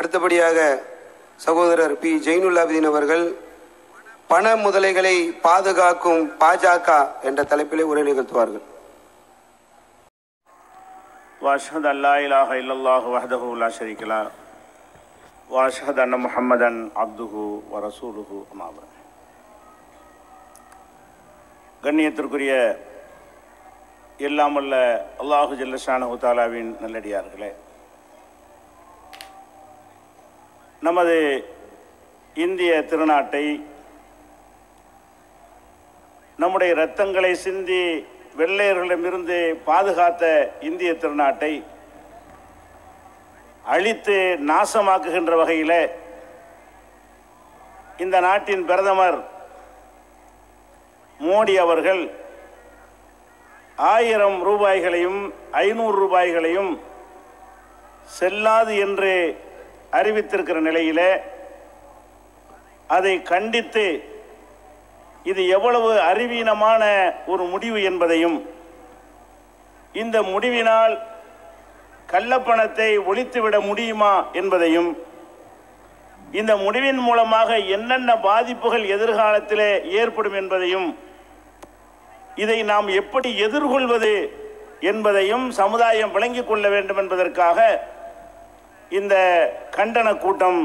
அடுத்தபடியாக சகோதரர் பி ஜெயினுல்லாபிதீன் அவர்கள் பண முதலைகளை பாதுகாக்கும் பாஜக என்ற தலைப்பிலே உரை நிகழ்த்துவார்கள். வஅஷ்ஹது அல்லா இலாஹ இல்லல்லாஹு வஹ்தஹு லா ஷரீக லஹு வஅஷ்ஹது அன்ன முஹம்மதன் அப்துஹு வ ரசூலுஹு அம்மா பஅத். கண்ணியத்திற்குரிய எல்லாமல்ல அல்லாஹு ஜல்ல ஷானஹு தஆலாவின் நல்லடியார்களே, நமது இந்திய திருநாட்டை நம்முடைய இரத்தங்களை சிந்தி வெள்ளையர்களிடமிருந்து பாதுகாத்த இந்திய திருநாட்டை அழித்து நாசமாக்குகின்ற வகையில் இந்த நாட்டின் பிரதமர் மோடி அவர்கள் 1000 ரூபாய்களையும் 500 ரூபாய்களையும் செல்லாது என்று அறிவித்திருக்கிற நிலையிலே அதை கண்டித்து இது எவ்வளவு அறிவீனமான ஒரு முடிவு என்பதையும், இந்த முடிவினால் கள்ளப்பணத்தை ஒழித்துவிட முடியுமா என்பதையும், இந்த முடிவின் மூலமாக என்னென்ன பாதிப்புகள் எதிர்காலத்திலே ஏற்படும் என்பதையும், இதை நாம் எப்படி எதிர்கொள்வது என்பதையும் சமுதாயம் விளங்கிக் கொள்ள வேண்டும் என்பதற்காக இந்த கண்டன கூட்டம்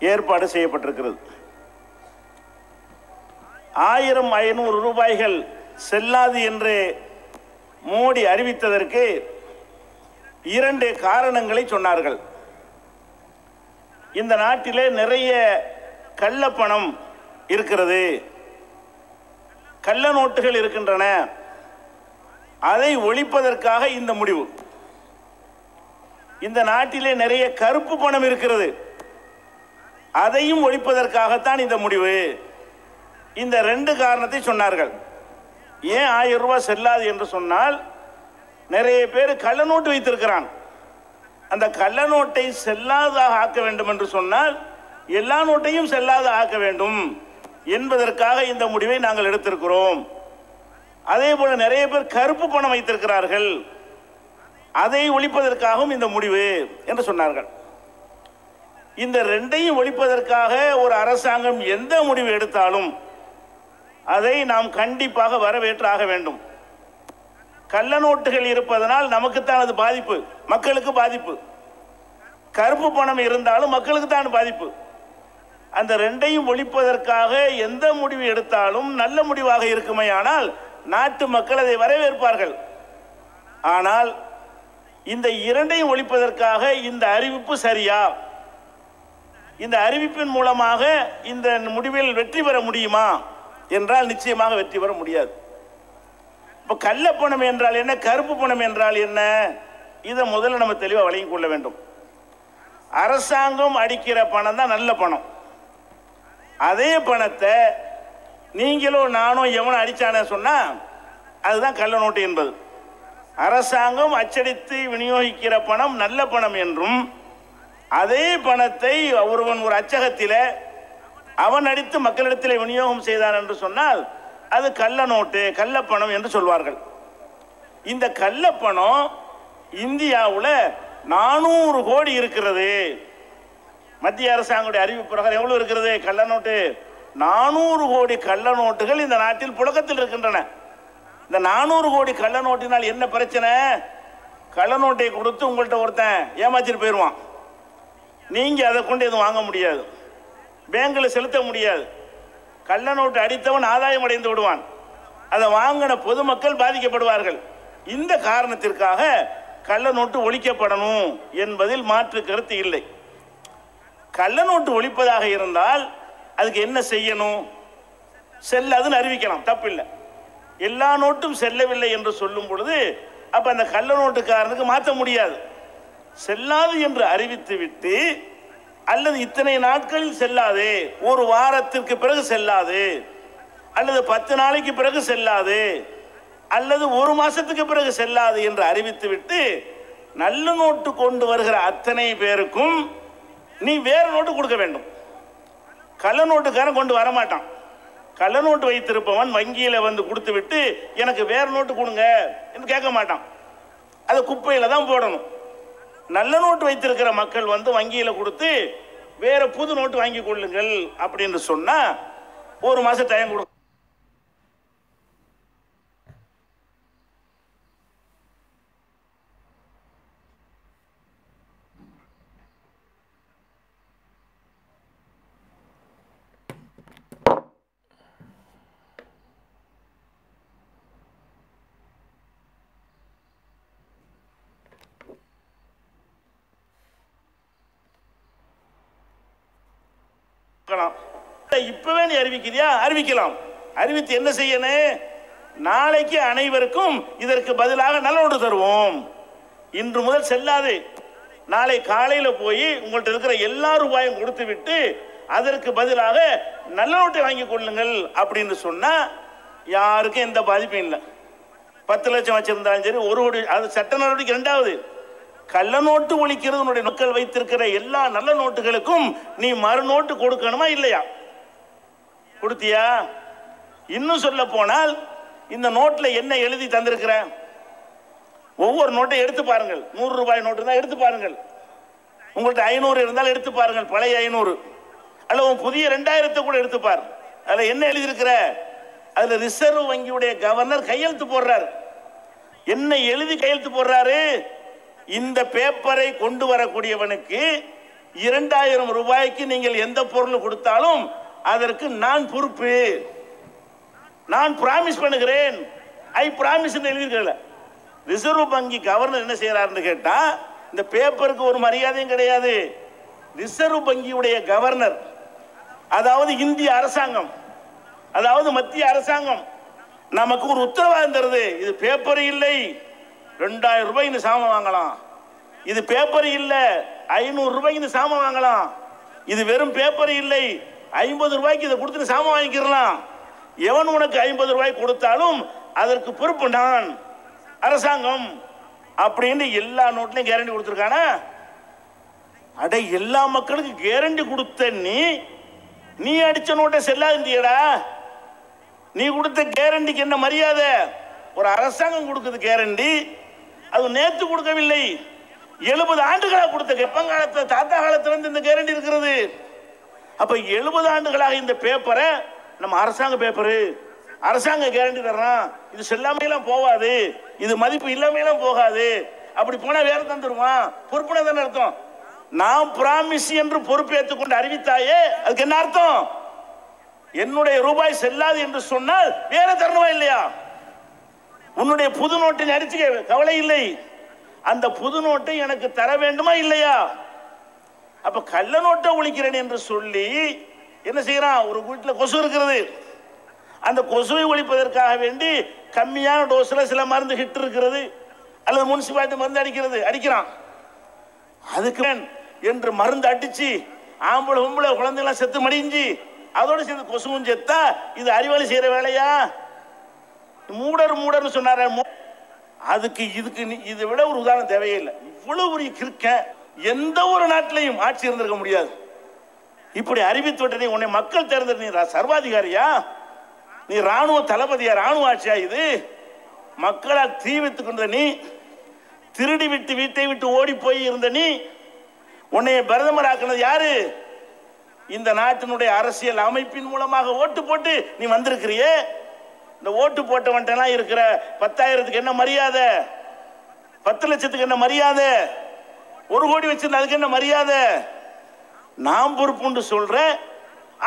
ஏற்பாடு செய்யப்பட்டிருக்கிறது. 1500 ரூபாய்கள் செல்லாது என்று மோடி அறிவித்ததற்கு 2 காரணங்களை சொன்னார்கள். இந்த நாட்டிலே நிறைய கள்ளப்பணம் இருக்கிறது, கள்ள நோட்டுகள் இருக்கின்றன, அதை ஒழிப்பதற்காக இந்த முடிவு. இந்த நாட்டிலே நிறைய கருப்பு பணம் இருக்கிறது, அதையும் ஒழிப்பதற்காகத்தான் இந்த முடிவு. இந்த 2 காரணத்தை சொன்னார்கள். ஏன் 1000 ரூபாய் செல்லாது என்று சொன்னால், நிறைய பேர் கள்ள நோட்டு வைத்திருக்கிறான். அந்த கள்ள நோட்டை செல்லாதாக ஆக்க வேண்டும் என்று சொன்னால் எல்லா நோட்டையும் செல்லாத ஆக்க வேண்டும் என்பதற்காக இந்த முடிவை நாங்கள் எடுத்திருக்கிறோம். அதே போல நிறைய பேர் கருப்பு பணம் வைத்திருக்கிறார்கள், அதை ஒழிப்பதற்காகவும் இந்த முடிவு என்று சொன்னார்கள். இந்த 2ஐயும் ஒழிப்பதற்காக ஒரு அரசாங்கம் எந்த முடிவு எடுத்தாலும் அதை நாம் கண்டிப்பாக வரவேற்றாக வேண்டும். கள்ள நோட்டுகள் இருப்பதனால் நமக்குத்தான் அது பாதிப்பு, மக்களுக்கு பாதிப்பு. கருப்பு பணம் இருந்தாலும் மக்களுக்கு தான் பாதிப்பு. அந்த 2ஐயும் ஒழிப்பதற்காக எந்த முடிவு எடுத்தாலும் நல்ல முடிவாக இருக்குமே, ஆனால் நாட்டு மக்கள் அதை வரவேற்பார்கள். ஆனால் இந்த 2ஐயும் ஒழிப்பதற்காக இந்த அறிவிப்பு சரியா? இந்த அறிவிப்பின் மூலமாக இந்த முடிவில் வெற்றி பெற முடியுமா என்றால் நிச்சயமாக வெற்றி பெற முடியாது. இப்போ கள்ள பணம் என்றால் என்ன, கருப்பு பணம் என்றால் என்ன, இதை முதல்ல நம்ம தெளிவாக வழங்கிக் கொள்ள வேண்டும். அரசாங்கம் அடிக்கிற பணம் தான் நல்ல பணம். அதே பணத்தை நீங்களோ நானோ எவனோ அடிச்சானே சொன்னா அதுதான் கள்ள நோட்டு என்பது. அரசாங்கம் அச்சடித்து விநியோகிக்கிற பணம் நல்ல பணம் என்றும், அதே பணத்தை ஒருவன் ஒரு அச்சகத்தில் அவன் அடித்து மக்களிடத்தில் விநியோகம் செய்தான் என்று சொன்னால் அது கள்ள நோட்டு, கள்ளப்பணம் என்று சொல்வார்கள். இந்த கள்ளப்பணம் இந்தியாவில் 400 கோடி இருக்கிறது. மத்திய அரசாங்கத்துடைய அறிவிப்பு பிரகாரம் எவ்வளவு இருக்கிறது கள்ள நோட்டு? 400 கோடி கள்ள நோட்டுகள் இந்த நாட்டில் புழக்கத்தில் இருக்கின்றன. இந்த 400 கோடி கள்ள நோட்டினால் என்ன பிரச்சனை? கள்ள நோட்டை கொடுத்து உங்கள்கிட்ட ஒருத்தன் ஏமாச்சிட்டு போயிடுவான். நீங்க அதை கொண்டு எதுவும் வாங்க முடியாது, பேங்கில் செலுத்த முடியாது. கள்ள நோட்டு அடித்தவன் ஆதாயம் அடைந்து விடுவான், அதை வாங்கின பொதுமக்கள் பாதிக்கப்படுவார்கள். இந்த காரணத்திற்காக கள்ள நோட்டு ஒழிக்கப்படணும் என்பதில் மாற்று கருத்து இல்லை. கள்ள நோட்டு ஒழிப்பதாக இருந்தால் அதுக்கு என்ன செய்யணும்? செல்லாதுன்னு அறிவிக்கலாம், தப்பில்லை. எல்லா நோட்டும் செல்லவில்லை என்று சொல்லும் பொழுது அப்ப அந்த கள்ள நோட்டுக்காரனுக்கு மாற்ற முடியாது. செல்லாது என்று அறிவித்து விட்டு, அல்லது இத்தனை நாட்களில் செல்லாது, ஒரு வாரத்திற்கு பிறகு செல்லாது, அல்லது 10 நாளைக்கு பிறகு செல்லாது, அல்லது ஒரு மாசத்துக்கு பிறகு செல்லாது என்று அறிவித்து விட்டு நல்ல நோட்டு கொண்டு வருகிற அத்தனை பேருக்கும் நீ வேற நோட்டு கொடுக்க வேண்டும். கள்ள நோட்டுக்காரன் கொண்டு வரமாட்டான். கள்ள நோட்டு வைத்திருப்பவன் வங்கியில வந்து கொடுத்து விட்டு எனக்கு வேற நோட்டு கொடுங்க என்று கேட்க மாட்டான். அதை குப்பையில தான் போடணும். நல்ல நோட்டு வைத்திருக்கிற மக்கள் வந்து வங்கியில் கொடுத்து வேற புது நோட்டு வாங்கி கொள்ளுங்கள் அப்படின்னு சொன்னா ஒரு மாசம் டைம் கொடு. இப்பவே நீ அறிவிக்கிறியா? அறிவிக்கலாம். அறிவித்து என்ன செய்யணும்? நாளைக்கு அனைவருக்கும் இதற்கு பதிலாக நல்ல நோட்டு தருவோம். இன்று முதல் செல்லாது. நாளை காலையில போய் உங்கள்ட்ட இருக்கிற எல்லா ரூபாயும் கொடுத்து விட்டு அதற்கு பதிலாக நல்ல நோட்டை வாங்கி கொள்ளுங்கள் அப்படின்னு சொன்னா யாருக்கும் எந்த பாதிப்பும் இல்லை. 10 லட்சம் வச்சிருந்தாலும் சரி, 1 கோடி, அது சட்ட நடவடிக்கை. இரண்டாவது, கள்ள நோட்டு ஒழிக்கிறது மக்கள் வைத்திருக்கிற எல்லா நல்ல நோட்டுகளுக்கும் நீ மறு நோட்டு கொடுக்கணுமா இல்லையா? கொடுத்தியா? இன்னும் சொல்ல போனால் இந்த நோட்ல என்ன எழுதி தந்திருக்கிற? ஒவ்வொரு நோட்டை எடுத்து பாருங்கள். 100 ரூபாய் நோட்டு தான் எடுத்து பாருங்கள். உங்கள்கிட்ட 500 இருந்தால் எடுத்து பாருங்கள், பழைய 500 அல்லது புதிய 2000 கூட எடுத்து பாரு. அதுல என்ன எழுதியிருக்கிற? அதுல ரிசர்வ் வங்கியுடைய கவர்னர் கையெழுத்து போடுறாரு. என்ன எழுதி கையெழுத்து போடுறாரு? இந்த பேப்பரை கொண்டு வரக்கூடியவனுக்கு 2000 ரூபாய்க்கு நீங்கள் எந்த பொருள் கொடுத்தாலும் அதற்கு நான் பொறுப்பு, நான் பிராமிஸ் பண்ணுகிறேன். ஐ பிராமிஸ் எழுதியிருக்கல. ரிசர்வ் வங்கி கவர்னர் என்ன செய்யறாருன்னு கேட்டா, இந்த பேப்பருக்கு ஒரு மரியாதையும் கிடையாது. ரிசர்வ் வங்கியுடைய கவர்னர், அதாவது இந்திய அரசாங்கம், அதாவது மத்திய அரசாங்கம் நமக்கு ஒரு உத்தரவாதம் தருது. இது பேப்பர் இல்லை, 2000 ரூபாய் இந்த சாமான் வாங்கலாம். இது பேப்பர் இல்ல, 500 ரூபாய்க்கு இந்த சாமான் வாங்கலாம். இது வெறும் பேப்பர் இல்லை, 50 ரூபாய்க்கு இதை கொடுத்து சாமான் வாங்கிக்கலாம். எவன் உனக்கு 50 ரூபாய் கொடுத்தாலும் அதற்கு பொறுப்பு நான், அரசாங்கம் அப்படின்னு எல்லா நோட்லையும் கேரண்டி கொடுத்துருக்கானா? அட, எல்லா மக்களுக்கு கேரண்டி கொடுத்த நீ அடிச்ச நோட்டை செல்லாதுண்டியடா. நீ கொடுத்த கேரண்டிக்கு என்ன மரியாதை? ஒரு அரசாங்கம் கொடுக்குது கேரண்டி, அது நேற்று கொடுக்கவில்லை, 70 ஆண்டுகளாக கொடுத்த கெப்பங்காலத்தில் தாத்தா காலத்திலிருந்து இந்த கேரண்டி இருக்கிறது. அப்ப 70 ஆண்டுகளாக இந்த பேப்பரை நம்ம அரசாங்க பேப்பரு, அரசாங்க கேரண்டி தர்றான், இது செல்லாமையெல்லாம் போகாது, இது மதிப்பு இல்லாமையெல்லாம் போகாது. அப்படி போனா வேற தந்துருவான். பொறுப்புனா தானே அர்த்தம். நான் பிராமிஸ் என்று பொறுப்பேற்றுக் கொண்டு அறிவித்தாயே, அதுக்கு என்ன அர்த்தம்? என்னுடைய ரூபாய் செல்லாது என்று சொன்னால் வேற தரணுமா இல்லையா? உன்னுடைய புது நோட்டை அடிச்சுக்க கவலை இல்லை, அந்த புது நோட்டை எனக்கு தர வேண்டுமா இல்லையா? அப்ப கள்ள நோட்டை ஒழிக்கிறேன் என்று சொல்லி என்ன செய்யறான்? ஒரு வீட்டில் கொசு இருக்கிறது, அந்த கொசுவை ஒழிப்பதற்காக வேண்டி கம்மியான டோஸ்ல சில மருந்து ஹிட் இருக்கிறது, அல்லது முனிசிபாலிட்டி மருந்து அடிக்கிறான். அதுக்கு என்று மருந்து அடிச்சு ஆம்பளை பொம்பளை குழந்தைலாம் செத்து மடிஞ்சு அதோட சேர்ந்து கொசுவும் செத்தா இது அறிவாளி செய்யற வேலையா? மூடர்னு சொன்னார. அதுக்கு இதுக்கு இதை விட ஒரு உதாரணம் தேவையில்லை. இவ்வளவு ஒரு கிறுக்க எந்த ஒரு நாட்டிலையும் ஆட்சி இருந்திருக்க முடியாது. இப்படி அறிவித்துவிட்ட உன்னை மக்கள் தேர்ந்தெடுத்து நீ சர்வாதிகாரியா? நீ ராணுவ தளபதியா? ராணுவ ஆட்சியா இது? மக்களால் தீ வைத்துக் கொண்ட நீ, திருடி விட்டு வீட்டை விட்டு ஓடி போய் இருந்த நீ, உன்னை பிரதமர் ஆக்கினது யாரு? இந்த நாட்டினுடைய அரசியல் அமைப்பின் மூலமாக ஓட்டு போட்டு நீ வந்திருக்கிறியே. இந்த ஓட்டு போட்டவன்ட்டெல்லாம் இருக்கிற 10,000க்கு என்ன மரியாதை? 10 லட்சத்துக்கு என்ன மரியாதை? 1 கோடி வச்சிருந்த அதுக்கு என்ன மரியாதை? நாம் பொறுப்புண்டு சொல்ற,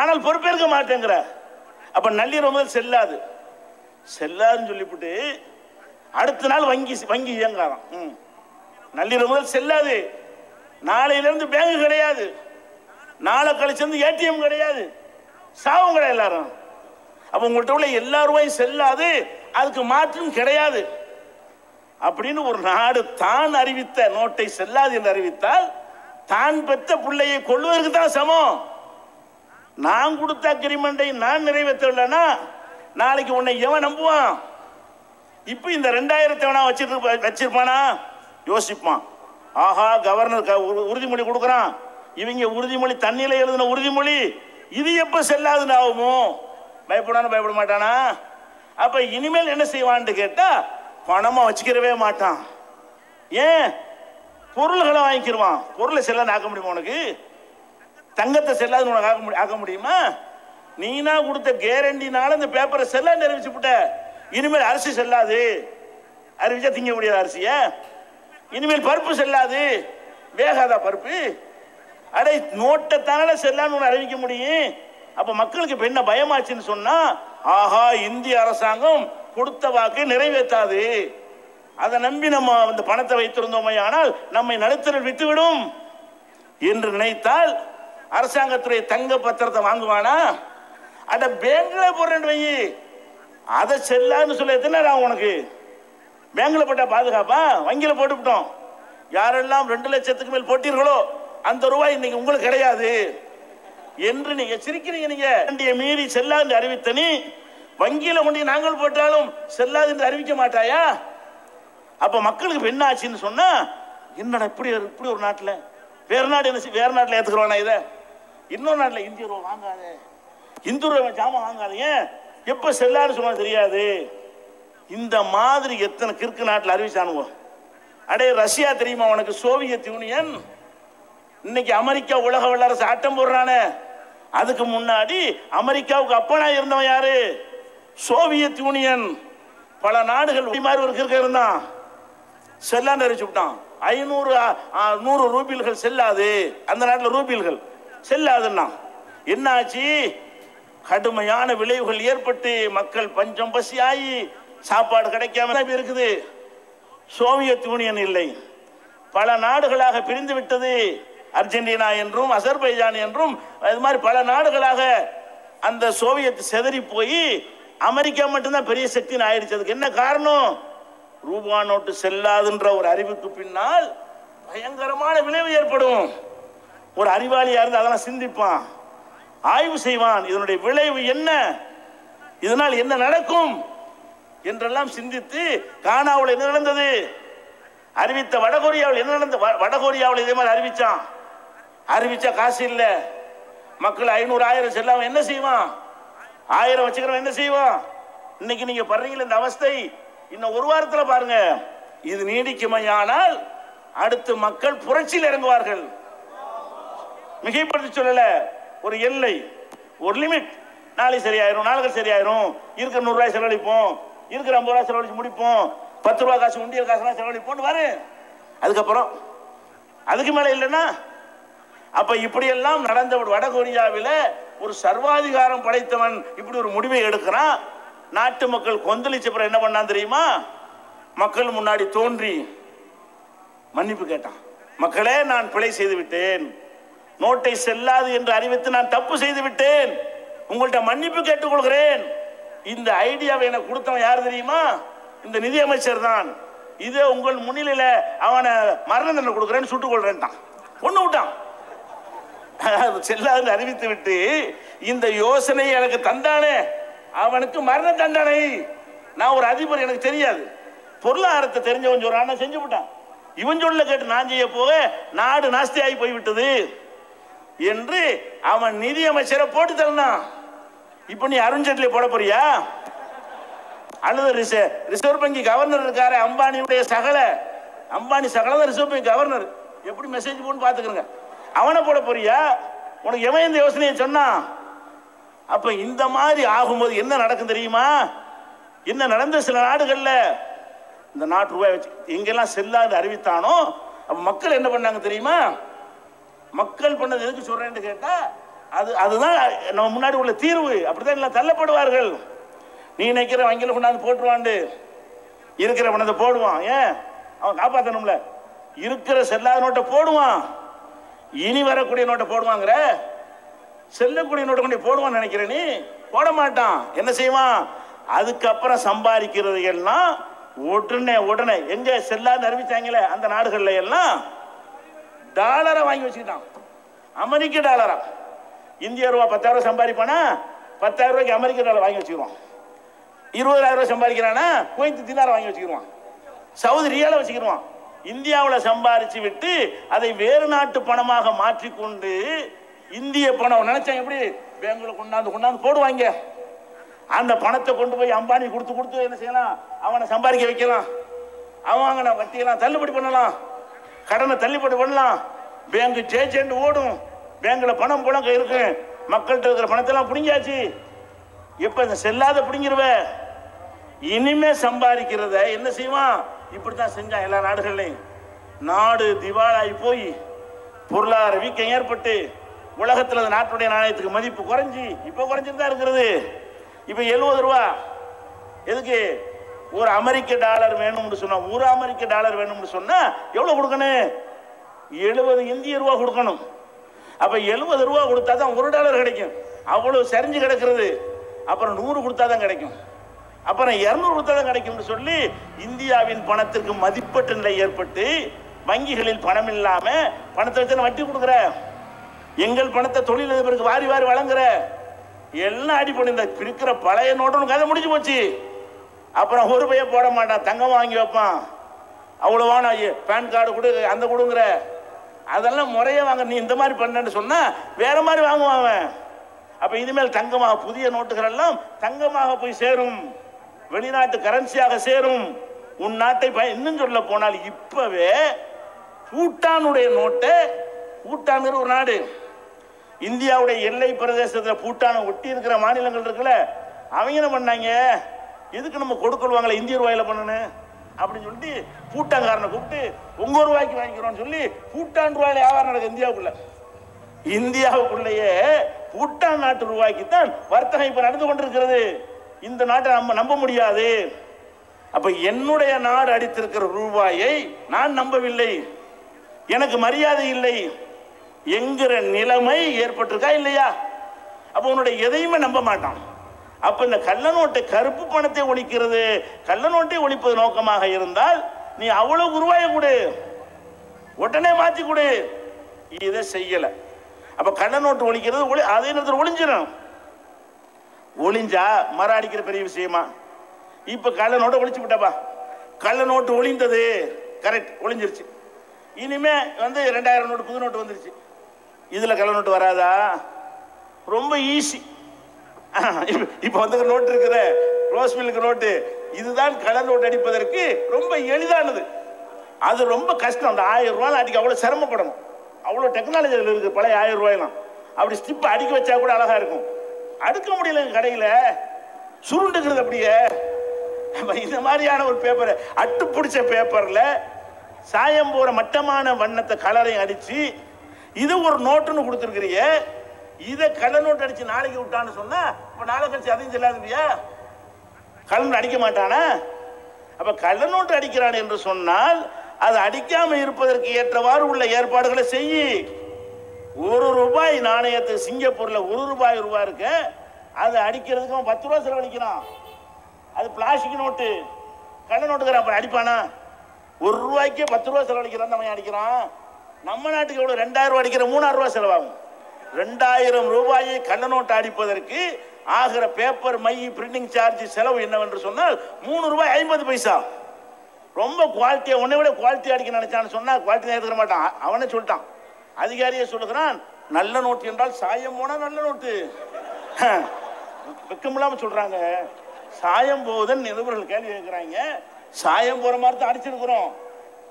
ஆனால் பொறுப்பேற்க மாட்டேங்கிற. அப்ப நள்ளிரவு முதல் செல்லாதுன்னு சொல்லிவிட்டு அடுத்த நாள் வங்கி இயங்காதான். நள்ளிரவு முதல் செல்லாது, நாளையிலிருந்து பேங்க் கிடையாது, நாளை கழிச்சு ஏடிஎம் கிடையாது, சாவும் கிடையாது எல்லாரும். அப்ப உங்கள்கிட்ட உள்ள எல்லா ரூபாயும் செல்லாது, அதுக்கு மாற்றும் கிடையாது அப்படின்னு ஒரு நாடு தான் அறிவித்த நோட்டை செல்லாது என்று அறிவித்தால் தான் பெற்ற பிள்ளையை கொள்வதற்கு தான் சமம். நான் கொடுத்த அக்ரிமெண்டை நான் நிறைவேற்றலைன்னா நாளைக்கு உன்னை எவன் நம்புவான்? இப்ப இந்த 2000 வச்சிருப்பானா? யோசிப்பான். ஆஹா, கவர்னர் உறுதிமொழி கொடுக்கறான், இவங்க உறுதிமொழி தண்ணியில எழுதின உறுதிமொழி, இது எப்ப செல்லாதுன்னு ஆகுமோ? பயப்பட மாட்டானா? அப்ப இனிமேல் என்ன செய்வான்னு கேட்டா பணமா வச்சுக்கிறவே மாட்டான். ஏன்? பொருள்களை வாங்கிக்கிடுவான். பொருளை செல்லாது ஆக்க முடியுமா உனக்கு? தங்கத்தை செல்லாது உனக்கு ஆக்க முடியுமா? நீனா கொடுத்த கேரண்டினால இந்த பேப்பரை செல்லாது அறிவிச்சு விட்ட. இனிமேல் அரிசி செல்லாது, அறிவிச்சா திங்க முடியாது அரிசிய. இனிமேல் பருப்பு செல்லாது, வேகாதா பருப்பு? அடே நோட்டை தானே செல்லான்னு அறிவிக்க முடியும். அப்ப மக்களுக்கு இப்ப என்ன பயமாச்சுன்னு சொன்னா, ஆஹா இந்திய அரசாங்கம் கொடுத்த வாக்கை நிறைவேற்றாது, அதை நம்பி நம்ம அந்த பணத்தை வைத்திருந்தோமே ஆனால் நம்மை நடுத்தரில் விட்டுவிடும் என்று நினைத்தால் அரசாங்கத்துடைய தங்க பத்திரத்தை வாங்குவானா? அட பேங்க்ல போடுறேன் வை, அதை செல்லான்னு சொல்ல எத்தனை உனக்கு? பேங்க்ல போட்டா பாதுகாப்பா? வங்கியில போட்டுவிட்டோம். யாரெல்லாம் 2 லட்சத்துக்கு மேல் போட்டீர்களோ அந்த ரூபாய் இன்னைக்கு உங்களுக்கு கிடையாது என்று நீங்க சிரிக்கிறீங்க. நீங்க மீறி செல்லாது அறிவித்த நீ வங்கியில கொண்டு நாங்கள் போட்டாலும் செல்லாது என்று அறிவிக்க மாட்டாயா? அப்ப மக்களுக்கு என்ன ஆச்சுன்னு சொன்னா, என்னடா இப்படி ஒரு நாட்டுல வேற நாடு என்ன, வேற நாட்டுல ஏத்துக்கிறோம் இதை, இன்னொரு நாட்டுல இந்திய ரூபா வாங்காத, இந்து ரூபா ஜாமான் வாங்காதீங்க, எப்ப செல்லாதுன்னு சொன்னா தெரியாது. இந்த மாதிரி எத்தனை கிறுக்கு நாட்டில் அறிவிச்சானுவோ. அடே ரஷ்யா தெரியுமா உனக்கு? Soviet union. இன்னைக்கு அமெரிக்கா உலக வல்லரசு ஆட்டம் போடுறானே, அதுக்கு முன்னாடி அமெரிக்காவுக்கு அப்பனா இருந்தவன் யாரு? Soviet union. பல நாடுகள் மாதிரி ஒரு கிறுக்க இருந்தான், செல்லான்னு அறிவிச்சு விட்டான். 500 ரூபில்கள் செல்லாது, அந்த நாட்டில் ரூபில்கள் செல்லாதுன்னா என்ன ஆச்சு? கடுமையான விளைவுகள் ஏற்பட்டு மக்கள் பஞ்சம் பசியாகி சாப்பாடு கிடைக்காம இருக்குது. சோவியத் யூனியன் இல்லை, பல நாடுகளாக பிரிந்து விட்டது. அர்ஜென்டினா என்றும் அசர்பைஜான் என்றும் அது மாதிரி பல நாடுகளாக அந்த சோவியத் செதறி போய் அமெரிக்கா மட்டும்தான் பெரிய சக்தின்னு ஆயிடுச்சு. அதுக்கு என்ன காரணம்? ரூபா நோட்டு செல்லாதுன்ற ஒரு அறிவுக்கு பின்னால் பயங்கரமான விளைவு ஏற்படும். ஒரு அறிவாளியா இருந்து அதெல்லாம் சிந்திப்பான், ஆய்வு செய்வான், இதனுடைய விளைவு என்ன, இதனால் என்ன நடக்கும் என்றெல்லாம் சிந்தித்து. கானாவில் என்ன நடந்தது அறிவித்த வடகொரியாவில் என்ன நடந்தது? வடகொரியாவில் இதே மாதிரி அறிவிச்சா காசு இல்ல, மக்கள் 500 1000 செல்லாம என்ன செய்வான்? 1000 வச்சுக்கிறவன் என்ன செய்வான்? இன்னைக்கு நீங்க பண்றீங்களா இந்த அவஸ்தை? இன்னும் ஒரு வாரத்தில் பாருங்க, இது நீடிக்குமையானால் அடுத்து மக்கள் புரட்சியில் இறங்குவார்கள். மிகைப்படுத்தி சொல்லல, ஒரு எல்லை, ஒரு லிமிட். நாளைக்கு சரியாயிரும், நாளைக்கு சரியாயிரும், இருக்கிற 100 ரூபாய் செலவழிப்போம், இருக்கிற 50 ரூபாய் செலவழிச்சு முடிப்போம், 10 ரூபாய் காசு உண்டியல் காசுலாம் செலவழிப்போம் வரு. அதுக்கப்புறம் அதுக்கு மேல இல்லைன்னா அப்ப இப்படி எல்லாம் நடந்த வடகொரியாவில் ஒரு சர்வாதிகாரம் படைத்தவன் இப்படி ஒரு முடிவை எடுக்கிறான். நாட்டு மக்கள் கொந்தளிச்ச பிறகு என்ன பண்ணான் தெரியுமா? மக்கள் முன்னாடி தோன்றி மன்னிப்பு கேட்டான். மக்களே, நான் பிழை செய்து விட்டேன், நோட்டை செல்லாது என்று அறிவித்து நான் தப்பு செய்து விட்டேன், உங்கள்கிட்ட மன்னிப்பு கேட்டுக்கொள்கிறேன். இந்த ஐடியாவை எனக்கு கொடுத்தவன் யார் தெரியுமா? இந்த நிதியமைச்சர் தான். இதே உங்கள் முன்னிலையில அவனை மரண தண்டனை கொடுக்குறேன்னு சுட்டுக் கொள்றேன், பொண்ணு விட்டான். செல்லாது அறிவித்து விட்டு இந்த யோசனை எனக்கு தந்தானே அவனுக்கு மரண தண்டனை. நான் ஒரு அதிபர், எனக்கு தெரியாது, பொருளாதாரத்தை தெரிஞ்சவன் சொல்றான், செஞ்சு விட்டான். இவன் சொல்ல கேட்டு நான் செய்ய போக நாடு நாஸ்தியாகி போய்விட்டது என்று அவன் நிதியமைச்சரை போட்டு தரணும். இப்ப நீ அருண்ஜேட்லி போட போறியா? அல்லது ரிசர்வ் வங்கி கவர்னர் இருக்காரு, அம்பானியுடைய அம்பானி சகல ரிசர்வ் வங்கி கவர்னர், எப்படி மெசேஜ் போன்னு பாத்துக்கிறங்க, அவனை போட போறியா? உனக்கு எவன் இந்த யோசனையை சொன்னா? அப்ப இந்த மாதிரி ஆகும்போது என்ன நடக்கும் தெரியுமா? என்ன நடந்த சில நாடுகள்ல இந்த நாட்டு ரூபாய் வச்சு எங்கெல்லாம் செல்லாது அறிவித்தானோ அப்ப மக்கள் என்ன பண்ணாங்க தெரியுமா? மக்கள் பண்ணது எதுக்கு சொல்றேன்னு கேட்டா அதுதான் நம்ம முன்னாடி உள்ள தீர்வு. அப்படிதான் எல்லாம் தள்ளப்படுவார்கள். நீ நினைக்கிற வங்கியில் கொண்டாந்து போட்டுருவாண்டு, இருக்கிற பணத்தை போடுவான். ஏன்? அவன் காப்பாற்றணும்ல. இருக்கிற செல்லாத நோட்டை போடுவான், இனி வரக்கூடிய நோட்டை போடுவாங்கிற, செல்லக்கூடிய நோட்டை கொண்டு போடுவான்னு நினைக்கிறேன். நீ போட மாட்டான். என்ன செய்வான்? அதுக்கப்புறம் சம்பாதிக்கிறது எல்லாம் உடனே எங்க செல்லாது அறிவிச்சாங்களே அந்த நாடுகள்ல எல்லாம் டாலரை வாங்கி வச்சுக்கிட்டான், அமெரிக்க டாலரா. இந்திய ரூபா 10,000 சம்பாதிப்பானா, 10,000 ரூபாய்க்கு அமெரிக்க டாலர் வாங்கி வச்சுக்குவான். 20,000 ரூபாய் சம்பாதிக்கிறானா குவைத் தினாரை வாங்கி வச்சுக்கிடுவான், சவுதி ரியாலை வச்சுக்கிடுவான். இந்தியாவில் சம்பாதிச்சு விட்டு அதை வேறு நாட்டு பணமாக மாற்றிக்கொண்டு இந்திய பணம் நினைச்சாங்க எப்படி பேங்க்ல கொண்டாந்து போடுவாங்க. அந்த பணத்தை கொண்டு போய் அம்பானி கொடுத்து என்ன செய்யலாம்? அவனை சம்பாதிக்க வைக்கலாம், அவன் வட்டியெல்லாம் தள்ளுபடி பண்ணலாம். கடனை தள்ளுபடி பண்ணலாம், பேங்க் ஜேஜெண்ட் ஓடும், பேங்க்ல பணம் புழங்க இருக்கு, மக்கள்கிட்ட இருக்கிற பணத்தெல்லாம் பிடிங்காச்சு. எப்ப இந்த செல்லாத பிடிங்கிருவ, இனிமே சம்பாதிக்கிறத என்ன செய்வான்? இப்படித்தான் செஞ்சான் எல்லா நாடுகள்லையும். நாடு திவாலாகி போய் பொருளாதார வீக்கம் ஏற்பட்டு உலகத்தில் நாட்டுடைய நாணயத்துக்கு மதிப்பு குறைஞ்சி இப்போ குறைஞ்சிட்டு தான் இருக்கிறது. இப்போ 70 ரூபா. எதுக்கு? ஒரு அமெரிக்க டாலர் வேணும்னு சொன்னா, ஒரு அமெரிக்க டாலர் வேணும்னு சொன்னா எவ்வளவு கொடுக்கணும்? 70 இந்திய ரூபா கொடுக்கணும். அப்ப 70 ரூபா கொடுத்தா தான் $1 கிடைக்கும். அவ்வளவு சரிஞ்சு கிடக்கிறது. அப்புறம் 100 கொடுத்தா தான் கிடைக்கும், அப்புறம் 200 கொடுத்தா தான் கிடைக்கும்னு சொல்லி இந்தியாவின் பணத்திற்கு மதிப்பற்ற நிலை ஏற்பட்டு வங்கிகளில் பணம் இல்லாம பணத்தை வச்சு வட்டி கொடுக்குற, எங்கள் பணத்தை தொழிலதிபருக்கு வாரி வாரி வழங்குற, எல்லாம் அடி பண்ணி இந்த இருக்கிற பழைய நோட்டு கதை முடிஞ்சு போச்சு. அப்புறம் ஒரு பைய போட மாட்டான், தங்கம் வாங்கி வைப்பான். அவ்வளோவான பேன் கார்டு கொடு, அந்த கொடுங்கிற, அதெல்லாம் முறையே வாங்க. நீ இந்த மாதிரி பண்ணன்னு சொன்னா வேற மாதிரி வாங்குவாங்க. அப்ப இனிமேல் தங்கமாக புதிய நோட்டுகள் எல்லாம் தங்கமாக போய் சேரும், வெளிநாட்டு கரன்சியாக சேரும். உன் நாட்டை இன்னும் சொல்ல போனால் இப்பவே பூட்டானுடைய நோட்டை, பூட்டான் ஒரு நாடு, இந்தியாவுடைய எல்லை பிரதேசத்தில் பூட்டானை ஒட்டி இருக்கிற மாநிலங்கள் இருக்குல்ல, அவங்க என்ன பண்ணாங்க? எதுக்கு நம்ம கொடுக்கல்வாங்களே இந்திய ரூபாயில பண்ணணும் அப்படின்னு சொல்லிட்டு பூட்டான்காரனை கூப்பிட்டு உங்க ரூபாய்க்கு வாங்கிக்கிறோம்னு சொல்லி பூட்டான் ரூபாயில வியாபாரம் நடக்குது இந்தியாவுக்குள்ள. இந்தியாவுக்குள்ளேயே பூட்டான் நாட்டு ரூபாய்க்கு தான் வர்த்தகம் இப்ப நடந்து கொண்டிருக்கிறது. இந்த நாட்டை நம்ம நம்ப முடியாது. அப்ப என்னுடைய நாடு அடித்திருக்கிற ரூபாயை நான் நம்பவில்லை, எனக்கு மரியாதை இல்லை என்கிற நிலைமை ஏற்பட்டிருக்கா இல்லையா? அப்ப உன்னுடைய எதையுமே நம்ப மாட்டான். அப்ப இந்த கள்ள நோட்டை, கருப்பு பணத்தை ஒழிக்கிறது, கள்ள நோட்டை ஒழிப்பது நோக்கமாக இருந்தால் நீ அவ்வளவு ரூபாயை கொடு, உடனே மாத்தி கொடு. இதை செய்யல. அப்ப கள்ள நோட்டு ஒழிக்கிறது அதே நேரத்தில் ஒளிஞ்சிடும். ஒளிஞ்சா மரம் அடிக்கிற பெரிய விஷயமா? இப்ப கள்ள நோட்டை ஒழிச்சு விட்டப்பா, கள்ள நோட்டு ஒளிந்தது கரெக்ட், ஒளிஞ்சிருச்சு. இனிமே 2000 நோட்டு புது நோட்டு வந்துருச்சு, இதுல கள்ள நோட்டு வராதா? ரொம்ப ஈஸி. இப்ப நோட்டு இருக்குது, ரோஸ் மில்க் நோட்டு, இதுதான் கள்ள நோட்டு அடிப்பதற்கு ரொம்ப எளிதானது. அது ரொம்ப கஷ்டம். அந்த 1000 ரூபாய் அடிக்க அவ்வளவு சிரமப்படணும், அவ்வளவு டெக்னாலஜி இருக்கு. பழைய 1000 ரூபாயெல்லாம் அப்படி ஸ்டிப் அடிக்க வச்சா கூட அழகா இருக்கும், அடுக்க முடியல கடையில, சுருண்டுக்கிறது அப்படியே. இந்த மாதிரியான ஒரு பேப்பர், அட்டு பிடிச்ச பேப்பர்ல சாயம் போற மட்டமான வண்ணத்தை கலரையும் அடிச்சு இது ஒரு நோட்டுன்னு கொடுத்துருக்கிறிய, இதை கள்ள நோட்டு அடிச்சு நாளைக்கு விட்டான்னு சொன்னா இப்ப நாளை கழிச்சு அதையும் செல்லாதுயா, கள்ள நோட்டு அடிக்க மாட்டானா? அப்ப கள்ள நோட்டு அடிக்கிறான் என்று சொன்னால் அது அடிக்காம இருப்பதற்கு ஏற்றவாறு உள்ள ஏற்பாடுகளை செய்யி. ₹1 நாணயத்துக்கு சிங்கப்பூர்ல ₹1 இருக்கு, அதை அடிக்கிறதுக்கு 10 ரூபா செலவழிக்கிறான். அது பிளாஸ்டிக் நோட்டு, கள்ள நோட்டுக்காரன் அடிப்பானா? ₹1 10 ரூபா செலவழிக்கிறான், நம்ம அடிக்கிறான். நம்ம நாட்டுக்கு எவ்வளவு? 2000 ரூபாய் அடிக்கிற 3000 ரூபாய் செலவாகும். 2000 ரூபாயை கள்ள நோட்டு அடிப்பதற்கு ஆகிற பேப்பர், மை, பிரிண்டிங் சார்ஜ் செலவு என்னவென்று சொன்னால் ₹3.50. ரொம்ப குவாலிட்டியா, உன்னை விட குவாலிட்டி அடிக்க நினைச்சான்னு சொன்னா குவாலிட்டி எடுத்துக்க மாட்டான். அவனே சொல்லிட்டான், அதிகாரியே சொல்லுகிறான், நல்ல நோட்டு என்றால் சாயம் போனா நல்ல நோட்டு. வெக்கமில்லாம சொல்றாங்க. சாயம் போகுதுன்னு நிருபர்கள் கேள்வி கேட்கிறாங்க. சாயம் போற மாதிரி தான் அடிச்சிருக்கிறோம்.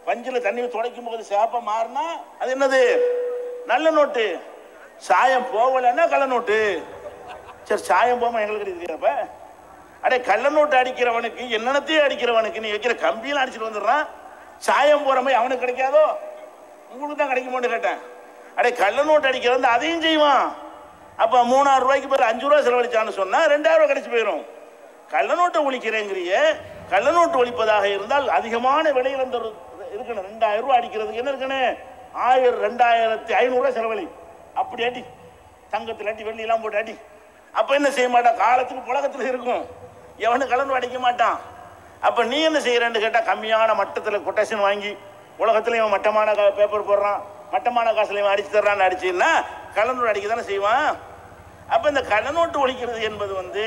பஞ்சில தண்ணி துடைக்கும் போது சேப்ப மாறினா அது என்னது? நல்ல நோட்டு. சாயம் போகலன்னா கள்ள நோட்டு. சரி, சாயம் போகாம எங்களுக்கு இருக்கிறப்ப அடே கள்ள நோட்டு அடிக்கிறவனுக்கு என்னென்னத்தையும் அடிக்கிறவனுக்கு நீ வைக்கிற கம்பியெல்லாம் அடிச்சுட்டு வந்துடுறான். சாயம் போற மாதிரி அவனுக்கு கிடைக்காதோ? உங்களுக்கு தான் கிடைக்குமோன்னு கேட்டேன். அடே கள்ள நோட்டு அடிக்கிறது அதையும் செய்வான். அப்ப 3000 ரூபாய்க்கு பேர் 5 ரூபாய் செலவழிச்சான்னு சொன்னா 2000 ரூபாய் கிடைச்சு போயிடும். கள்ள நோட்டை ஒழிக்கிறேங்கிறிய, கள்ள நோட்டு ஒழிப்பதாக இருந்தால் அதிகமான விலையில் இருக்கணும். 2000 ரூபாய் அடிக்கிறதுக்கு என்ன இருக்கணும்? 2500 ரூபாய் செலவழி. அப்படி அடி, தங்கத்தில் அடி, வெள்ளி எல்லாம் போட்டு அடி. அப்ப என்ன செய்ய மாட்டான்? காலத்துக்கு புழக்கத்தில் இருக்கும், எவனு கள்ள நோட்டு அடிக்க மாட்டான். அப்ப நீ என்ன செய்யறன்னு கேட்டா, கம்மியான மட்டத்தில் கொட்டேஷன் வாங்கி உலகத்துல இவன் மட்டமான பேப்பர் போடுறான், மட்டமான காசுல இவன் அடிச்சு தர்றான்னு அடிச்சுன்னா கள்ள நோட்டு அடிக்க தானே செய்வான். அப்ப இந்த கள்ள நோட்டு ஒழிக்கிறது என்பது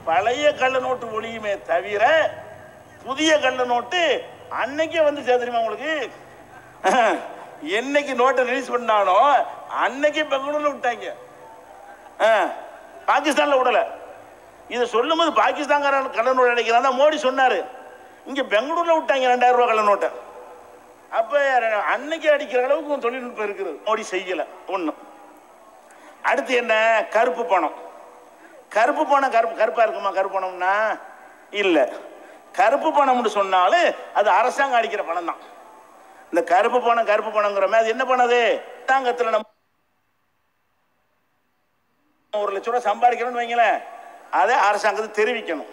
பழைய கள்ள நோட்டு ஒழியுமே தவிர புதிய கள்ள நோட்டு அன்னைக்கே சேர்த்துருமா உங்களுக்கு? என்னைக்கு நோட்டை ரிலீஸ் பண்ணானோ அன்னைக்கு பெங்களூர்ல விட்டாங்க, பாகிஸ்தான்ல விடல. இதை சொல்லும் போது பாகிஸ்தான்காரன் கள்ள நோட்டு அடிக்கிறான் மோடி சொன்னாரு. இங்க பெங்களூர்ல விட்டாங்க 2000 ரூபாய் கள்ள நோட்டை. அப்ப அன்னைக்கு அடிக்கிற அளவுக்கு தொழில்நுட்பம் இருக்குது. மோடி செய்யல ஒண்ணு. அடுத்து என்ன? கருப்பு பணம். கருப்பு பணம் கருப்பா இருக்குமா? கருப்பு பணம்னா இல்ல. கருப்பு பணம்னு சொன்னாலும் அது அரசாங்கம் அடிக்கிற பணம் தான். இந்த கருப்பு பணங்கிற அது என்ன பண்ணது? அரசாங்கத்தில் நம்ம 1 லட்ச ரூபாய் சம்பாதிக்கணும்னு வைங்களேன், அதை அரசாங்கத்துக்கு தெரிவிக்கணும்.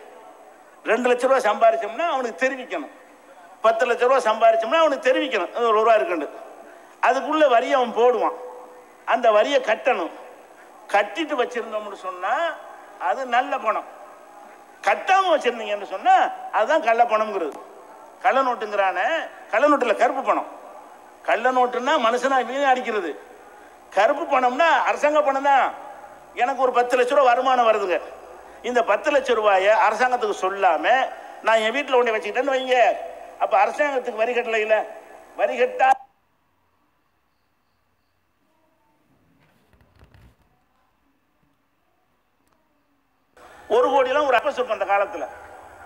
2 லட்ச ரூபாய் சம்பாதிச்சோம்னா அவனுக்கு தெரிவிக்கணும். 10 லட்ச ரூபாய் சம்பாதிச்சோம்னா அவனுக்கு தெரிவிக்கணும். அது ஒரு ரூபா இருக்குண்டு. அதுக்குள்ள வரியை அவன் போடுவான். அந்த வரியை கட்டணும். கட்டிட்டு வச்சிருந்தோம்னு சொன்னா அது நல்ல பணம். கட்டாம வச்சிருந்தீங்கன்னு சொன்னா அதுதான் கள்ள பணம்ங்கிறது. கள்ள நோட்டுங்கிறான, கள்ள நோட்டுல கருப்பு பணம். கள்ள நோட்டுன்னா மனுஷனா வீணா அடிக்கிறது. கருப்பு பணம்னா அரசாங்க பணம் தான். எனக்கு ஒரு 10 லட்ச ரூபாய் வருமானம் வருதுங்க. இந்த 10 லட்ச ரூபாயை அரசாங்கத்துக்கு சொல்லாம நான் என் வீட்டில் கொண்டு வச்சுக்கிட்டேன்னு வைங்க, அப்ப அரசாங்கத்துக்கு வரி கட்டல. இல்ல வரி கட்டா ஒரு கோடிலாம் ஒரு அப்ப சொல்ல. அந்த காலத்துல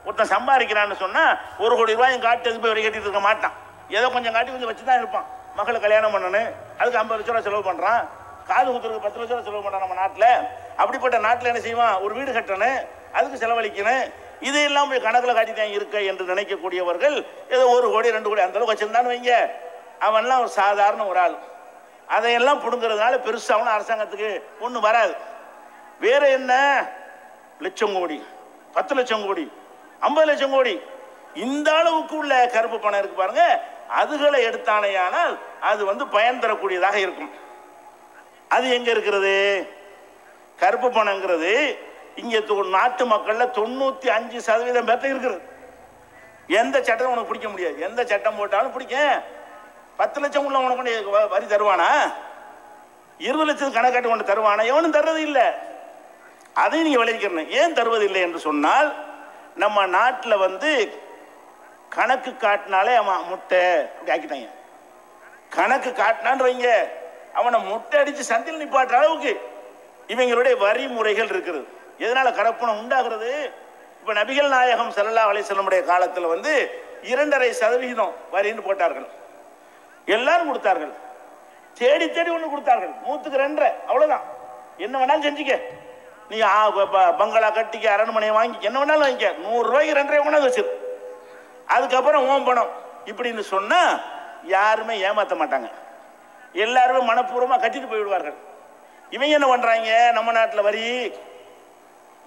ஒருத்தன் சம்பாதிக்கிறான்னு சொன்னா 1 கோடி ரூபாயும் காட்டு போய் வரி கட்டிட்டு இருக்க மாட்டான். ஏதோ கொஞ்சம் காட்டி கொஞ்சம் வச்சுதான் இருப்பான். மக்களை கல்யாணம் பண்ணணும், அதுக்கு 50 லட்ச ரூபாய் செலவு பண்றான். காது குத்துறதுக்கு 10 லட்ச ரூபாய் செலவு பண்றான் நம்ம நாட்டில். அப்படிப்பட்ட நாட்டில் என்ன செய்வான்? ஒரு வீடு கட்டணும், அதுக்கு செலவழிக்கணும். இதையெல்லாம் போய் கணக்கில் காட்டித்தான் இருக்க என்று நினைக்கக்கூடியவர்கள் ஏதோ 1 கோடி 2 கோடி அந்த அளவுக்கு வச்சிருந்தான்னு வைங்க, அவன்லாம் ஒரு சாதாரண ஒரு ஆள். அதையெல்லாம் பிடுங்கிறதுனால பெருசாகவும் அரசாங்கத்துக்கு ஒன்றும் வராது. வேற என்ன? லட்சம் கோடி, 10 லட்சம் கோடி, 50 லட்சம் கோடி, இந்த அளவுக்கு உள்ள கருப்பு பணம் இருக்கு பாருங்க. அதுகளை எடுத்தானேயானால் அது பயன் தரக்கூடியதாக இருக்கும். அது எங்க இருக்கிறது? கருப்பு பணங்கிறது இங்க நாட்டு மக்கள்ல 95% பேர்த்த இருக்கிறது. எந்த சட்டம் உனக்கு பிடிக்க முடியாது. எந்த சட்டம் போட்டாலும் பிடிக்க. 10 லட்சம் உள்ள உனக்கு வரி தருவானா? 20 லட்சத்துக்கு கணக்காட்டி கொண்டு தருவானா? எவனும் தர்றது இல்லை. அதையும் நீங்க விளைவிக்கணும். ஏன் தருவதில்லை என்று சொன்னால், நம்ம நாட்டில் கணக்கு காட்டினாலே அவன் முட்டை அப்படி ஆக்கிட்டாங்க. கணக்கு காட்டினான்னு வைங்க, அவனை முட்டை அடிச்சு சந்தையில் நிப்பாட்டுற அளவுக்கு இவங்களுடைய வரி முறைகள் இருக்குது. எதனால கரப்பணம் உண்டாகிறது? இப்ப நபிகள் நாயகம் ஸல்லல்லாஹு அலைஹி வஸல்லம் காலத்தில் 2.5% வரின்னு போட்டார்கள். எல்லாரும் கொடுத்தார்கள். தேடி தேடி ஒன்று கொடுத்தார்கள். 100க்கு 2.5, அவ்வளவுதான். என்ன வேணாலும் செஞ்சுக்க, நீ பங்களா கட்டிக்க, அரண்மனையை வாங்கி என்ன வேணாலும் வாங்கிக்க, 100 ரூபாய்க்கு 2.5 கொண்டாந்து வச்சிரு, அதுக்கப்புறம் ஓம் பணம் இப்படின்னு சொன்னா யாருமே ஏமாற்ற மாட்டாங்க. எல்லாருமே மனப்பூர்வமா கட்டிட்டு போய்விடுவார்கள். இவங்க என்ன பண்றாங்க? நம்ம நாட்டில் வரி,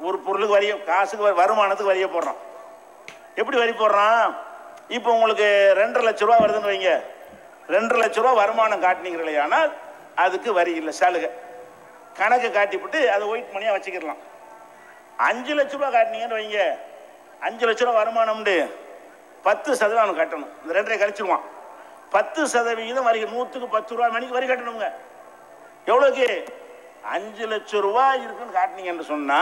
ஒரு பொருளுக்கு வரிய, காசுக்கு வருமானத்துக்கு வரிய போடுறான். எப்படி வரி போடுறான்? இப்போ உங்களுக்கு 2.5 லட்ச ரூபா வருதுன்னு வைங்க, 2.5 லட்ச ரூபா வருமானம் காட்டினீங்களே, ஆனால் அதுக்கு வரி இல்லை, சலுகை. கணக்கு காட்டிவிட்டு அதை ஒயிட் மணியா வச்சுக்கலாம். 5 லட்ச ரூபா காட்டினீங்கன்னு வைங்க, 5 லட்ச ரூபா வருமானம்னு 10% கட்டணும். இந்த 2.5 கழிச்சிருவான். 10% வரி. 100க்கு 10 ரூபா மணிக்கு வரி கட்டணுங்க. எவ்வளவுக்கு? 5 லட்ச ரூபாய் இருக்குன்னு காட்டினீங்கன்னு சொன்னா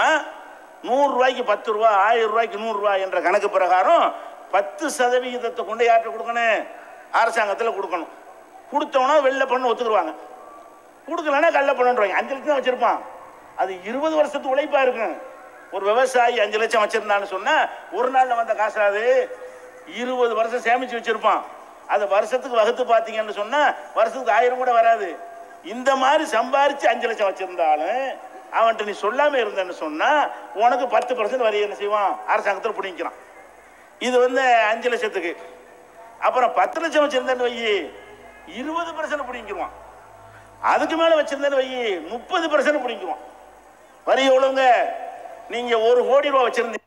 100 ரூபாய்க்கு 10 ரூபா, 1000 ரூபாய்க்கு 100 ரூபாய் என்ற கணக்கு பிரகாரம் 10% கொண்டு யார்கிட்ட கொடுக்கணும்? அரசாங்கத்தில் கொடுக்கணும். கொடுத்தோம்னா வெளில பண்ண ஒத்துக்குருவாங்க. கொடுக்கலன்னா கள்ள பண்ணுவாங்க. 5 லட்சம் வச்சிருப்பான். அது 20 வருஷத்துக்கு உழைப்பா இருக்கும். ஒரு விவசாயி 5 லட்சம் வச்சிருந்தான்னு சொன்னா ஒரு நாள்ல வந்த காசாது 20 வருஷம் சேமிச்சு வச்சிருப்பான். அதை வருஷத்துக்கு வகுத்து பார்த்தீங்கன்னு சொன்னா வருஷத்துக்கு 1000 கூட வராது. இந்த மாதிரி சம்பாரிச்சு 5 லட்சம் வச்சிருந்தாலும் அவன்கிட்ட நீ சொல்லாம இருந்தன்னு சொன்னா உனக்கு 10% வரி என்ன செய்வான்? அரசாங்கத்தில் பிடிக்கிறான். இது 5 லட்சத்துக்கு. அப்புறம் 10 லட்சம் வச்சிருந்தேன்னு வை, 20% பிடிங்கிடுவான். அதுக்கு மேல வச்சிருந்தேன்னு வை, 30% பிடிக்குவான். வரி எவ்வளவுங்க? நீங்க 1 கோடி ரூபாய் வச்சிருந்தீங்க,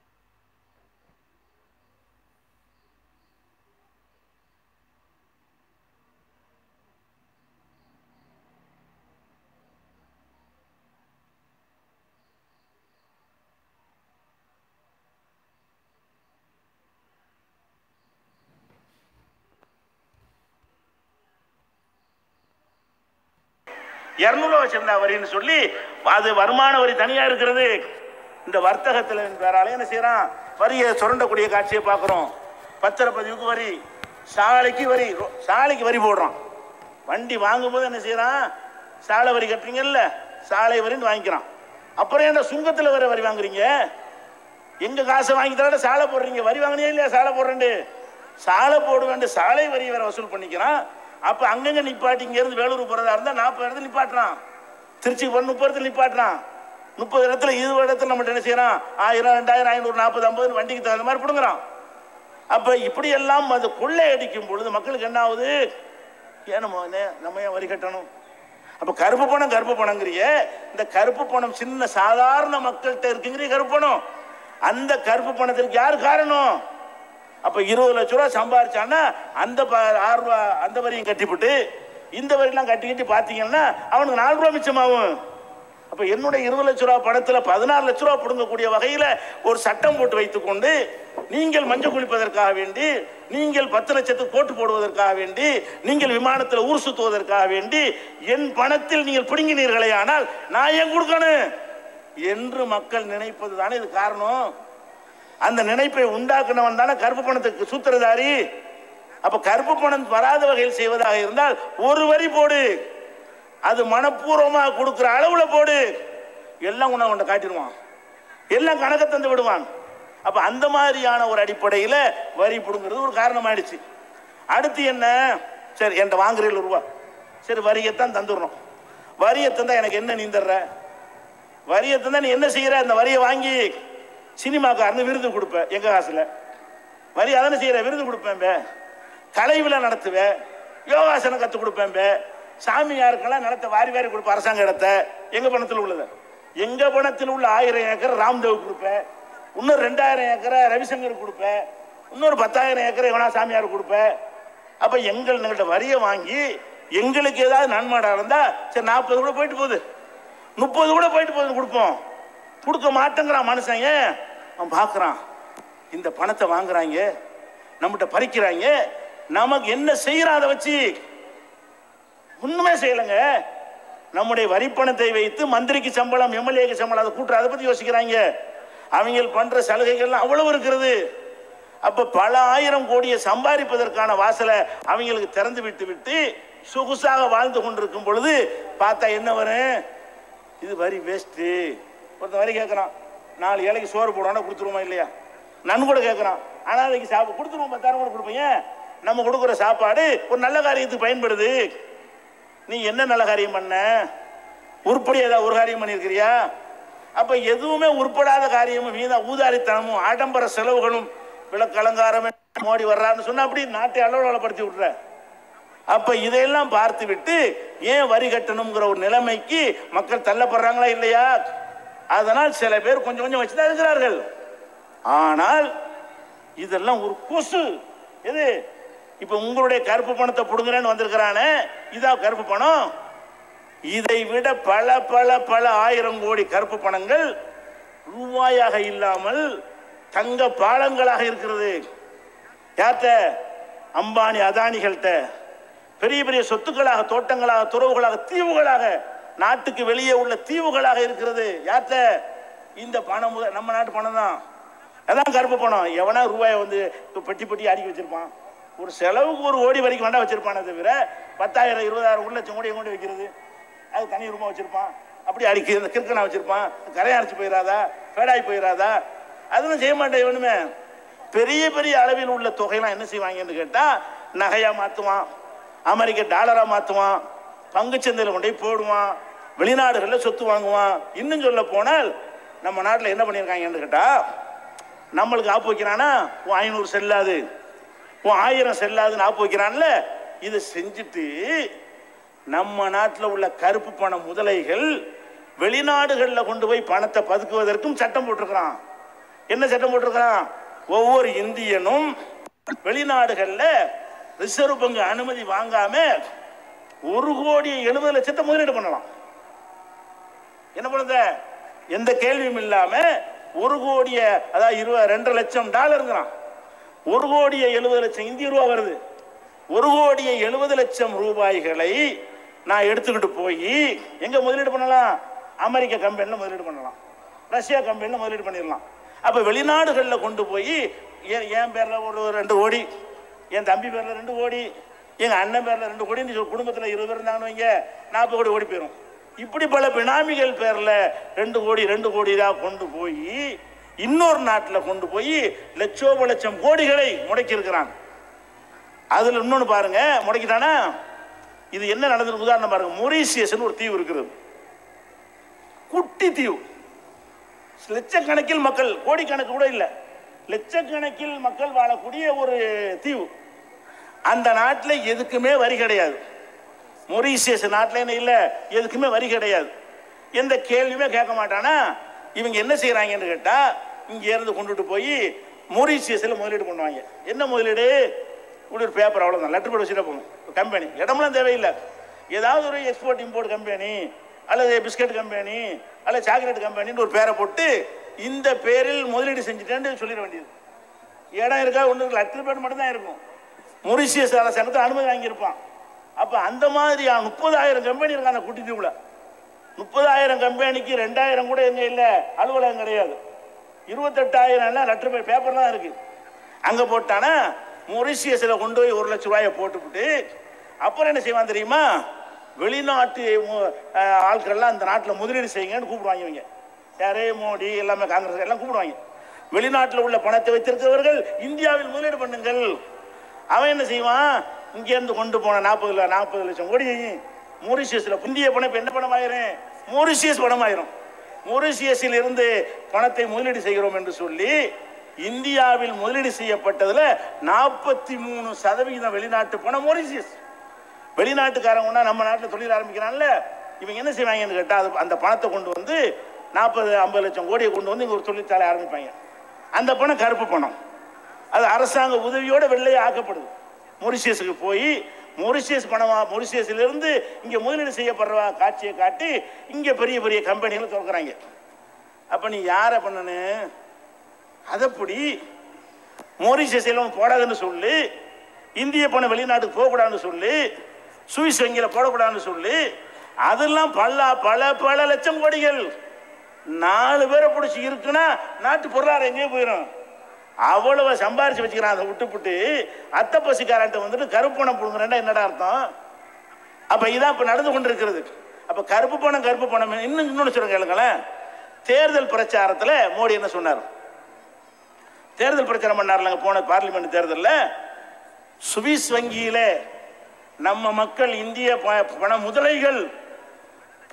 $200 வச்சிருந்தா வரின்னு சொல்லி அது வருமான வரி தனியா இருக்கிறது. இந்த வர்த்தகத்தில் வேறால என்ன செய்யறான்? வரியை சுரண்டக்கூடிய காட்சியை பார்க்கிறோம். பத்திரப்பதிவுக்கு வரி, சாலைக்கு வரி, சாலைக்கு வரி போடுறான். வண்டி வாங்கும்போது என்ன செய்யறான்? சாலை வரி கட்டுறீங்கல்ல, சாலை வரின்னு வாங்கிக்கிறான். அப்புறம் என்ன சுங்கத்தில் வரி வாங்குறீங்க? எங்க காசை வாங்கி தர சாலை போடுறீங்க, வரி வாங்கினே இல்லையா? சாலை போடுறேன் சாலை போட வேண்டிய சாலை வரி வேற வசூல் பண்ணிக்கிறான். அப்ப அங்கங்க நிப்பாட்டி இங்க இருந்து வேலூர் போறதா இருந்தா 40 இடத்துல நிப்பாட்டுறான், திருச்சி 30 இடத்துல நிப்பாட்டுறான், 30 இடத்துல 20 இடத்துல நம்ம என்ன செய்யறான், 1000 2000 500 40 50 வண்டிக்கு தகுந்த மாதிரி பிடுங்குறான். அப்ப இப்படி எல்லாம் அது கொள்ளை அடிக்கும் பொழுது மக்களுக்கு என்ன ஆகுது, ஏன் நம்ம ஏன் வரி கட்டணும்? அப்ப கருப்பு பணங்கிறிய, இந்த கருப்பு பணம் சின்ன சாதாரண மக்கள்கிட்ட இருக்குங்கிற கருப்பு பணம், அந்த கருப்பு பணத்திற்கு யார் காரணம்? அப்ப 20 லட்சம் ரூபாய் சம்பாரிச்சான்னா அந்த 6 ரூபா அந்த வரியும் கட்டிவிட்டு இந்த வரியெல்லாம் கட்டி பாத்தீங்கன்னா அவனுக்கு 4 ரூபாய் மிச்சமாகும். அப்ப என்னுடைய 20 லட்சம் ரூபாய் பணத்துல 16 லட்சம் ரூபாய் பிடுங்கக்கூடிய வகையில ஒரு சட்டம் போட்டு வைத்துக் கொண்டு, நீங்கள் மஞ்சள் குளிப்பதற்காக வேண்டி, நீங்கள் 10 லட்சத்துக்கு கோட்டு போடுவதற்காக வேண்டி, நீங்கள் விமானத்தில் ஊர் சுத்துவதற்காக வேண்டி என் பணத்தில் நீங்கள் பிடுங்கினீர்களே, ஆனால் நான் ஏன் கொடுக்கணும் என்று மக்கள் நினைப்பது தானே இது காரணம். அந்த நினைப்பை உண்டாக்குனவன் தானே கருப்பு பணத்துக்கு சூத்திரதாரி. அப்ப கருப்பு பணம் வராத வகையில் செய்வதாக இருந்தால் ஒரு வரி போடு, அது மனப்பூர்வமாக கொடுக்கிற அளவுல போடு, எல்லாம் உன்னை காட்டிடுவான், எல்லாம் கணக்கை தந்து விடுவான். அப்ப அந்த மாதிரியான ஒரு அடிப்படையில் வரி பிடுங்கிறது ஒரு காரணமாயிடுச்சு. அடுத்து என்ன, சரி என்கிட்ட வாங்குறீங்க ரூபா, சரி வரியத்தான் தந்துடுறோம், வரியை தந்தா எனக்கு என்ன நீ தர்ற, வரியை தந்தா நீ என்ன செய்யற, அந்த வரியை வாங்கி சினிமாக்காரன்னு விருது கொடுப்பேன், எங்க காசுல வரி அதனை செய்யற, விருது கொடுப்பேன், கலை விழா நடத்துவேன், யோகாசனம் கற்றுக் கொடுப்பேன், சாமியாருக்கெல்லாம் நிலத்தை வாரி வாரி கொடுப்பேன், அரசாங்க இடத்தை எங்க பணத்தில் உள்ளது, எங்க பணத்தில் உள்ள 1000 ஏக்கர் ராம்தேவ் கொடுப்பேன், இன்னொரு 2000 ஏக்கரை ரவிசங்கர் கொடுப்பேன், இன்னொரு 10,000 ஏக்கரை எவனா சாமியார் கொடுப்பேன். அப்ப எங்கள்கிட்ட வரியை வாங்கி எங்களுக்கு ஏதாவது நன்மாடா இருந்தா சரி 40 கூட போயிட்டு போகுது, 30 கூட போயிட்டு போகுது கொடுப்போம். கொடுக்க மாட்டேங்கிறான் மனுஷங்க. அவன் பார்க்குறான் இந்த பணத்தை வாங்குறாங்க, நம்மகிட்ட பறிக்கிறாங்க, நமக்கு என்ன செய்யறான், அதை வச்சு ஒண்ணுமே செய்யலைங்க. நம்முடைய வரி பணத்தை வைத்து மந்திரிக்கு சம்பளம், எம்எல்ஏக்கு சம்பளம், அதை கூட்டுற, அதை பத்தி யோசிக்கிறாங்க. அவங்க பண்ற சலுகைகள்லாம் அவ்வளவு இருக்கிறது. அப்ப பல 1000 கோடியை சம்பாதிப்பதற்கான வாசலை அவங்களுக்கு திறந்து விட்டு விட்டு சொகுசாக வாழ்ந்து கொண்டிருக்கும் பொழுது பார்த்தா என்ன வரும், இது வரி வேஸ்ட். ஒருத்தன் வரி கேட்கறான், 4 ஏழைக்கு சோறு போடணும் கொடுத்துருவோமா இல்லையா, நன் கூட கேட்கறான், ஆனால் அதுக்கு சாப்பிட கொடுத்துருவோம், 10,000 கூட கொடுப்பீங்க. நம்ம கொடுக்குற சாப்பாடு ஒரு நல்ல காரியத்துக்கு பயன்படுது. நீ என்ன நல்ல காரியம் பண்ண, உருப்படி ஏதாவது ஒரு காரியம் பண்ணியிருக்கிறியா? அப்ப எதுவுமே உருப்படாத காரியமும் மீதா ஊதாரித்தனமும் ஆடம்பர செலவுகளும் விளக்கு அலங்காரம் மோடி வர்றான்னு சொன்னா அப்படி நாட்டை அளவுலப்படுத்தி விடுற. அப்ப இதையெல்லாம் பார்த்து விட்டு ஏன் வரி கட்டணுங்கிற ஒரு நிலைமைக்கு மக்கள் தள்ளப்படுறாங்களா இல்லையா? அதனால் சில பேர் கொஞ்சம் கொஞ்சம் வச்சுதான் இருக்கிறார்கள். ஆனால் இதெல்லாம் ஒரு கொசு. எது இப்ப உங்களுடைய கருப்பு பணத்தை புடுங்குறேன்னு வந்திருக்கிறானே, இதான் கருப்பு பணம். இதை விட பல பல பல 1000 கோடி கருப்பு பணங்கள் ரூபாயாக இல்லாமல் தங்க பாலங்களாக இருக்கிறது. யார்கிட்ட? அம்பானி அதானிகள்கிட்ட. பெரிய பெரிய சொத்துக்களாக, தோட்டங்களாக, துறவுகளாக, தீவுகளாக, நாட்டுக்கு வெளியே உள்ள தீவுகளாக இருக்கிறது. யார்கிட்ட? இந்த பணம் நம்ம நாட்டு பணம் தான். அதான் கருப்பு பணம். எவனா ரூபாயை வந்து பெட்டி பெட்டி அடுக்கி வச்சிருப்பான். ஒரு செலவுக்கு 1 கோடி வரைக்கும் வேண்டாம் வச்சிருப்பானே தவிர 10,000 20,000 1 லட்சம் கோடி கொண்டு வைக்கிறது அது தனி ரூபா வச்சிருப்பான். அப்படி அடிக்கி இந்த கிறுக்கனா வச்சிருப்பான். கரையை அரைச்சி போயிடாதா, பேடாய் போயிடாதா, அதெல்லாம் செய்ய மாட்டேன். இவனுமே பெரிய பெரிய அளவில் உள்ள தொகையெல்லாம் என்ன செய்வாங்கன்னு கேட்டா நகையா மாத்துவான், அமெரிக்க டாலரா மாத்துவான், பங்குச்சந்தையில் கொண்டு போய் போடுவான், வெளிநாடுகளில் சொத்து வாங்குவான். இன்னும் சொல்ல போனால் நம்ம நாட்டில் என்ன பண்ணியிருக்காங்கன்னு கேட்டா, நம்மளுக்கு ஆப்பு வைக்கிறானா 500 செல்லாது, 1000 செல்லாதுன்னு ஆப்பு வைக்கிறான்ல. இதை செஞ்சுட்டு நம்ம நாட்டில் உள்ள கருப்பு பண முதலைகள் வெளிநாடுகளில் கொண்டு போய் பணத்தை பதுக்குவதற்கும் சட்டம் போட்டிருக்கிறான். என்ன சட்டம் போட்டிருக்கிறான்? ஒவ்வொரு இந்தியனும் வெளிநாடுகளில் ரிசர்வ் பங்கு அனுமதி வாங்காம 1,70,00,000 முதலீடு பண்ணலாம். என்ன பண்ணுத? எந்த கேள்வியும் இல்லாம 1 கோடிய, அதாவது 2 லட்சம் டாலருங்கிறான். 1,70,00,000 இந்திய ரூபா வருது. 1,70,00,000 ரூபாய்களை நான் எடுத்துக்கிட்டு போய் எங்க முதலீடு பண்ணலாம்? அமெரிக்க கம்பெனியில் முதலீடு பண்ணலாம், ரஷ்யா கம்பெனியில் முதலீடு பண்ணிடலாம். அப்ப வெளிநாடுகளில் கொண்டு போய் என் பேர்ல ஒரு 2 கோடி, என் தம்பி பேர்ல 2 கோடி, எங்க அண்ணன் பேர்ல 2 கோடி, குடும்பத்தில் 20 பேர் இருந்தாங்கன்னு வைங்க, 40 கோடி ஓடி போயிடும். இப்படி பல பினாமிகள் பேர்ல 2 கோடி 2 கோடி தான் கொண்டு போய் இன்னொரு நாட்டில் கொண்டு போய் லட்சோப லட்சம் கோடிகளை முடக்கி இருக்கிறான். அதுல இன்னொன்னு பாருங்க, முடக்கிட்டானா. இது என்ன நடந்திருக்கு உதாரணம் பாருங்க. மொரீசியஸ் ஒரு தீவு இருக்கிறது, குட்டி தீவு, லட்சக்கணக்கில் மக்கள், கோடிக்கணக்கு கூட இல்லை, லட்சக்கணக்கில் மக்கள் வாழக்கூடிய ஒரு தீவு. அந்த நாட்டில் எதுக்குமே வரி கிடையாது. மொரீசியஸ் நாட்டில் என்ன இல்லை, எதுக்குமே வரி கிடையாது, எந்த கேள்வியுமே கேட்க மாட்டானா. இவங்க என்ன செய்யறாங்கன்னு கேட்டா, இங்க இருந்து கொண்டுட்டு போய் மொரீசியஸ்ல முதலீடு பண்ணுவாங்க. என்ன முதலீடு? இப்படி ஒரு பேப்பர், அவ்வளவுதான், லெட்டர் போட்டு வச்சுட்டு போகணும். கம்பெனி இடமெல்லாம் தேவையில்லை, ஏதாவது ஒரு எக்ஸ்போர்ட் இம்போர்ட் கம்பெனி அல்லது பிஸ்கட் கம்பெனி அல்லது சாக்லேட் கம்பெனின்னு ஒரு பேரை போட்டு இந்த பேரில் முதலீடு செஞ்சுட்டேன்னு சொல்லிட வேண்டியது. இடம் இருக்கா ஒன்று, லெட்டர் பேர் மட்டும் தான் இருக்கும். மொரீசியஸ் அரசாங்கத்தில் அனுமதி வாங்கியிருப்பான். அப்போ அந்த மாதிரி 30,000 கம்பெனி இருக்கு அந்த குட்டி தீவுல. 30,000 கம்பெனிக்கு 2,000 கூட எங்க இல்லை, அலுவலகம் கிடையாது. 28,000 லெட்டர் பேப்பர் தான் இருக்கு. அங்க போட்டானா மொரீசியஸ்ல கொண்டு போய் 1 லட்சம் ரூபாயை போட்டுவிட்டு அப்புறம் என்ன செய்வான் தெரியுமா? வெளிநாட்டு ஆட்கள்லாம் அந்த நாட்டில் முதலீடு செய்யுங்கன்னு கூப்பிடுவாங்க. இவங்க யாரே, மோடி எல்லாமே, காங்கிரஸ் எல்லாம் கூப்பிடுவாங்க. வெளிநாட்டில் உள்ள பணத்தை வைத்திருக்கிறவர்கள் இந்தியாவில் முதலீடு பண்ணுங்கள். அவன் என்ன செய்வான்? இங்கேருந்து கொண்டு போன 40 லட்சம் கோடி மொரீசியஸ்ல, இந்திய பணம் இப்போ என்ன பணம் ஆயிரும்? மொரீசியஸ் பணம் ஆயிரும். மொரீசியஸில் இருந்து பணத்தை முதலீடு செய்கிறோம் என்று சொல்லி இந்தியாவில் முதலீடு செய்யப்பட்டதுல 43% வெளிநாட்டு பணம் மொரீசியஸ். வெளிநாட்டுக்காரங்க நம்ம நாட்டில் தொழில் ஆரம்பிக்கிறான்ல, இவங்க என்ன செய்வாங்கன்னு கேட்டா, அந்த பணத்தை கொண்டு வந்து 40-50 லட்சம் கோடியை கொண்டு வந்து இங்க ஒரு தொழிற்சாலை ஆரம்பிப்பாங்க. அந்த பணம் கருப்பு பணம், அது அரசாங்க உதவியோட வெள்ளையே ஆக்கப்படுது. மொரீசியஸுக்கு போய் மொரீசியஸ் பணமா, மொரீசியஸ்ல இருந்து இங்க முதலீடு செய்யப்படுற காட்சியை காட்டி இங்க பெரிய பெரிய கம்பெனிகளை திறக்கிறாங்க. அப்ப நீ யாரை பண்ணனு? அதப்படி மொரீசியஸ் எல்லாம் போடாதுன்னு சொல்லி, இந்திய பணம் வெளிநாட்டுக்கு போகக்கூடாதுன்னு சொல்லி, சுவிஸ் வங்கியில போடக்கூடாதுன்னு சொல்லி, அதெல்லாம் பல லட்சம் கோடிகள் 4 பேரை பிடிச்சி இருக்குன்னா நாட்டு பொருளாதாரம் எங்கேயும் போயிடும். அவ்வளவு சம்பாரிச்சு வச்சுக்கிறான். அதை விட்டுப்புட்டு அத்தை பசிக்காரன்ட்ட வந்துட்டு கருப்பு பணம் புடுங்குறேன்டா என்னடா அர்த்தம்? அப்ப இதான் இப்ப நடந்து கொண்டிருக்கிறது. அப்ப கருப்பு பணம் இன்னொன்னு சொல்லுங்க கேளுங்களேன். தேர்தல் பிரச்சாரத்துல மோடி என்ன சொன்னார்? தேர்தல் பிரச்சாரம் பண்ணார்லங்க போன பார்லிமெண்ட் தேர்தலில், சுவிஸ் வங்கியில நம்ம மக்கள் இந்திய பண முதலைகள்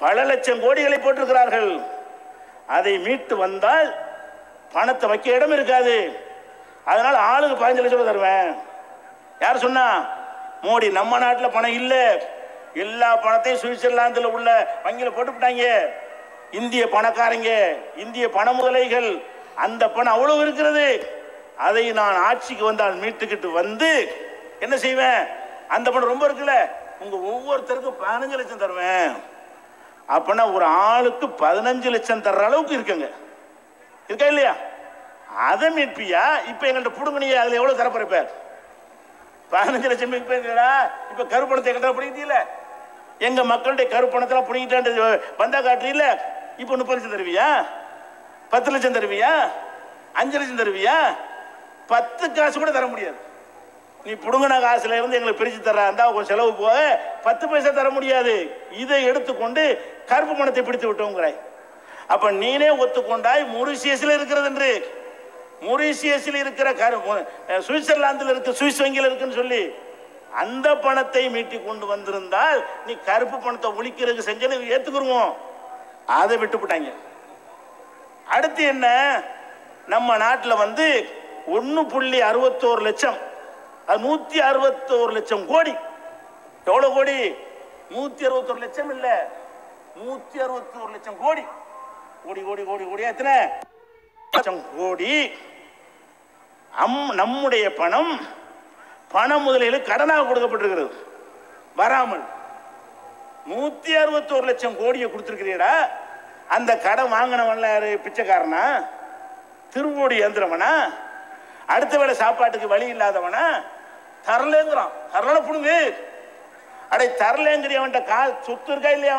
பல லட்சம் கோடிகளை போட்டிருக்கிறார்கள். அதை மீட்டு வந்தால் பணத்தை வைக்க இடம் இருக்காது, அதனால ஆளுக்கு 15 லட்சம் தருவேன். யார் சொன்னா? மோடி. நம்ம நாட்டில் பணம் இல்லை, எல்லா பணத்தையும் சுவிட்சர்லாந்தில் உள்ள வங்கியில் போட்டுவிட்டாங்க. இந்திய பணக்காரங்க, இந்திய பண முதலைகள், அந்த பணம் அவ்வளவு இருக்கிறது. அதை நான் ஆட்சிக்கு வந்தால் மீட்டுக்கிட்டு வந்து என்ன செய்வேன்? அந்த பணம் ரொம்ப இருக்குல்ல, உங்க ஒவ்வொருத்தருக்கும் 15 லட்சம் தருவேன். அப்பனா ஒரு ஆளுக்கு 15 லட்சம் தர்ற அளவுக்கு இருக்குங்க, இருக்கா இல்லையா? அதை மீட்பியா? இப்ப எங்கள்கிட்ட புடுங்கணியா, அதுல எவ்வளவு தரப்போற? 15 லட்சம் இப்ப கருப்பணத்தை எங்கள்கிட்ட பிடிக்கிட்டீல, எங்க மக்களுடைய கருப்பணத்தெல்லாம் பிடிக்கிட்டான் வந்தா காட்டுறீல. இப்ப 30 லட்சம் தருவியா? 10 லட்சம் தருவியா? 5 லட்சம் தருவியா? 10 காசு கூட தர முடியாது. நீ புடுங்கின காசுல இருந்து எங்களுக்கு பிரிச்சு தர கொஞ்சம் செலவு போக 10 பைசா தர முடியாது. இதை எடுத்துக்கொண்டு கருப்பு பணத்தை பிடித்து விட்டோங்கிறாய். அப்ப நீனே ஒத்துக்கொண்டாய் மொரீசியஸ்ல இருக்கிறது என்று. மொரீசியஸில் இருக்கிற சுவிட்சர்லாந்தில் இருக்கு, சுவிஸ் வங்கியில் இருக்குன்னு சொல்லி அந்த பணத்தை மீட்டி கொண்டு வந்திருந்தால் நீ கருப்பு பணத்தை ஒழிக்கிறதுக்கு செஞ்சு ஏத்துக்குருவோம். அதை விட்டுவிட்டாங்க. அடுத்து என்ன? நம்ம நாட்டில் 1.61 லட்சம், அது 161 லட்சம் கோடி. எவ்வளவு கோடி? 161 லட்சம் இல்ல, 161 லட்சம் கோடி. கோடி கோடி கோடி கோடி எத்தனை லட்சம் கோடி? நம்முடைய பணம் பண முதலீடு கடனாக கொடுக்கப்பட்டிருக்கிறது வராமல். 161 லட்சம் கோடியை கொடுத்திருக்கிறீடா. அந்த கடன் வாங்கினவன்ல யாரு? பிச்சைக்காரனா? திருவோடி ஏந்திரவனா? அடுத்த வேளை சாப்பாட்டுக்கு வழி இல்லாதவனா? தரலேங்கிறான். தரல புடுங்கு. அடை தரலேங்கிற அவன்கிட்ட கால் சொத்து இருக்கா இல்லையா?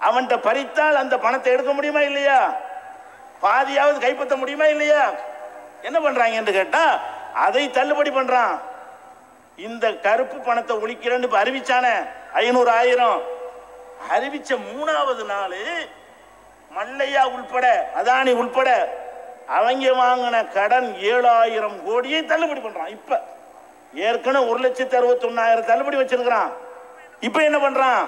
அவன்கிட்ட பறித்தால் அந்த பணத்தை எடுக்க முடியுமா இல்லையா? பாதியாவது கைப்பற்ற முடியுமா இல்லையா? என்ன பண்றாங்க என்று கேட்டா அதை தள்ளுபடி பண்றான். இந்த கருப்பு பணத்தை ஒழிக்கிறேன்னு அறிவிச்சான 500 1000 அறிவிச்ச 3வது நாள் மல்லையா உள்பட அதானி உள்பட அவங்க வாங்கின கடன் 7000 கோடியை தள்ளுபடி பண்றான். இப்ப ஏற்கனவே 1,61,000 தள்ளுபடி வச்சிருக்கிறான். இப்ப என்ன பண்றான்?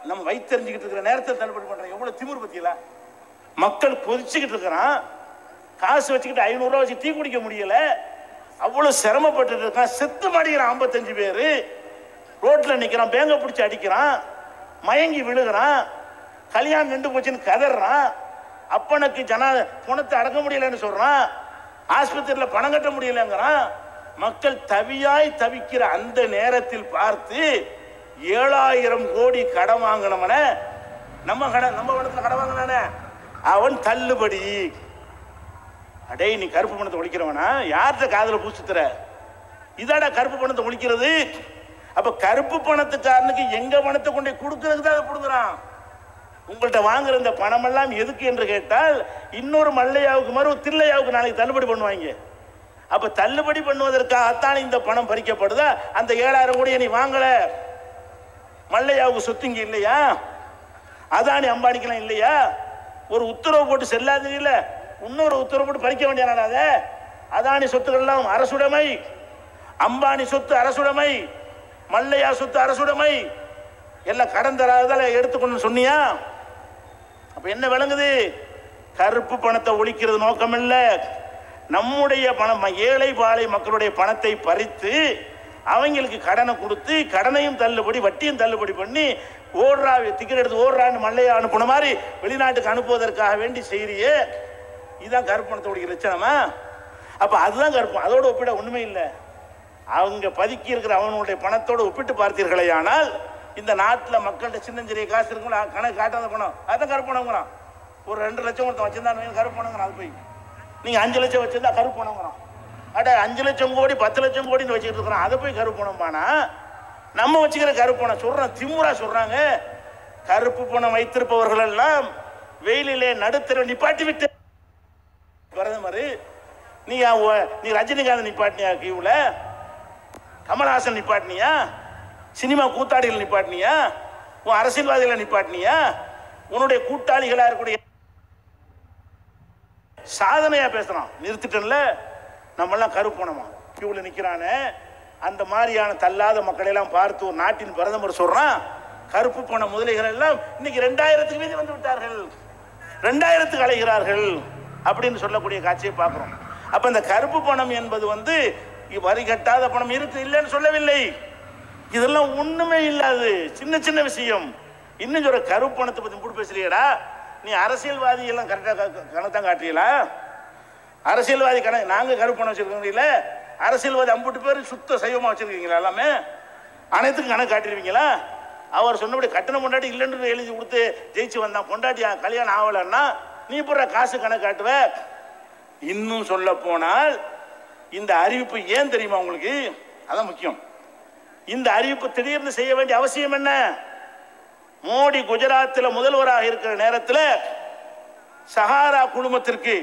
நம்ம வைத்தறிஞ்சுக்கிட்டு இருக்கிற நேரத்தில் தள்ளுபடி பண்றான். எவ்வளவு திமிரு பத்தியில மக்கள் கொதிச்சுக்கிட்டு இருக்கிறான். காசு வச்சுக்கிட்டு 500 ரூபா வச்சு டீ குடிக்க முடியல. அவ்வளவு சிரமப்பட்டு இருக்கான். செத்து மாடிக்கிறான். 55 பேரு ரோட்ல நிக்கிறான். பேங்க பிடிச்சி அடிக்கிறான். மயங்கி விழுகிறான். கல்யாணம் நின்று போச்சுன்னு கதறான். அப்பனுக்கு பணத்தை அடக்க முடியலன்னு சொல்றான். ஆஸ்பத்திரியில் பணம் கட்ட முடியலங்கிறான். மக்கள் தவியாய் தவிக்கிற அந்த நேரத்தில் பார்த்து 7,000 கோடி கடன் வாங்கினவன நம்ம பணத்துல கடன் வாங்கினானே அவன் தள்ளுபடி. அடே, நீ கருப்பு பணத்தை ஒழிக்கிறவனா? யார்கிட்ட காதல பூசுத்துற? இதாடா கருப்பு பணத்தை ஒழிக்கிறது. அப்ப கருப்பு பணத்துக்காரனுக்கு எங்க பணத்தை கொண்டு கொடுக்கறதுக்கு தான் கொடுக்குறான். உங்கள்கிட்ட வாங்குற இந்த பணம் எல்லாம் எதுக்கு என்று கேட்டால், இன்னொரு மல்லையாவுக்கு மாதிரி தில்லையாவுக்கு நாளைக்கு தள்ளுபடி பண்ணுவாங்க. அப்ப தள்ளுபடி பண்ணுவதற்காகத்தான் இந்த பணம் பறிக்கப்படுதா? அந்த 7,000 கோடியை நீ வாங்கல, மல்லையாவுக்கு சொத்துங்க இல்லையா? அதானி அம்பானிக்கெல்லாம் இல்லையா? ஒரு உத்தரவு போட்டு செல்லாது இல்ல, இன்னொரு உத்தரவு போட்டு பறிக்க வேண்டியனால அதானி சொத்துக்கள் எல்லாம் அரசுடைமை, அம்பானி சொத்து அரசுடைமை, மல்லையா சொத்து அரசுடைமை, எல்லாம் கடன் தராததால எடுத்துக்கொண்டு சொன்னியா? அப்ப என்ன விளங்குது? கருப்பு பணத்தை ஒழிக்கிறது நோக்கம் இல்ல. நம்முடைய பணம், ஏழை பாலை மக்களுடைய பணத்தை பறித்து அவங்களுக்கு கடனை கொடுத்து, கடனையும் தள்ளுபடி வட்டியும் தள்ளுபடி பண்ணி ஓடுறா, டிக்கெட் எடுத்து ஓடுறான்னு மல்லையா அனுப்புன மாதிரி வெளிநாட்டுக்கு அனுப்புவதற்காக வேண்டி செய்றியே, இதுதான் கருப்பு பணத்தை ஒழிக்கிற லட்சணமா? அப்ப அதுதான் கருப்பு. அதோட ஒப்பிட ஒண்ணுமே இல்லை. அவங்க பதுக்கி இருக்கிற அவனுடைய பணத்தோடு ஒப்பிட்டு பார்த்தீர்களே ஆனால், இந்த நாட்டில் மக்கள்கிட்ட சின்னஞ்சிறிய காசு இருக்கும், கணக்கு காட்டாத பணம், அதுதான் கருப்பு பணங்கிறான். ஒரு 2 லட்சம் ஒருத்தன் வச்சிருந்தா கருப்பு பணங்கிறான். அது போய் நீங்க 5 லட்சம் வச்சிருந்தா கருப்பு பணங்கிறான். அட 5 லட்சம் கோடி 10 லட்சம் கோடின்னு வச்சுக்கிட்டு இருக்கிறான். அதை போய் கருப்பு பணம் பானா? நம்ம வச்சுக்கிற கருப்பு பணம் சொல்றான், திமுறா சொல்றாங்க. கருப்பு பணம் வைத்திருப்பவர்கள் எல்லாம் வெயிலிலே நடுத்தர நிப்பாட்டி விட்டு பிரதமர், நீ ரஜினிகாந்த் நிப்பாட்டினியா? கியூல கமல்ஹாசன் நிப்பாட்டினியா? சினிமா கூத்தாடிகள் நிப்பாட்டினியா? உன் அரசியல்வாதிகளை நிப்பாட்டினியா? உன்னுடைய கூட்டாளிகளா இருக்கக்கூடிய சாதனையா பேசுறான். நிறுத்திட்டல, நம்ம எல்லாம் கருப்பு பணமா கியூல நிக்கிறானே, அந்த மாதிரியான தள்ளாத மக்களை எல்லாம் பார்த்து ஒரு நாட்டின் பிரதமர் சொல்றான், கருப்பு பண முதலைகள் எல்லாம் இன்னைக்கு 2000க்கு மீது வந்து விட்டார்கள், 2000க்கு அலைகிறார்கள் அப்படின்னு சொல்லக்கூடிய காட்சியை பார்க்கிறோம். அப்ப இந்த கருப்பு பணம் என்பது வரி கட்டாத பணம் இருக்கு, இல்லைன்னு சொல்லவில்லை. இதெல்லாம் ஒண்ணுமே இல்லாது சின்ன சின்ன விஷயம். இன்னும் சொல்ற கருப்பு பணத்தை பத்தி முடி பேசுறியடா? நீ அரசியல்வாதி எல்லாம் கரெக்டா கணத்தான் காட்டுறீங்களா? அரசியல்வாதி கணக்கு நாங்க கருப்பு பணம் வச்சிருக்கீங்களா? அரசியல்வாதி 50 பேர் சுத்த சைவமா வச்சிருக்கீங்களா? எல்லாமே அனைத்துக்கும் கணக்கு காட்டிடுவீங்களா? அவர் சொன்னபடி கட்டணம் பொண்டாட்டி இல்லைன்னு எழுதி கொடுத்து ஜெயிச்சு வந்தான், பொண்டாட்டி கல்யாணம் ஆகலன்னா நீ போடுற காசு கணக்கு காட்டுவ. இன்னும் சொல்ல போனால் இந்த அறிவிப்பு ஏன் தெரியுமா உங்களுக்கு? அதான் முக்கியம். இந்த அறிவிப்பு திடீர்னு செய்ய வேண்டிய அவசியம் என்ன? மோடி குஜராத்தில் முதல்வராக இருக்கிற நேரத்தில் சஹாரா குழுமத்திற்கு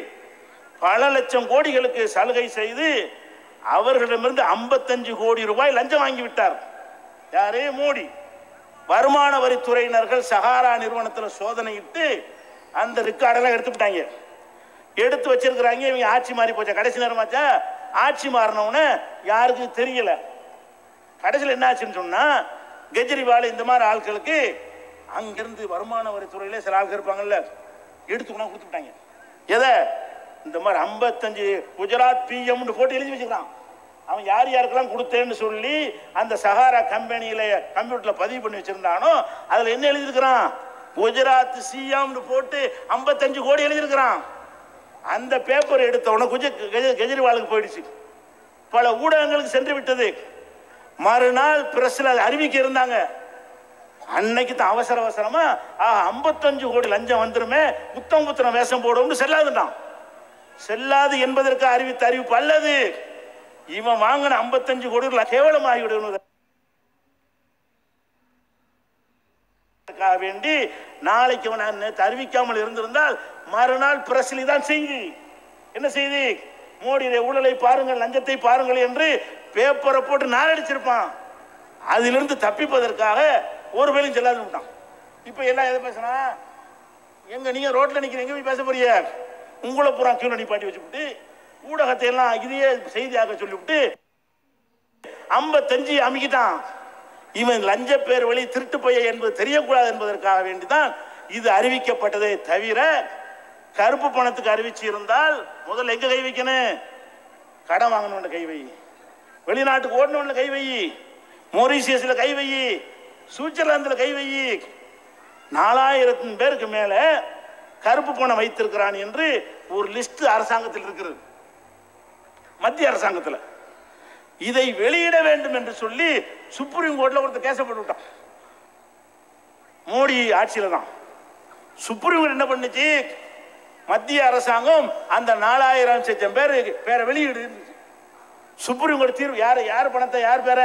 பல லட்சம் கோடிகளுக்கு சலுகை செய்து அவர்களிடமிருந்து 55 கோடி ரூபாய் லஞ்சம் வாங்கிவிட்டார். யாரே? மோடி. வருமான வரித்துறையினர்கள் சஹாரா நிறுவனத்தில் சோதனையிட்டு அந்த ரெக்கார்டெல்லாம் எடுத்துட்டாங்க, எடுத்து வச்சிருக்கிறாங்க. இவங்க ஆட்சி மாறி போச்சா, கடைசி நேரமாச்சா, ஆட்சி மாறினவுன்னு யாருக்கும் தெரியல. கடைசியில் என்ன ஆச்சுன்னு சொன்னா, கெஜ்ரிவால் இந்த மாதிரி ஆட்களுக்கு அங்கிருந்து வருமான வரித்துறையில சில ஆட்கள் இருப்பாங்கல்ல, எடுத்துக்கணும் கொடுத்துட்டாங்க. எதை? இந்த மாதிரி 55 குஜராத் பிஎம் போட்டு எழுதி வச்சுக்கிறான். அவன் யார் யாருக்கெல்லாம் கொடுத்தேன்னு சொல்லி அந்த சஹாரா கம்பெனியில கம்ப்யூட்டர்ல பதிவு பண்ணி வச்சிருந்தானோ அதுல என்ன எழுதியிருக்கிறான்? குஜராத் சிஎம் போட்டு 55 கோடி எழுதியிருக்கிறான். அந்த பேப்பர் எடுத்தவன கெஜ்ரிவாலுக்கு போயிடுச்சு, பல ஊடகங்களுக்கு சென்று விட்டது. மறுநாள் பிரஸ்ல அறிவிக்க இருந்தாங்க. அன்னைக்கு தான் அவசர அவசரமா 55 கோடி லஞ்சம் வந்துருமே, புத்தம் புத்திரம் வேஷம் போடும் செல்லாதுட்டான். செல்லாது என்பதற்கு அறிவித்த அறிவிப்பு அல்லது, இவன் வாங்கின 55 கோடி கேவலமாகிவிடுவதற்காக வேண்டி நாளைக்கு அவன் அறிவிக்காமல் இருந்திருந்தால் மறுநாள் பிரஸ்லி தான் செய்தி. என்ன செய்தி? மோடியுடைய ஊழலை பாருங்கள், லஞ்சத்தை பாருங்கள் என்று பேப்பரை போட்டு நாளடிச்சிருப்பான். அதிலிருந்து தப்பிப்பதற்காக ஒரு வேலையும் செல்லாது விட்டான். இப்ப எல்லாம் எதை பேசுனா, எங்க நீங்க ரோட்ல நிக்கிறீங்க, எங்க பேச போறிய? உங்களை பூரா கியூல நிப்பாட்டி வச்சுவிட்டு ஊடகத்தை எல்லாம் இதையே செய்தியாக சொல்லிவிட்டு 55 அமுக்கிட்டான். இவன் லஞ்ச பேர் வழி திருட்டு பைய என்பது தெரியக்கூடாது என்பதற்காக வேண்டிதான் இது அறிவிக்கப்பட்டதே தவிர, கருப்பு பணத்துக்கு அறிவிச்சு இருந்தால் முதல்ல எங்க கை வைக்கணும்? கடன் வாங்கணும் கை வை, வெளிநாட்டுக்கு ஓடணும் கை வை, மொரீசியஸ்ல கை வை, சுவிட்சர்லாந்துல கை வை. 4000 பேருக்கு மேல கருப்பு பணம் வைத்திருக்கிறான் என்று ஒரு லிஸ்ட் அரசாங்கத்தில் இருக்கிறது, மத்திய அரசாங்கத்தில். இதை வெளியிட வேண்டும் என்று சொல்லி சுப்ரீம் கோர்ட்ல ஒருத்தர் கேஸ் போட்டு விட்டான். மோடி ஆட்சியில தான் சுப்ரீம் கோர்ட் என்ன பண்ணுச்சு? மத்திய அரசாங்கம் அந்த 4000 பேரை வெளியிடு. சுப்ரீம் கோர்ட் தீர்வு யார் பணத்தை யார் பேர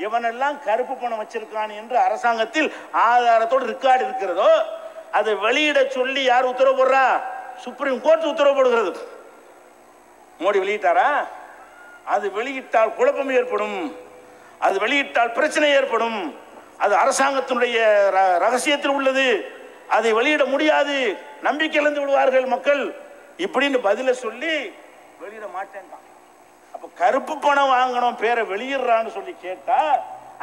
எவனெல்லாம் கருப்பு பணம் வச்சிருக்கான் என்று அரசாங்கத்தில் ஆதாரத்தோடு ரெக்கார்டு இருக்கிறதோ அதை வெளியிட சொல்லி யார் உத்தரவு போடுறா? சுப்ரீம் கோர்ட் உத்தரவு போடுகிறது. மோடி வெளியிட்டாரா? அது வெளியிட்டால் குழப்பம் ஏற்படும், அது வெளியிட்டால் பிரச்சனை ஏற்படும், அது அரசாங்கத்தினுடைய ரகசியத்தில் உள்ளது, அதை வெளியிட முடியாது, நம்பிக்கை இழந்து விடுவார்கள் மக்கள் இப்படின்னு பதில சொல்லி வெளியிட மாட்டேன். அப்ப கருப்பு பணம் வாங்கணும் பேரை வெளியிடுறான்னு சொல்லி கேட்டா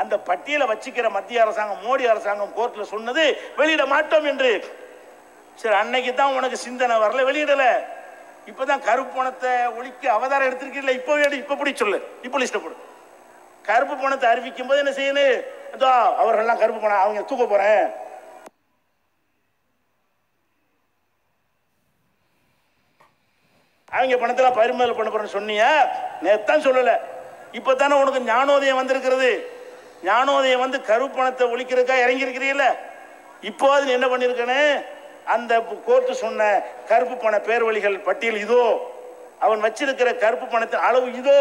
அந்த பட்டியலை வச்சுக்கிற மத்திய அரசாங்கம், மோடி அரசாங்கம் கோர்ட்ல சொன்னது வெளியிட மாட்டோம் என்று. சரி, அன்னைக்கு தான் உனக்கு சிந்தனை வரல, வெளியிடல. இப்பதான் கருப்பு பணத்தை ஒழிக்க அவதாரம் எடுத்திருக்கீங்களா? இப்ப இப்படி சொல்லு, இப்ப லிஸ்ட் போடு. கருப்பு பணத்தை அறிவிக்கும் போது என்ன செய்யணும்? அவர்கள்லாம் கருப்பு பணம் அவங்க தூக்க போறேன், அவங்க பணத்தில் பறிமுதல் பண்ண போறேன்னு சொன்னியா? நேத்தான் சொல்லல, இப்பதானே உனக்கு ஞானோதயம் வந்திருக்கிறது. ஞானோதயம் வந்து கருப்பு பணத்தை ஒழிக்கிறதுக்கா இறங்கி இருக்கிறீல்ல. இப்போ அது என்ன பண்ணிருக்கனே? அந்த கோர்ட்டு சொன்ன கருப்பு பண பேர்வழிகள் பட்டியல் இதோ, அவன் வச்சிருக்கிற கருப்பு பணத்தின் அளவு இதோ,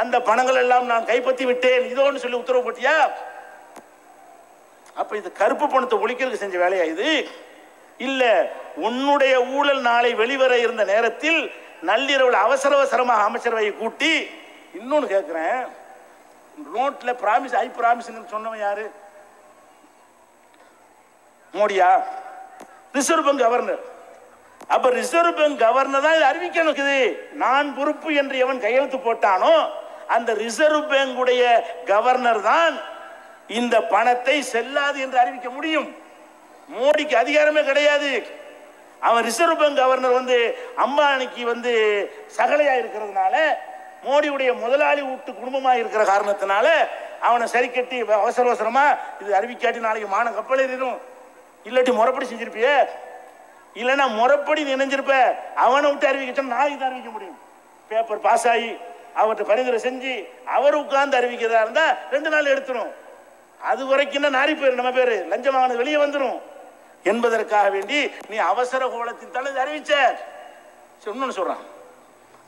அந்த பணங்கள் எல்லாம் நான் கைப்பற்றி விட்டேன் இதோன்னு சொல்லி உத்தரவு போட்டியா? அப்ப இது கருப்பு பணத்தை ஒழிக்கிறதுக்கு செஞ்ச வேலையா இது? இல்ல, உன்னுடைய ஊழல் நாளை வெளிவர இருந்த நேரத்தில் நள்ளிரவில் அவசரமாக அமைச்சரவையை கூட்டி, இன்னொன்னு கேட்கிறேன், நோட்ல பிராமிஸ் ஐ பிராமிஸ் சொன்னவன் யாரு? மோடியா? Reserve bank governor. அப்ப ரிசர்வ் பேங்க் கவர்னர் தான் அறிவிக்கணும். நான் பொறுப்பு என்று எவன் கையெழுத்து போட்டானோ அந்த ரிசர்வ் பேங்க் உடைய கவர்னர் தான் இந்த பணத்தை செல்லாது என்று அறிவிக்க முடியும். மோடிக்கு அதிகாரமே கிடையாது. அவன் ரிசர்வ் பேங்க் கவர்னர் வந்து அம்பானிக்கு வந்து சகலையா இருக்கிறதுனால, மோடியுடைய முதலாளி வீட்டு குடும்பமாக இருக்கிற காரணத்தினால அவனை சரி கட்டி அவசரமா இது அறிவிக்காட்டி நாளைக்கு மானம் கப்பலேறிடும். இல்லாட்டி முறைப்படி செஞ்சிருப்பிய, இல்லைன்னா முறைப்படி நினைஞ்சிருப்ப. அவனை விட்டு அறிவிக்க நாளைக்கு தான் அறிவிக்க முடியும். பேப்பர் பாஸ் ஆகி அவர்கிட்ட பரிந்துரை செஞ்சு அவர் உட்கார்ந்து அறிவிக்கிறதா இருந்தா 2 நாள் எடுத்துரும். அது வரைக்கும் நாரி பேர் நம்ம பேரு லஞ்சமானது வெளியே வந்துடும் என்பதற்காக வேண்டி நீ அவசர கோலத்தின் தலை அறிவிச்ச. இன்னொன்னு சொல்றான்,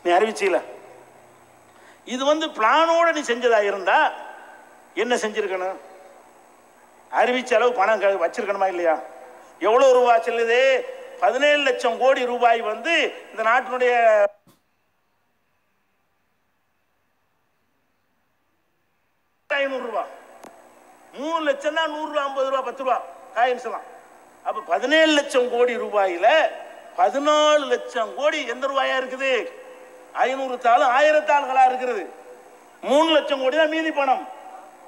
நீ அறிவிச்சீல, இது வந்து பிளானோட நீ செஞ்சதா இருந்தா என்ன செஞ்சிருக்கணும்? அறிவிச்ச அளவு பணம் வச்சிருக்கணுமா இல்லையா? எவ்வளவு ரூபாய் செல்லுது? 17 லட்சம் கோடி ரூபாய் வந்து இந்த நாட்டினுடைய ரூபாய் 3 லட்சம் தான் 100 ரூபா 50 ரூபா 10 ரூபா காயின்ஸ் எல்லாம். அப்ப 17 லட்சம் கோடி ரூபாயில 14 லட்சம் கோடி எந்த ரூபாயா இருக்குது? 500 தாள் 1000 தாள்களா இருக்கிறது. 3 லட்சம் கோடி தான் மீதி பணம்.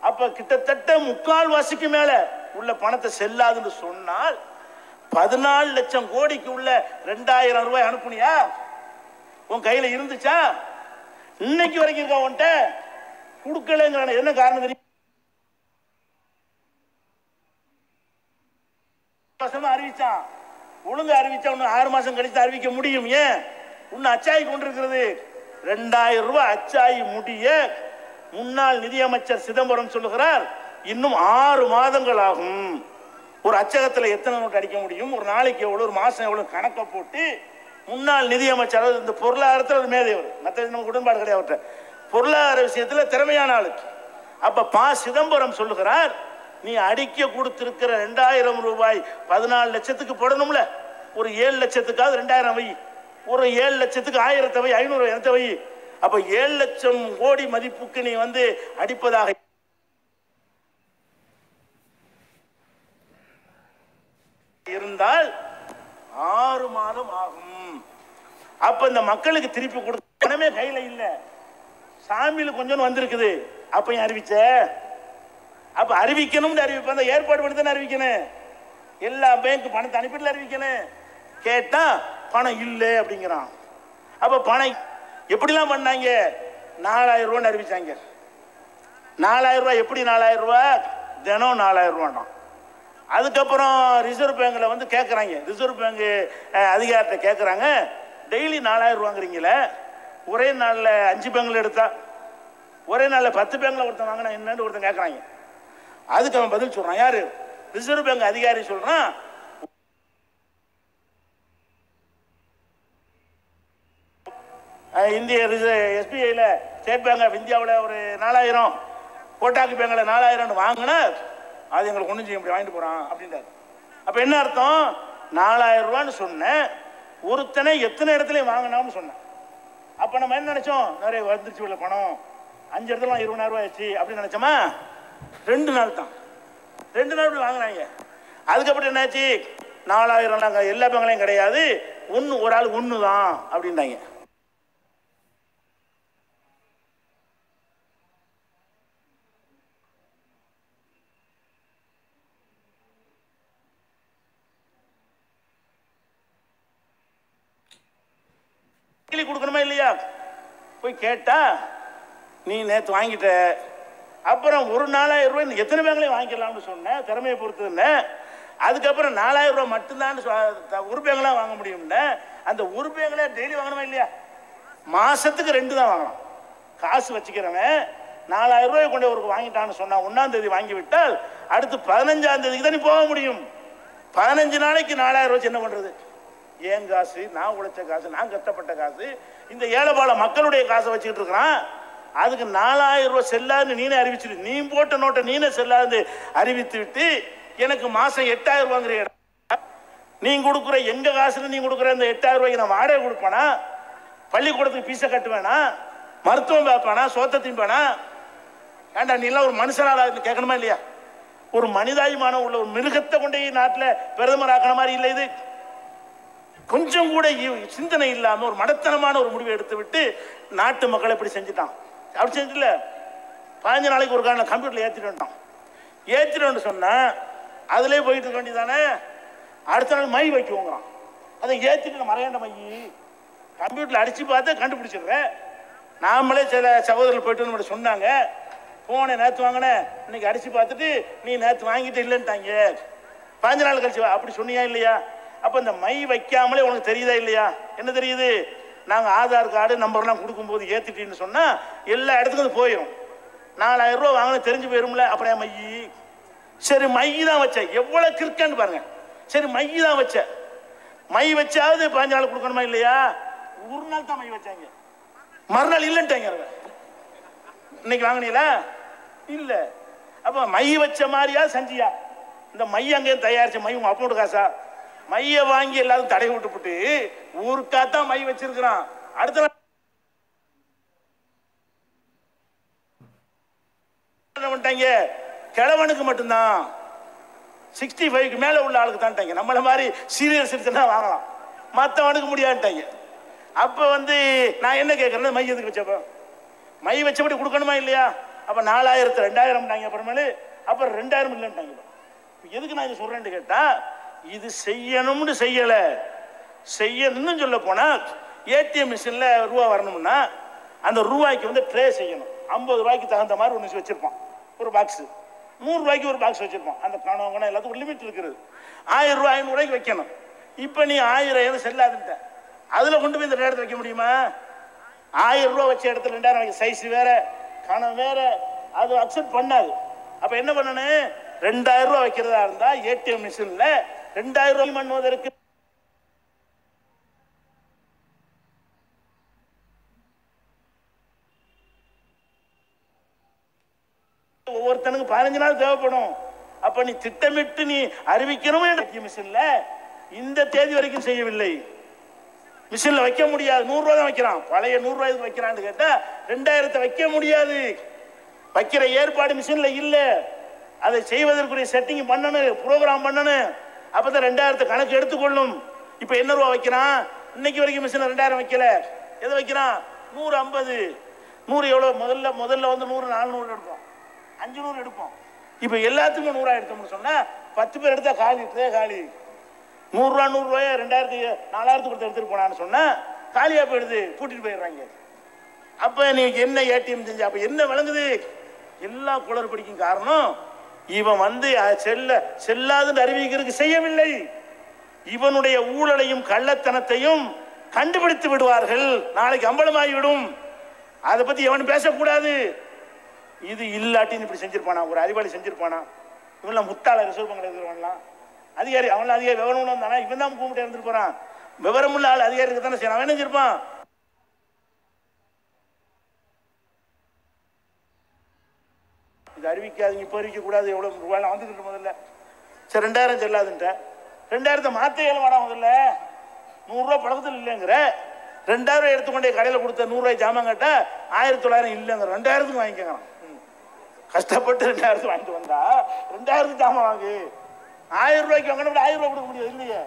அப்ப கிட்டத்தட்ட 3/4 வாசிக்கு மேல உள்ள பணத்தை செல்லாதுன்னு சொன்னால் 14 லட்சம் கோடிக்கு உள்ள 2000 ரூபாய் அனுப்புனியா? உன் கையில இருந்துச்சா? இன்னைக்கு வரைக்கும் இருக்கா உன்ட்ட? கொடுக்கலங்கிற என்ன காரணம் தெரியும்? அறிவிச்சான், ஒழுங்கு அறிவிச்சா 6 மாசம் கழித்து அறிவிக்க முடியும். ஏன்? இன்னும் அச்சாயி கொண்டிருக்கிறது. 2000 ரூபாய் அச்சாயி முடிய முன்னாள் நிதியமைச்சர் சிதம்பரம் சொல்லுகிறார், இன்னும் 6 மாதங்கள் ஆகும். ஒரு அச்சகத்தில் எத்தனை நோட்டு அடிக்க முடியும், ஒரு நாளைக்கு எவ்வளவு, ஒரு மாசம் எவ்வளவு கணக்கை போட்டு முன்னாள் நிதியமைச்சர் இந்த பொருளாதாரத்தில் மேதையவர், மற்ற நமக்கு உடன்பாடு கிடையாது அவர்கிட்ட, பொருளாதார விஷயத்தில் திறமையான ஆளு. அப்ப ப. சிதம்பரம் சொல்லுகிறார், நீ அடிக்க கொடுத்திருக்கிற 2000 ரூபாய் 14 லட்சத்துக்கு போடணும்ல, ஒரு 7 லட்சத்துக்காவது 2000 வை, ஒரு 7 லட்சத்துக்கு 1000 வை, 500 வை. அப்ப 7 லட்சம் கோடி மதிப்புக்கு நீ வந்து அடிப்பதாக இருந்தால் 6 மாதம் ஆகும். அப்ப இந்த மக்களுக்கு திருப்பி கொடுத்த பணமே கையில இல்ல, சாமியில் கொஞ்சம் வந்திருக்குது. அப்பயும் அறிவிச்ச. அப்ப அறிவிக்கணும்னு அறிவிப்ப, அந்த ஏற்பாடு பண்ணி தானே அறிவிக்கணும். எல்லா பேங்க் பணத்தை அனுப்பிட்டு அறிவிக்கணும். கேட்டா பணம் இல்லை அப்படிங்கிறான். அப்ப பணம் எப்படிலாம் பண்ணாங்க? 4000 ரூபான்னு அறிவிச்சாங்க. 4000 ரூபாய் எப்படி 4000 ரூபாய்? தினம் 4000 ரூபாண்டான். அதுக்கப்புறம் ரிசர்வ் பேங்க்ல வந்து கேட்குறாங்க, ரிசர்வ் பேங்க் அதிகாரத்தை கேட்குறாங்க, டெய்லி 4000 ரூபாங்கிறீங்களே, ஒரே நாளில் 5 பேங்க்ல எடுத்தா, ஒரே நாளில் 10 பேங்க்ல ஒருத்தன் வாங்கினா என்னன்னு ஒருத்தன் கேட்குறாங்க. அதுக்கு அவன் பதில் சொல்றான். யாரு? ரிசர்வ் பேங்க் அதிகாரி சொல்றான், இந்திய எஸ்பிஐல ஸ்டேட் பேங்க் ஆஃப் இந்தியாவில் ஒரு 4000, கோட்டாக்கு பேங்க்ல 4000 வாங்கினா அது எங்களுக்கு ஒன்றும் செய்ய முடியும், வாங்கிட்டு போறான் அப்படின்றாரு. அப்ப என்ன அர்த்தம்? 4000 ரூபான்னு சொன்னேன், ஒருத்தனை எத்தனை இடத்துல வாங்கினான்னு சொன்னேன். அப்ப நம்ம என்ன நினைச்சோம்? நிறைய வந்துருச்சு உள்ள பணம், 5 இடத்துல 20,000 ரூபாய் ஆச்சு அப்படின்னு நினைச்சோமா? 2 நாள் தான், 2 நாள் இப்படி வாங்கினாங்க. அதுக்கப்புறம் என்னாச்சு? 4000 நாங்கள் எல்லா பேங்க்லையும் கிடையாது, ஒரு ஆள் 1 தான் அப்படின்றாங்க. கொடுக்கணுமா இல்லையா? போய் கேட்டா நீ நேற்று வாங்கிட்ட, அப்புறம் ஒரு 4000 ரூபாய் எத்தனை பேங்க்லையும் வாங்கிக்கலாம்னு சொன்னேன், திறமையை பொறுத்துன்னு. அதுக்கப்புறம் 4000 ரூபாய் மட்டும்தான் ஒரு பேங்க்லாம் வாங்க முடியும்னு. அந்த ஒரு பேங்க்ல டெய்லி வாங்கணுமா இல்லையா? மாசத்துக்கு 2 தான் வாங்கலாம். காசு வச்சுக்கிறவன் 4000 ரூபாய் கொண்டு ஒரு வாங்கிட்டான்னு சொன்னா 1ஆம் தேதி வாங்கி விட்டால் அடுத்து 15ஆம் தேதிக்கு தான் நீ போக முடியும். 15 நாளைக்கு 4000 ரூபாய் என்ன பண்றது? ஏன் காசு, நான் உழைச்ச காசு, நான் கஷ்டப்பட்ட காசு, இந்த ஏழைபால மக்களுடைய காசை வச்சுக்கிட்டு இருக்கிறான். அதுக்கு 4000 ரூபாய் செல்லாதுன்னு நீனே அறிவிச்சிரு. நீ போட்ட நோட்டை நீனே செல்லாது அறிவித்து விட்டு எனக்கு மாசம் 8000 ரூபாங்கிற இடம், நீ கொடுக்குற எங்க காசுல நீ கொடுக்குற இந்த 8000 ரூபாய்க்கு நான் வாடகை கொடுப்பேனா, பள்ளிக்கூடத்துக்கு பீஸை கட்டுவேனா, மருத்துவம் பார்ப்பானா, சோத்த தின்பானா? ஏண்டா நீ எல்லாம் ஒரு மனுஷனால கேட்கணுமா இல்லையா? ஒரு மனிதாபிமானம் உள்ள ஒரு மிருகத்தை கொண்டு நாட்டில் பிரதமர் ஆக்கின மாதிரி இல்லை இது. கொஞ்சம் கூட சிந்தனை இல்லாம ஒரு மடத்தனமான ஒரு முடிவை எடுத்து விட்டு நாட்டு மக்களை எப்படி செஞ்சுட்டான். அப்படி செஞ்சுல 15 நாளைக்கு ஒரு காரணம் கம்ப்யூட்டர்ல ஏற்றிட்டு சொன்னா அதுலேயே போயிட்டு இருக்க வேண்டியதானே. அடுத்த நாள் மை வைக்குவோங்கிறான். அதை ஏற்றிட்டு மறையாண்ட மை கம்ப்யூட்டர்ல அடிச்சு பார்த்து கண்டுபிடிச்சிடுறேன். நாமளே சில சகோதரர்கள் போயிட்டு நம்ம சொன்னாங்க, போன நேற்று வாங்கினேன், இன்னைக்கு அடிச்சு பார்த்துட்டு நீ நேற்று வாங்கிட்டு இல்லைன்ட்டாங்க, 15 நாள் கழிச்சு அப்படி சொன்னியா இல்லையா? அப்ப இந்த மை வைக்காமலே உனக்கு தெரியுதா இல்லையா? என்ன தெரியுது? நாங்கள் ஆதார் கார்டு நம்பர்லாம் கொடுக்கும்போது ஏற்றிட்டின்னு சொன்னா எல்லா இடத்துக்கும் போயிடும். 4000 ரூபா வாங்கின தெரிஞ்சு போயிரும்ல. அப்புறம் மை, சரி மை தான் வச்ச, எவ்வளவு கிறுக்கன்னு பாருங்க. சரி மை தான் வச்ச, மை வச்சாவது 15 நாள் கொடுக்கணுமா இல்லையா? ஒரு நாள் தான் மை வச்சாங்க, மறுநாள் இல்லைன்ட்டாங்க. இன்னைக்கு வாங்கினீங்களா? இல்ல. அப்ப மை வச்ச மாதிரியா செஞ்சியா? இந்த மை அங்கேயும் தயாரிச்ச மை உங்க அப்போட காசா? மைய வாங்கி எல்லாரும் தடை விட்டுப்புட்டு ஊருக்காத்தான் மை வச்சிருக்கிறான். அடுத்த கிழவனுக்கு மட்டும்தான், 65க்கு மேல உள்ள ஆளுக்கு தான் நம்மள மாதிரி சீரியஸ் சிட்டிசன் வாங்கலாம், மற்றவனுக்கு முடியாதுட்டாங்க. அப்ப நான் என்ன கேட்கறேன், மை எதுக்கு வச்சப்ப மை வச்சபடி கொடுக்கணுமா இல்லையா? அப்ப 4000 2000 அப்புறமேலு அப்புறம் 2000 இல்லைன்ட்டாங்க. எதுக்கு நான் இதை சொல்றேன்னு கேட்டா, இது செய்யணும்னு செய்யல, செய்யணும்னு சொல்ல போனா ஏடிஎம் மிஷின்ல ரூபா வரணும்னா அந்த ரூபாய்க்கு ட்ரே செய்யணும். 50 ரூபாய்க்கு தகுந்த மாதிரி ஒன்று வச்சிருப்பான் ஒரு பாக்ஸ், 100 ரூபாய்க்கு ஒரு பாக்ஸ் வச்சிருப்பான். அந்த கணவன் எல்லாத்துக்கும் ஒரு லிமிட் இருக்குது. 1000 ரூபாய் 500 ரூபாய்க்கு வைக்கணும். இப்ப நீ 1000 செல்லாதுட்ட, அதுல கொண்டு போய் இந்த இடத்துல வைக்க முடியுமா? 1000 ரூபாய் வச்ச இடத்துல 2000 சைஸ் வேற, கணம் வேற, அது அக்செப்ட் பண்ணாது. அப்ப என்ன பண்ணணும்? 2000 ரூபாய் வைக்கிறதா இருந்தா ஏடிஎம் மிஷின்ல 2000 ரூபாய் பண்ணுவதற்கு ஒவ்வொருத்தனுக்கு 15 நாள் தேவைப்படும். அப்ப நீ திட்டமிட்டு நீ அறிவிக்கணும். மிஷின்ல இந்த தேதி வரைக்கும் செய்யவில்லை, மிஷின்ல வைக்க முடியாது. 100 ரூபாய் தான் வைக்கிறான், பழைய 100 ரூபாய் வைக்கிறான்னு கேட்டா 2000 வைக்க முடியாது. வைக்கிற ஏற்பாடு மிஷின்ல இல்ல. அதை செய்வதற்குரிய செட்டிங் பண்ணணும், ப்ரோக்ராம் பண்ணணும். அப்பதான் 2000 கணக்கு எடுத்துக்கொள்ளும். இப்ப என்ன ரூபா வைக்கிறான்? இன்னைக்கு வரைக்கும் மிஷின் 2000 வைக்கல. எதை வைக்கிறான்? 150. 100 எவ்வளோ? முதல்ல வந்து 100 400 எடுப்போம், 500 எடுப்போம். இப்போ எல்லாத்துக்கும் 100 எடுத்தோம்னு சொன்னால் 10 பேர் எடுத்தால் காலி காலி. 100 ரூபா 100 ரூபாய் 2000 4000 கொடுத்து எடுத்துகிட்டு போனான்னு சொன்னால் காலியாக போயிடுது, கூட்டிகிட்டு போயிடுறாங்க. அப்போ நீங்க என்ன ஏடிஎம் செஞ்சு அப்போ என்ன விளங்குது? எல்லா குளறுபடிக்கும் காரணம் இவன் வந்து செல்லாதுன்னு அறிவிக்கிறதுக்கு செய்யவில்லை. இவனுடைய ஊழலையும் கள்ளத்தனத்தையும் கண்டுபிடித்து விடுவார்கள், நாளைக்கு அம்பலமாகிவிடும். அதை பத்தி எவனும் பேசக்கூடாது. இது இல்லாட்டின்னு இப்படி செஞ்சிருப்பானா? ஒரு அறிவாளி செஞ்சிருப்பானா? இவன் முட்டாள ரிசர்வ் பேங்க்ல இருக்கிறவன்லாம் அதிகாரி, அவன் அதிகாரி விவரம் வந்தானா? இவன் தான் கூப்பிட்டு இருந்துட்டு போறான். விவரமுள்ள ஆள் அதிகாரிக்கு தானே செய்யணும். அவன் என்ன செஞ்சிருப்பான்? இது அறிவிக்காதீங்க, இப்போ அறிவிக்க கூடாது, எவ்வளவு ரூபாய் வந்துக்கிட்டு முதல்ல. சரி 2000 செல்லாதுன்ட்ட 2000 மாத்த இயலுமாடா? முதல்ல 100 ரூபா பழக்கத்தில் இல்லைங்கிற 2000 எடுத்துக்கொண்டே கடையில் கொடுத்த 100 ரூபாய் ஜாமான் கேட்டா 1900 இல்லைங்கிற 2000 வாங்கிக்கிறான். கஷ்டப்பட்டு 2000 வாங்கிட்டு வந்தா 2000 ஜாமான் வாங்கு. 1000 ரூபாய்க்கு வாங்கினா 1000 ரூபாய் கொடுக்க முடியாது இல்லையே.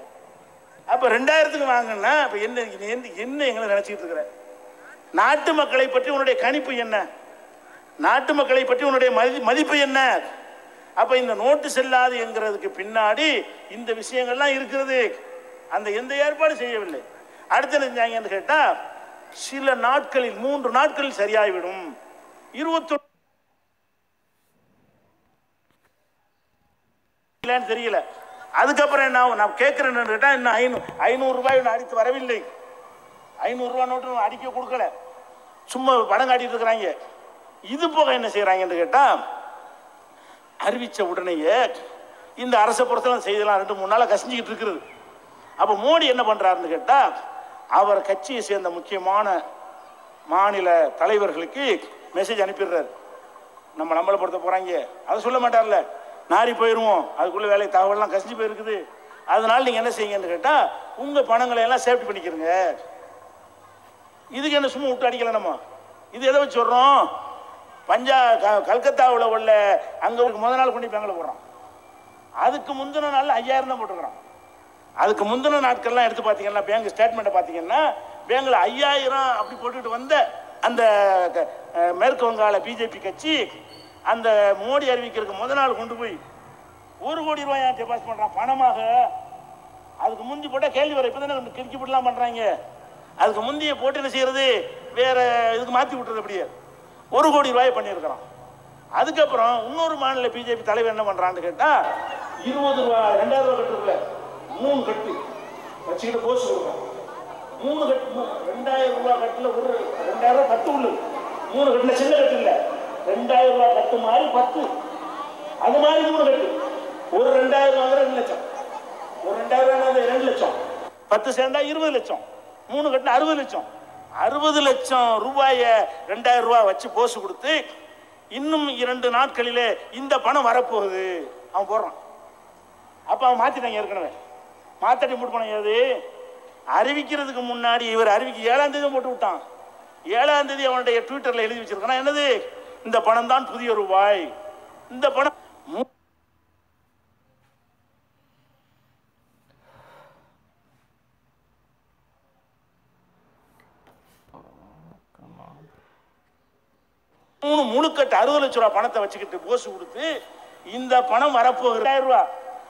அப்ப 2000 வாங்கினா இப்ப என்ன எங்களை நினைச்சிட்டு இருக்கிற? நாட்டு மக்களை பற்றி உன்னுடைய கணிப்பு என்ன? நாட்டு மக்களை பற்றி உன்னுடைய மதிப்பு என்ன? அப்ப இந்த நோட்டு செல்லாது என்கிறதுக்கு பின்னாடி இந்த விஷயங்கள்லாம் இருக்கிறது. அந்த எந்த ஏற்பாடு செய்யவில்லை. அடுத்து என்ன கேட்டா, சில நாட்களில் 3 நாட்களில் சரியாகிவிடும். 21 தெரியல. அதுக்கப்புறம் என்ன நான் கேட்கிறேன்னு கேட்டா, இன்னும் 500 ரூபாய் அடித்து வரவில்லை. 500 ரூபாய் நோட்டு அடிக்க கொடுக்கல, சும்மா படம் காட்டிட்டு இருக்கிறாங்க. இது போக என்ன செய்யறாங்கன்னு கேட்டா, அறிவிச்ச உடனேயே இந்த அரச புறத்தெல்லாம் செய்யலாம் 2-3 நாளா கசிஞ்சிக்கிட்டு இருக்கிறது. அப்ப மோடி என்ன பண்றாருன்னு கேட்டா, அவர் கட்சியை சேர்ந்த முக்கியமான மாநில தலைவர்களுக்கு மெசேஜ் அனுப்பிடுறாரு. நம்மளை பொறுத்த போறாங்க, அதை சொல்ல மாட்டார்ல, நாரி போயிருவோம், அதுக்குள்ள வேலை தகவல்லாம் கசிஞ்சு போயிருக்குது. அதனால நீங்க என்ன செய்யுங்கன்னு கேட்டா, உங்க பணங்களை எல்லாம் சேஃப்டி பண்ணிக்கிறங்க. இதுக்கு என்ன சும்மா விட்டு அடிக்கல நம்ம? இது எதை வச்சு சொல்றோம்? கல்கத்தாவில் உள்ள அங்க முதல் நாள் கொண்டு பேங்க்ல போடுறோம். அதுக்கு முந்தின நாள் 5000 தான் போட்டுருக்கிறோம். அதுக்கு முந்தின நாட்கள்லாம் எடுத்து பார்த்தீங்கன்னா, பேங்க் ஸ்டேட்மெண்ட்டை பார்த்தீங்கன்னா, பேங்க்ல 5000 அப்படி போட்டுட்டு வந்த அந்த மேற்கு வங்காள பிஜேபி கட்சி அந்த மோடி அறிவிக்கிறதுக்கு முதல் நாள் கொண்டு போய் 1 கோடி ரூபாய் டெபாசிட் பண்றான் பணமாக. அதுக்கு முந்தி போட்டா கேள்வி வர, இப்பதானே கிறுக்கி போட்டுலாம் பண்றாங்க. அதுக்கு முந்தைய போட்டு என்ன செய்யறது, வேற இதுக்கு மாத்தி விட்டுறது. அப்படியே 1 கோடி ரூபாய் பண்ணியிருக்கிறான். அதுக்கப்புறம் இன்னொரு மாநில பிஜேபி தலைவர் என்ன பண்றான்னு கேட்டா, 20 ரூபாய் 2000 ரூபாய் கட்டுல 3 கட்டு வச்சுக்கிட்டு போஸ்ட் கொடுக்கும். 3 கட்டு 2000 ரூபாய் கட்டுல ஒரு 2000 ரூபாய் கட்டு உள்ளது. 3 கட்டுல சின்ன கட்டு இல்ல, 2000 ரூபாய் கட்டு மாதிரி 10, அது மாதிரி 3 கட்டு. ஒரு 2000 வாங்குற 2 லட்சம், ஒரு 2000 2 லட்சம், 10 சேர்ந்தா 20 லட்சம், 3 கட்டுல 60 லட்சம். 60 லட்சம் ரூபாய 2000 ரூபாய் வச்சு போஸ்ட் கொடுத்து, இன்னும் 2 நாட்களிலே இந்த பணம் வரப்போகுது அவன் போடுறான். அப்ப அவன் மாத்திட்டாங்க. ஏற்கனவே மாத்தட்டி மூட்டு பணம் ஏது அறிவிக்கிறதுக்கு முன்னாடி இவர் அறிவிக்க 7ஆம் தேதி போட்டு விட்டான். 7ஆம் தேதி அவனுடைய ட்விட்டர்ல எழுதி வச்சிருக்கான். என்னது, இந்த பணம் தான் புதிய ரூபாய். இந்த பணம் முழுக்கட்டு 60 லட்சம் ரூபாய் பணத்தை வச்சுக்கிட்டு போஸ் கொடுத்து, இந்த பணம் வரப்போகிற 1000 ரூபாய்.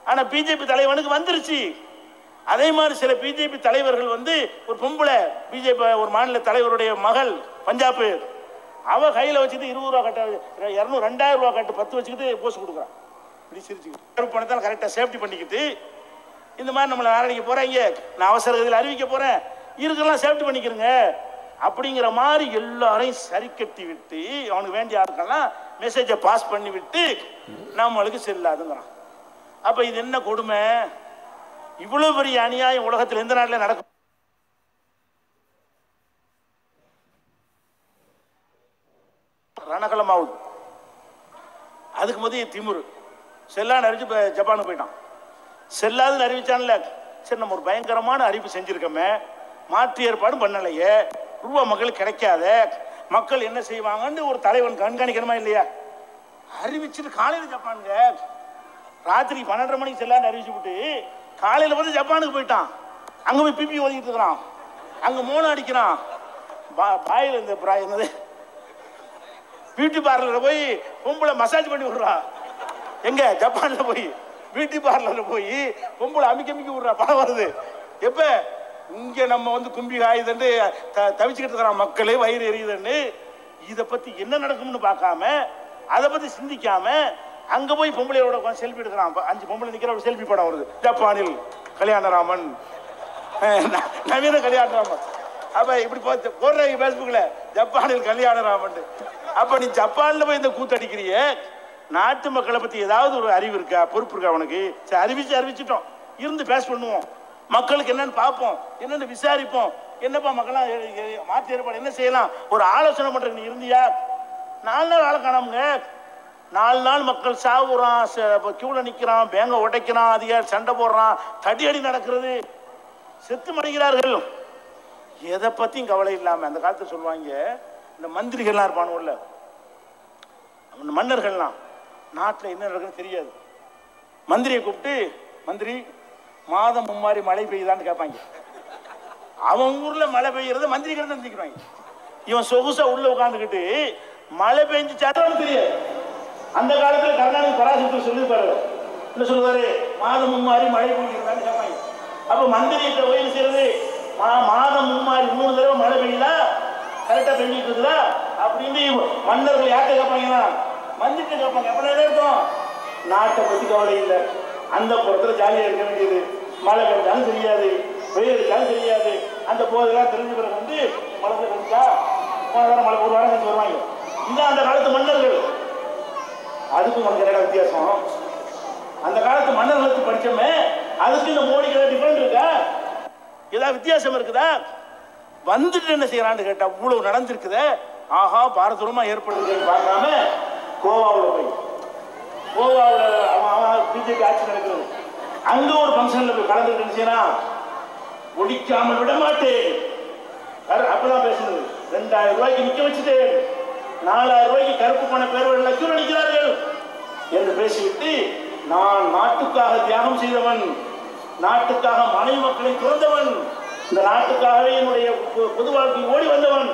ஆனா பிஜேபி தலைவனுக்கு வந்துருச்சு. அதே மாதிரி சில பிஜேபி தலைவர்கள் வந்து, ஒரு பொம்பளை பிஜேபி ஒரு மாநில தலைவருடைய மகள் பஞ்சாப், அவ கையில வச்சுட்டு 20 ரூபாய் கட்ட 2000 ரூபாய் கட்டு 10 வச்சுக்கிட்டு போஸ் கொடுக்குறான். இப்படி சிரிச்சுக்கிட்டு பணத்தை கரெக்டா சேஃப்டி பண்ணிக்கிட்டு, இந்த மாதிரி நம்மளை நாரடிக்க போறாங்க, நான் அவசர கதியில் அறிவிக்க போறேன், இருக்கலாம் சேஃப்டி பண்ணிக்கிறங்க அப்படிங்கிற மாதிரி எல்லாரையும் சரி கட்டி விட்டு, அவனுக்கு வேண்டிய ஆட்கள்லாம் மெசேஜை பாஸ் பண்ணி விட்டு நம்மளுக்கு செல்லாதுங்கிறான். அப்ப இது என்ன கொடுமை? இவ்வளவு பெரிய அநியாயம் உலகத்தில் எந்த நாட்டில் நடக்கும்? ரணகலமாவுது. அதுக்கு மதிய திமுரு செல்லான்னு அறிவிச்சு ஜப்பானுக்கு போயிட்டான். செல்லாதுன்னு அறிவிச்சான்ல, சரி நம்ம ஒரு பயங்கரமான அறிவிப்பு செஞ்சிருக்கோமே, மாற்று ஏற்பாடும் பண்ணலையே, ரூபா மக்களுக்கு கிடைக்காத, மக்கள் என்ன செய்வாங்கன்னு ஒரு தலைவன் கண்காணிக்கணுமா இல்லையா? அறிவிச்சுட்டு காலையில் ஜப்பானுங்க ராத்திரி 12:30 மணிக்கு செல்லான்னு அறிவிச்சு விட்டு காலையில் வந்து ஜப்பானுக்கு போயிட்டான். அங்க போய் பிபி ஓதிக்கிட்டு இருக்கிறான், அங்க மோனம் அடிக்கிறான், பாயில் இந்த என்னது பியூட்டி பார்லரில் போய் பொம்பளை மசாஜ் பண்ணி விடுறா. எங்க ஜப்பான்ல போய் பியூட்டி பார்லர்ல போய் பொம்பளை அமிக்கி விடுறா, பணம் வருது. எப்ப இங்க நம்ம வந்து கும்பி காயுதுன்னு தவிச்சுக்கிட்டு இருக்கிறான் மக்களே, வயிறு எரியுதுன்னு. இதை பத்தி என்ன நடக்கும்னு பார்க்காம, அதை பத்தி சிந்திக்காம அங்க போய் பொம்பளையோட செல்ஃபி எடுக்கிறான். 5 பொம்பளை நிக்கிற ஒரு செல்ஃபி படம் வருது. ஜப்பானில் கல்யாணராமன், நவீன கல்யாணராமன். அப்ப இப்படி போடுற பேஸ்புக்ல ஜப்பானில் கல்யாணராமன். அப்ப நீ ஜப்பான்ல போய் இந்த கூத்தடிக்கிறிய, நாட்டு மக்களை பத்தி ஏதாவது ஒரு அறிவு இருக்கா, பொறுப்பு இருக்கா உனக்கு? சரி, அறிவிச்சிட்டோம், இருந்து பேஸ் பண்ணுவோம், மக்களுக்கு என்னன்னு பார்ப்போம், என்னன்னு விசாரிப்போம், என்னப்பா மக்கள்லாம் மாற்றி ஏற்பாடு என்ன செய்யலாம், ஒரு ஆலோசனை பண்ற நீ இருந்தியா? 4 நாள் ஆளை காணாமுங்க. 4 நாள் மக்கள் சாவுறான், கியூல நிக்கிறான், பேங்க உடைக்கிறான், அதிகாரி சண்டை போடுறான், தடியடி நடக்கிறது, செத்து மடிக்கிறார்கள். எதை பத்தியும் கவலை இல்லாம அந்த காலத்துல சொல்லுவாங்க, இந்த மந்திரிகள்லாம் இருப்பானுல்ல, மன்னர்கள்லாம் நாட்டில் என்ன நடக்குன்னு தெரியாது. மந்திரியை கூப்பிட்டு, மந்திரி மாதம் மும்மாரி மழை பெய்யுதான்னு கேட்பாங்க. அவன் ஊர்ல மழை பெய்யறத மந்திரி கிட்ட நினைக்கிறாங்க. இவன் சொகுசா உள்ள உட்காந்துக்கிட்டு மழை பெஞ்சு சட்டம் தெரியாது. அந்த காலத்துல கர்நாடக பராசக்தி சொல்லிருப்பாரு, என்ன சொல்லுவாரு, மாதம் மும்மாரி மழை பெய்யுதான்னு கேட்பாங்க. அப்ப மந்திரிகிட்ட ஓய்வு செய்யறது, மாதம் மும்மாரி 3 தடவை மழை பெய்யுதா, கரெக்டா பெஞ்சிட்டு இருக்குதா அப்படின்னு மன்னர்கள் யார்கிட்ட கேட்பாங்கன்னா மந்திரிட்ட கேட்பாங்க. அப்ப இருக்கும், நாட்டை பத்தி கவலை இல்லை, அந்த புறத்துல ஜாலியா இருக்க வேண்டியது, மழை பெஞ்சாலும் தெரியாது, வெயில் அடிச்சாலும் தெரியாது. அந்த போதெல்லாம் தெரிஞ்ச பிறகு வந்து மழை பெஞ்சா மழை 1 வாரம் கழிச்சு வருவாங்க. இந்த அந்த காலத்து மன்னர்கள். அதுக்கும் நமக்கு என்ன வித்தியாசம்? அந்த காலத்து மன்னர்களுக்கு படிச்சோமே, அதுக்கு இந்த மோடிக்கு ஏதாவது டிஃபரெண்ட் இருக்கா? ஏதாவது வித்தியாசம் இருக்குதா? வந்துட்டு என்ன செய்யறான்னு கேட்டா, இவ்வளவு நடந்திருக்குது, ஆஹா பாரதூரமா ஏற்படுது பார்க்காம கோவாவில் போய், கோவாவில் பிஜேபி ஆட்சி நடக்கிறது, அங்க ஒரு ஃபங்க்ஷன்ல போய் கலந்துட்டு இருந்துச்சுன்னா, ஒழிக்காமல் விட மாட்டேன் அப்பதான் பேசுனது. 2000 ரூபாய்க்கு நிக்க வச்சுட்டேன், 4000 ரூபாய்க்கு கருப்பு பண பேர்கள் லட்சம் அடிக்கிறார்கள் என்று பேசிவிட்டு, நான் நாட்டுக்காக தியாகம் செய்தவன், நாட்டுக்காக மனைவி மக்களை துறந்தவன், இந்த நாட்டுக்காகவே என்னுடைய பொது வாழ்க்கை ஓடி வந்தவன்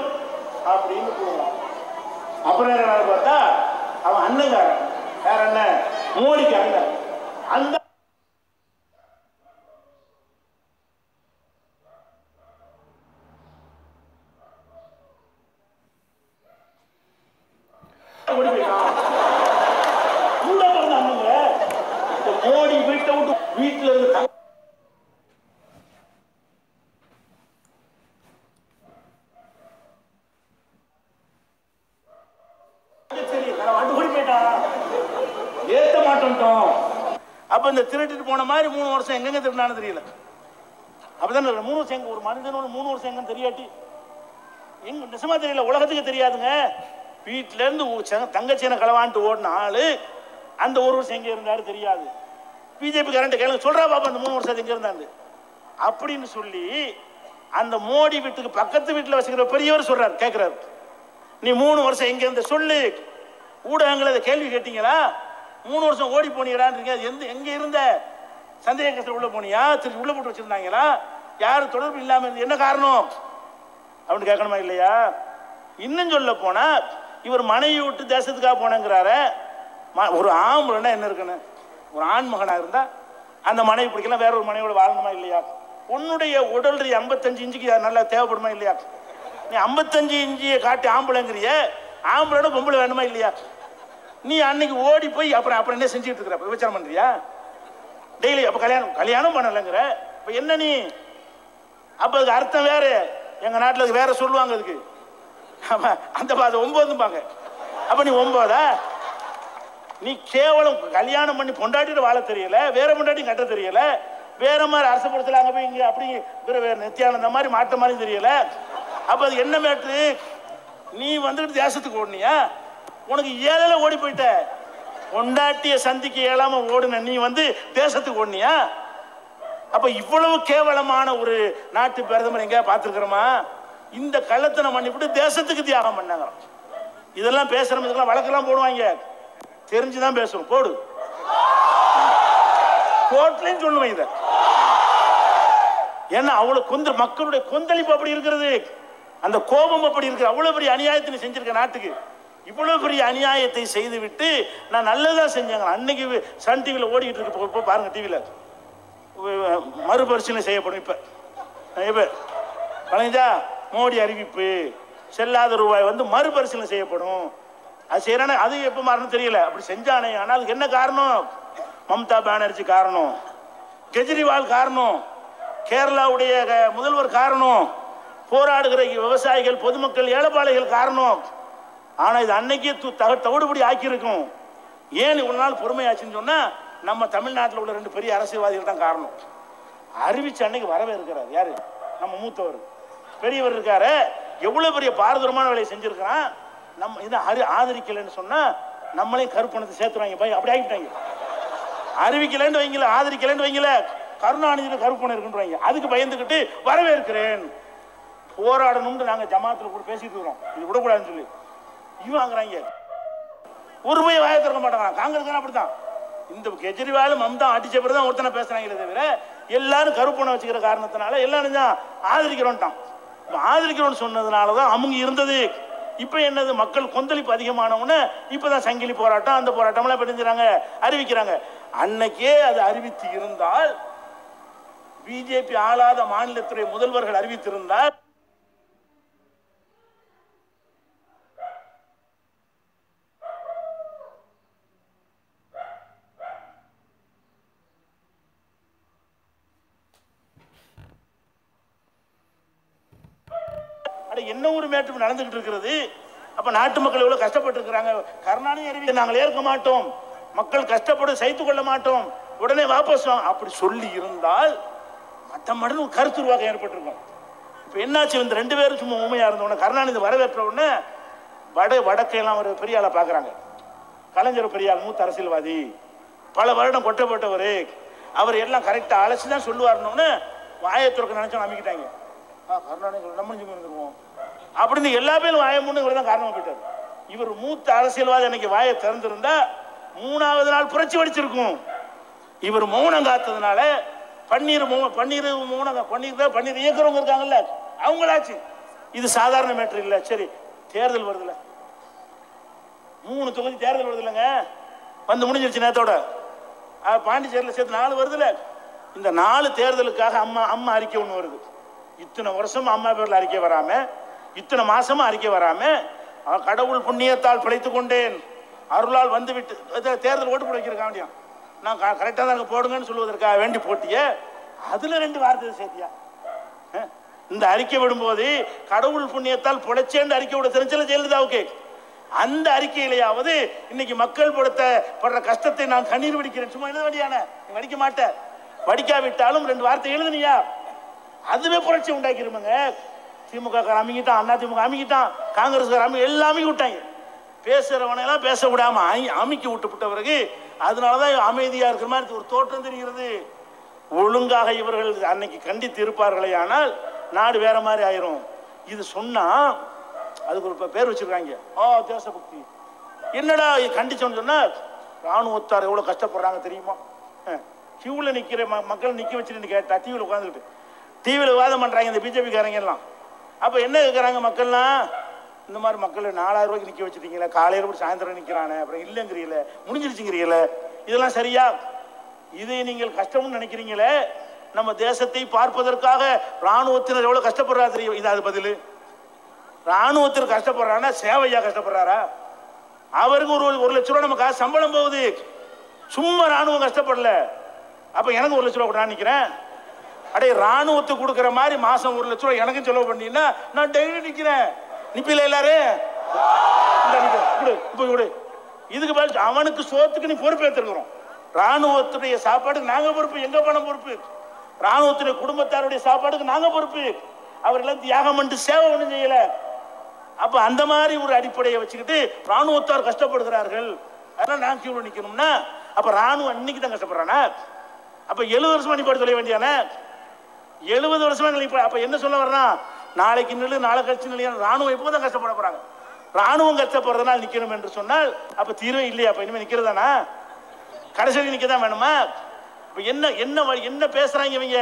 அப்படின்னு போவான். அப்புறம் என்ன பார்த்தா, அவன் அண்ணங்காரன், வேற என்ன, மோடிக்கு அண்ணன். அந்த மோடி வீட்டை விட்டு வீட்டுல இருந்து ஏத்த மாட்டோம். அப்ப இந்த திருட்டு போன மாதிரி 3 வருஷம் எங்க திருடானு தெரியல. அப்பதான் 3 வருஷம் எங்க, ஒரு மனிதனோட 3 வருஷம் எங்கன்னு தெரியாட்டி எங்க நிஜமா தெரியல, உலகத்துக்கு தெரியாதுங்க. வீட்டுல இருந்து தங்கச்சீனை களவான்ட்டு ஓடின ஆளு அந்த 1 வருஷம் எங்க இருந்தாரு தெரியாது. பிஜேபி கரண்ட் கேளுங்க, சொல்றா பாப்பா அந்த 3 வருஷம் எங்க இருந்தாங்க அப்படின்னு சொல்லி அந்த மோடி வீட்டுக்கு பக்கத்து வீட்டுல வச்சுக்கிற பெரியவர் சொல்றாரு, கேட்கிறாரு, நீ 3 வருஷம் எங்க இருந்த சொல்லு. ஊடகங்கள் அதை கேள்வி கேட்டீங்களா? 3 வருஷம் ஓடி போனீங்களான்னு, எங்க இருந்த சந்தேக கஷ்டம் உள்ள போனியா, திருப்பி உள்ள போட்டு வச்சிருந்தாங்களா, யாரும் தொடர்பு இல்லாம என்ன காரணம் அப்படின்னு கேட்கணுமா இல்லையா? இன்னும் சொல்ல போனா, இவர் மனைவி விட்டு தேசத்துக்காக போனங்கிறாரு. ஒரு ஆம்பளைன்னா என்ன இருக்குன்னு, ஒரு ஆண் மகனா இருந்தா அந்த மனைவி பிடிக்கலாம், வேற ஒரு மனைவியோட வாழணுமா இல்லையா? உன்னுடைய உடல் 55 இன்ச்சுக்கு நல்லா தேவைப்படுமா இல்லையா? நீ 55 இன்ச்சியை காட்டி ஆம்பளைங்கிறிய, ஆம்பளை பொம்பளை வேணுமா இல்லையா? நீ அன்னைக்கு ஓடி போய் அப்புறம் என்ன செஞ்சுட்டு இருக்கிற, விபச்சாரம் பண்றியா டெய்லி? அப்ப கல்யாணம் பண்ணலங்கிற, இப்ப என்ன நீ? அப்ப அதுக்கு அர்த்தம் வேற, எங்க நாட்டில் வேற சொல்லுவாங்க அதுக்கு. அந்த 9பாங்க. அப்ப நீ 9ஆ? நீ கேவலம் கல்யாணம் பண்ணி பொண்டாட்டிட்டு வாழ தெரியல, வேற பொண்டாட்டி கட்ட தெரியல, வேற மாதிரி அரசப்படுத்தல, அங்க போய் இங்க அப்படி வேற நித்தியானந்த மாதிரி மாட்ட மாதிரி தெரியல. அப்ப அது என்ன மேட்ரு? நீ வந்துட்டு தேசத்துக்கு ஓடுனியா? உனக்கு ஏழல ஓடி போயிட்ட, பொண்டாட்டிய சந்திக்க இயலாம ஓடுன நீ வந்து தேசத்துக்கு ஓடுனியா? அப்ப இவ்வளவு கேவலமான ஒரு நாட்டு பிரதமர் எங்க பார்த்திருக்கிறோமா? இந்த கள்ளத்தனம் பண்ணிவிட்டு தேசத்துக்கு தியாகம் பண்ணாங்க. இதெல்லாம் பேசுறோம், இதெல்லாம் வழக்கெல்லாம் போடுவாங்க, தெரிஞ்சுதான் பேசுறோம். போடு, கோர்ட்லயும் சொல்லுவேன் இத. ஏன்னா அவ்வளவு மக்களுடைய கொந்தளிப்பு அப்படி இருக்கிறது, அந்த கோபம் அப்படி இருக்கு. அவ்வளவு பெரிய அநியாயத்தை செஞ்சிருக்க நாட்டுக்கு இவ்வளவு பெரிய அநியாயத்தை செய்துவிட்டு நான் நல்லதான் செஞ்சாங்க. அன்னைக்கு சன் டிவியில் ஓடிக்கிட்டு இருக்கு, இப்போ பாருங்க, டிவியில் மறுபரிசீலனை செய்யப்படும். இப்போ கலைஞா மோடி அறிவிப்பு செல்லாத ரூபாய் வந்து மறுபரிசீலனை செய்யப்படும். அது செய்யறானே, அது எப்போ மாறணும் தெரியல. அப்படி செஞ்சானே, ஆனால் அதுக்கு என்ன காரணம்? மம்தா பானர்ஜி காரணம், கெஜ்ரிவால் காரணம், கேரளாவுடைய முதல்வர் காரணம், போராடுகிற விவசாயிகள், பொதுமக்கள், ஏழைப்பாளைகள் காரணம். ஆனால் இது அன்னைக்கே தவிடுபடி ஆக்கியிருக்கும். ஏன் இவ்வளவு நாள் பொறுமையாச்சுன்னு சொன்னா, நம்ம தமிழ்நாட்டில் உள்ள 2 பெரிய அரசியல்வாதிகள் தான் காரணம். அறிவிச்ச அன்னைக்கு வரவே இருக்கிறார். யாரு? நம்ம மூத்தவர் பெரியவர் இருக்காரு. எவ்வளவு பெரிய பாரதூரமான வேலையை செஞ்சிருக்கிறான். நம்ம இதை ஆதரிக்கலைன்னு சொன்னா நம்மளையும் கருப்பணத்தை சேர்த்துருவாங்க. பையன் அப்படி ஆகிட்டாங்க. அறிவிக்கலன்னு வைங்கள, ஆதரிக்கலன்னு வைங்கள, கருணாநிதியில் கருப்பணம் இருக்குன்னு அதுக்கு பயந்துக்கிட்டு வரவேற்கிறேன், போராடணும்னு நாங்கள் ஜமாத்தில் கூட பேசிட்டு இருக்கிறோம். இது விடக்கூடாதுன்னு சொல்லி இவன் வாங்குறாங்க. ஒரு போய் வாய திறக்க மாட்டாங்க. காங்கிரஸ் அப்படித்தான். இந்த கெஜ்ரிவால் மம்தா அடிச்ச பிறகு தான் ஒருத்தனை பேசுறாங்களே தவிர எல்லாரும் கருப்பணம் வச்சுக்கிற காரணத்தினால எல்லாரும் தான் ஆதரிக்கிறோன்ட்டான். ஆதரிக்கிறோன்னு சொன்னதுனால தான் அவங்க இருந்தது. இப்போ என்னது, மக்கள் கொந்தளிப்பு அதிகமானவொன்னே இப்போதான் சங்கிலி போராட்டம், அந்த போராட்டம்லாம் பெருஞ்சுறாங்க, அறிவிக்கிறாங்க. அன்னைக்கே அது அறிவித்து இருந்தால், பிஜேபி ஆளாத மாநிலத்துறை முதல்வர்கள் அறிவித்திருந்தால், என்ன ஒரு மேற்று நடந்துகிட்டு இருக்கிறது. அப்ப நாட்டு மக்கள் எவ்வளவு கஷ்டப்பட்டு இருக்கிறாங்க. கருணாநிதி அறிவிக்க நாங்கள் ஏற்க மாட்டோம், மக்கள் கஷ்டப்பட்டு சகித்துக் கொள்ள மாட்டோம், உடனே வாபஸ் அப்படி சொல்லி இருந்தால் மற்ற மடங்கு கருத்துருவாக்கம் ஏற்பட்டிருக்கும். இப்ப என்னாச்சு, இந்த 2 பேரும் சும்மா உண்மையா இருந்தவன கருணாநிதி வரவேற்ற உடனே வடக்கையெல்லாம் ஒரு பெரிய ஆளா பாக்குறாங்க. கலைஞர் பெரிய ஆள், மூத்த அரசியல்வாதி, பல வருடம் கொட்டப்பட்டவர், அவர் எல்லாம் கரெக்டா அழைச்சுதான் சொல்லுவாருன்னு வாயத்துறக்க நினைச்சோம் நம்பிக்கிட்டாங்க. கருணாநிதி நம்ம இருந்துருவோம் அப்படின்னு எல்லா பேரும் வாயமுன்னு தான் காரணமா போயிட்டார். இவர் மூத்த அரசியல்வாதி அன்னைக்கு வாயை திறந்திருந்தா 3வது நாள் புரட்சி வடிச்சிருக்கும். இவர் மௌனம் காத்ததுனால பன்னீர் இயக்குறவங்க இருக்காங்கல்ல, அவங்களாச்சு. இது சாதாரண மேட்டர் இல்ல. சரி, தேர்தல் வருதுல்ல, 3 தொகுதி தேர்தல் வருது இல்லைங்க, வந்து முடிஞ்சிருச்சு நேரத்தோட. பாண்டிச்சேரியில் சேர்த்து 4 வருதுல்ல. இந்த 4 தேர்தலுக்காக அம்மா அறிக்கை ஒன்று வருது. இத்தனை வருஷம் அம்மா பேர்ல அறிக்கை வராம, இத்தனை மாசமா அறிக்கை வராம, கடவுள் புண்ணியத்தால் பிழைத்துக் கொண்டேன், அருளால் வந்து விட்டு தேர்தல் ஓட்டு போட வைக்கிறேன், நான் கரெக்டா தான் போடுங்கன்னு சொல்லுவதற்காக வேண்டி போட்டிய, அதுல 2 வார்த்தை சேர்த்தியா? இந்த அறிக்கை விடும்போது கடவுள் புண்ணியத்தால் பொழைச்சேன்னு அறிக்கை விட தெரிஞ்சல ஜெயலலிதாவுக்கு. அந்த அறிக்கையிலேயாவது இன்னைக்கு மக்கள் படுற கஷ்டத்தை நான் கண்ணீர் வடிக்கிறேன். சும்மா எழுத வேண்டியான வடிக்க மாட்டேன், வடிக்காவிட்டாலும் 2 வார்த்தை எழுதுனியா, அதுவே புரட்சி உண்டாக்கிருமாங்க. திமுக அமைக்கிட்டான், அண்ணா திமுக அமைக்கிட்டான், காங்கிரஸ் எல்லாமே விட்டாங்க. பேசுறவனெல்லாம் பேச விடாம அமைக்கி விட்டு பிறகு அதனாலதான் அமைதியா இருக்கிற மாதிரி ஒரு தோற்றம் தெரிகிறது. ஒழுங்காக இவர்கள் அன்னைக்கு கண்டித்து இருப்பார்களே ஆனால் நாடு வேற மாதிரி ஆயிரும். இது சொன்னா அதுக்கு ஒரு பேர் வச்சிருக்காங்க, தேசபக்தி. என்னடா கண்டிச்சோன்னு சொன்னா, ராணுவத்தார் எவ்வளவு கஷ்டப்படுறாங்க தெரியுமா, கியூல நிக்கிற மக்கள் நிக்க வச்சுட்டு கேட்டா டிவியில் உட்காந்துக்கிட்டு டிவியில் விவாதம் பண்றாங்க இந்த பிஜேபி காரங்க எல்லாம். அப்ப என்ன கேட்கறாங்க மக்கள்லாம், இந்த மாதிரி மக்கள் 4000 ரூபாய்க்கு நிக்க வச்சுட்டீங்களா, காலையில போய் சாயந்தரம் நிக்கிறானே, அப்புறம் இல்லைங்கிறீங்களே, முடிஞ்சிருச்சுங்கிறீங்களே, இதெல்லாம் சரியா? இதை நீங்கள் கஷ்டம்னு நினைக்கிறீங்களே, நம்ம தேசத்தை பார்ப்பதற்காக ராணுவத்தினர் எவ்வளவு கஷ்டப்படுறா தெரியும். இது அது பதில். ராணுவத்தினர் கஷ்டப்படுறானா சேவையா கஷ்டப்படுறாரா? அவருக்கு ஒரு லட்ச ரூபாய் நம்ம காசு சம்பளம் போகுது, சும்மா ராணுவம் கஷ்டப்படல. அப்ப எனக்கு 1 லட்ச ரூபாய் கூட நிக்கிறேன். அடே, ராணுவத்துக்கு கொடுக்குற மாதிரி மாசம் 1 லட்ச ரூபாய் எனக்கும் செலவு பண்ணீங்கன்னா நான் டெய்லி நிக்கிறேன். நிப்பில எல்லாரும் இதுக்கு பதில் அவனுக்கு சோத்துக்கு நீ பொறுப்பேற்றுக்கிறோம். ராணுவத்துடைய சாப்பாடுக்கு நாங்க பொறுப்பு, எங்க பணம் பொறுப்பு. ராணுவத்துடைய குடும்பத்தாருடைய சாப்பாடுக்கு நாங்க பொறுப்பு. அவர்கள் தியாகம் பண்ணி சேவை ஒன்றும் செய்யல. அப்ப அந்த மாதிரி ஒரு அடிப்படையை வச்சுக்கிட்டு ராணுவத்தார் கஷ்டப்படுகிறார்கள், அதனால நான் கியூல நிக்கணும்னா, அப்ப ராணுவம் இன்னைக்கு தான் கஷ்டப்படுறானா? அப்ப 70 வருஷமா நீ போட்டு சொல்ல வேண்டியானே, 70 வருஷமா நீ அப்ப என்ன சொல்ல வர்றான், நாளைக்கு நில்லு நாளை கழிச்சு நிலையா? ராணுவம் எப்போதான் கஷ்டப்பட போறாங்க? ராணுவம் கஷ்டப்படுறதுனால நிக்கணும் என்று சொன்னால் அப்ப தீர்வே இல்லையா? அப்ப இனிமே நிக்கிறதானா? கடைசி நிக்கதான் வேணுமா? இப்ப என்ன பேசுறாங்க இவங்க?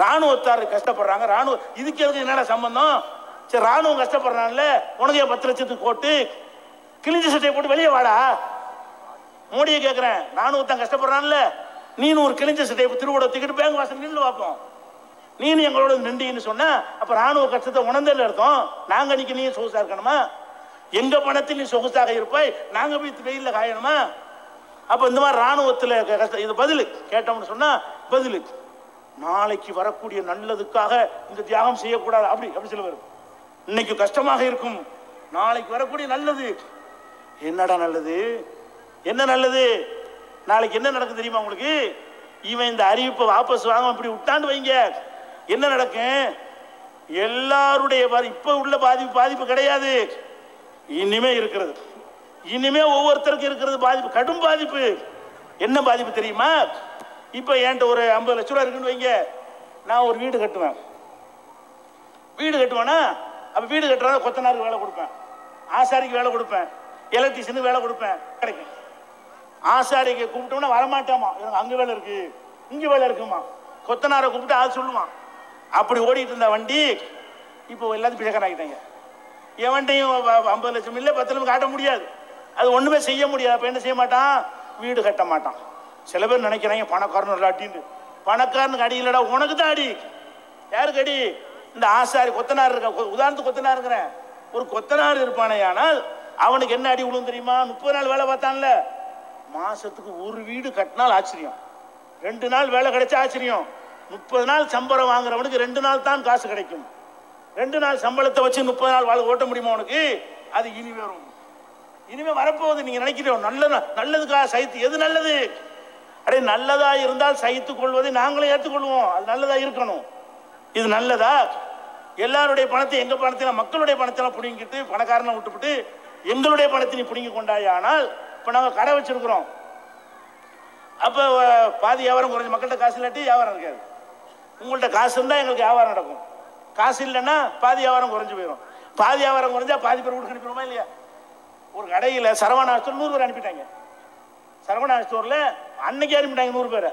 ராணுவத்தார் கஷ்டப்படுறாங்க, ராணுவம் இதுக்கு எதுக்கு என்னடா சம்பந்தம்? சரி, ராணுவம் கஷ்டப்படுறான்ல, உனக்கு 10 லட்சத்துக்கு கோட்டு, கிழிஞ்ச சட்டையை போட்டு வெளியே வாடா. மோடியை கேட்கிறேன், ராணுவத்தான் கஷ்டப்படுறான்ல, நீனு ஒரு கிழிஞ்ச சட்டையை திருவோட தூக்கிட்டு பேங்க் வாசல் நின்று பார்ப்போம். நீனு எங்களோட நின்றீன்னு சொன்னா அப்ப ராணுவ கஷ்டத்தை உணர்ந்தல அர்த்தம். நாங்க நிக்க நீ சொகுசா இருக்கணுமா? எங்க பணத்தில் நீ சொகுசாக இருப்பாய், நாங்க போய் வெயில்ல காயணுமா? அப்ப இந்த மாதிரி ராணுவத்தில் கஷ்டம். இது பதில் கேட்டோம்னு சொன்னா பதில், நாளைக்கு வரக்கூடிய நல்லதுக்காக இந்த தியாகம் செய்யக்கூடாது. அப்படி அப்படி சில பேர், இன்னைக்கு கஷ்டமாக இருக்கும், நாளைக்கு வரக்கூடிய நல்லது. என்னடா நல்லது? என்ன நல்லது? நாளைக்கு என்ன நடக்கும் தெரியுமா உங்களுக்கு? இவன் இந்த அறிவிப்பை வாபஸ் வாங்க இப்படி விட்டாண்டு வைங்க, என்ன நடக்கும்? எல்லாருடைய இப்ப உள்ள பாதிப்பு கிடையாது, இனிமே இருக்கிறது. இனிமே ஒவ்வொருத்தருக்கும் இருக்கிறது பாதிப்பு, கடும் பாதிப்பு. என்ன பாதிப்பு தெரியுமா? இப்ப என்கிட்ட ஒரு 50 லட்ச ரூபா இருக்குன்னு வைங்க, நான் ஒரு வீடு கட்டுவேன். வீடு கட்டுவேன்னா அப்ப வீடு கட்டுறதா கொத்தனாருக்கு வேலை கொடுப்பேன், ஆசாரிக்கு வேலை கொடுப்பேன், எலக்ட்ரிஷியனுக்கு வேலை கொடுப்பேன், கிடைக்கும். ஆசாரிக்கு கூப்பிட்டோம்னா வரமாட்டாமா, அங்க வேலை இருக்கு இங்க வேலை இருக்குமா. கொத்தனாரை கூப்பிட்டு அது சொல்லுவான். அப்படி ஓடிட்டு இருந்த வண்டி இப்போ எல்லாத்தையும் பிச்சைக்காரன் ஆகிட்டாங்க. எவன்ட்டையும் 50 லட்சம் இல்லை 10 லட்சம் காட்ட முடியாது, அது ஒண்ணுமே செய்ய முடியாது. அப்ப என்ன செய்ய மாட்டான்? வீடு கட்ட மாட்டான். சில பேர் நினைக்கிறாங்க பணக்காரன் அடின்னு. பணக்காரனுக்கு அடி இல்லடா, உனக்கு தான் அடி. யாருக்கு அடி? இந்த ஆசாரி கொத்தனார் இருக்க, உதாரணத்துக்கு கொத்தனார் இருக்கிறேன், ஒரு கொத்தனார் இருப்பானே, ஆனால் அவனுக்கு என்ன அடி விழுவும் தெரியுமா? 30 நாள் வேலை பார்த்தான்ல, மாசத்துக்கு ஒரு வீடு கட்டினால் ஆச்சரியம், 2 நாள் வேலை கிடைச்சா ஆச்சரியம். 30 நாள் சம்பளம் வாங்குறவனுக்கு 2 நாள் தான் காசு கிடைக்கும். 2 நாள் சம்பளத்தை வச்சு 30 நாள் வாழ ஓட்ட முடியுமா உனக்கு? அது இனி வரும், இனிமே வரப்போகுது. நீங்க நினைக்கிறோம் நல்லதுக்காக சகித்து, எது நல்லது? அடே நல்லதா இருந்தால் சகித்துக் கொள்வதை நாங்களே ஏற்றுக்கொள்வோம், அது நல்லதா இருக்கணும். இது நல்லதா? எல்லாருடைய பணத்தை, எங்க பணத்தை, மக்களுடைய பணத்தை பிடிங்கிட்டு பணக்காரனை விட்டுவிட்டு எங்களுடைய பணத்தை நீ பிடிங்கி கொண்டாய். ஆனால் இப்ப நாங்க கடை வச்சிருக்கிறோம், அப்ப பாதி வியாபாரம் குறைஞ்சு, மக்கள்கிட்ட காசு இல்லாட்டி வியாபாரம் இருக்காது. உங்கள்கிட்ட காசு இருந்தா எங்களுக்கு வியாபாரம் நடக்கும், காசு இல்லைன்னா பாதி வியாபாரம் குறைஞ்சு போயிடும். பாதி வியாபாரம் குறைஞ்சா பாதி பேர் வீட்டுக்கு அனுப்பிடுமா இல்லையா? ஒரு கடையில் சரவணா ஸ்டோர் 100 பேர் அனுப்பிட்டாங்க. சரவணா ஸ்டோர்ல அன்னைக்கு அனுப்பிட்டாங்க 100 பேரை.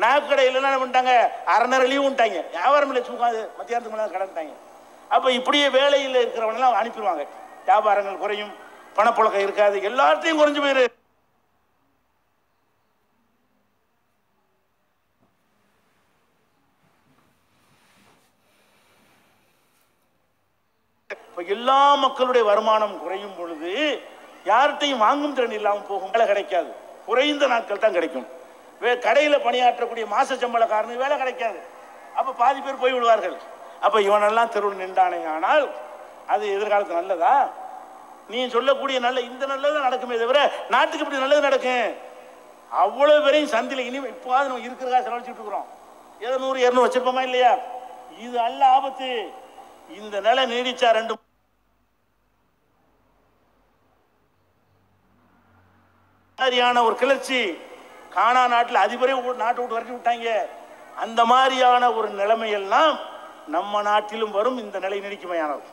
நாக்கு கடையில் என்ன பண்ணிட்டாங்க? அரை நேரம் லீவு விட்டாங்க, வியாபாரம் இல்லை, சும்மாது மத்தியானத்துக்கு மேலே கடந்துட்டாங்க. அப்ப இப்படியே வேலையில் இருக்கிறவனெல்லாம் அனுப்பிடுவாங்க, வியாபாரங்கள் குறையும், பணப்புழக்கம் இருக்காது, எல்லாத்தையும் குறைஞ்சு போயிரு. எல்லா மக்களுடைய வருமானம் குறையும் பொழுது யார்கிட்டையும் வாங்கும் திறன் இல்லாமல் போகும், வேலை கிடைக்காது, குறைந்த நாட்கள் தான் கிடைக்கும். கடையில பணியாற்றக்கூடிய மாச சம்பளக்காரனுக்கு வேலை கிடைக்காது, அப்ப பாதி பேர் போய் விடுவார்கள். அப்ப இவனெல்லாம் தெருவில் நின்றானே, ஆனால் அது எதிர்காலத்து நல்லதா? நீ சொல்லக்கூடிய நல்ல இந்த நல்லது நடக்குமே தவிர நாட்டுக்கு இப்படி நல்லது நடக்கும்? அவ்வளவு பேரையும் சந்தில இனிமே இப்போ நம்ம இருக்கிறதா செலவழிச்சுட்டு இருக்கிறோம், ஏதோ 100 200 வச்சிருப்போமா இல்லையா? இது அல்ல ஆபத்து. இந்த நிலை நீடிச்சா 2 மாதிரியான ஒரு கிளர்ச்சி, கானா நாட்டில் அதிபரே நாட்டை விட்டு வரட்டி விட்டாங்க. அந்த மாதிரியான ஒரு நிலைமையெல்லாம் நம்ம நாட்டிலும் வரும். இந்த நிலை நீடிக்குமையானது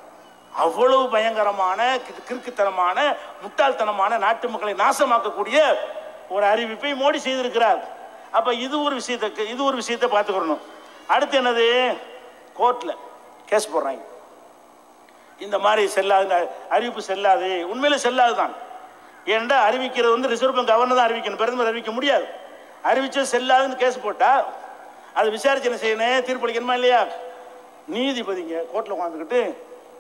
அவ்வளவு பயங்கரமான கிறுக்குத்தனமான முட்டாள்தனமான நாட்டு மக்களை நாசமாக்கக்கூடிய ஒரு அறிவிப்பை மோடி செய்திருக்கிறார். அப்ப இது ஒரு விஷயத்தை பார்த்துக்கணும். அடுத்து என்னது? கோர்ட்ல கேஸ் போடுறாங்க, இந்த மாதிரி செல்லாது, அறிவிப்பு செல்லாது. உண்மையில செல்லாதுதான். ஏன்டா அறிவிக்கிறது ரிசர்வ் பேங்க் கவர்னர் தான் அறிவிக்கணும், பிரதமர் அறிவிக்க முடியாது. அறிவிச்சது செல்லாதுன்னு கேஸ் போட்டா அது விசாரிச்சு என்ன செய்யணும்? தீர்ப்பளிக்கணுமா இல்லையா? நீதிபதிங்க கோர்ட்ல உட்காந்துக்கிட்டு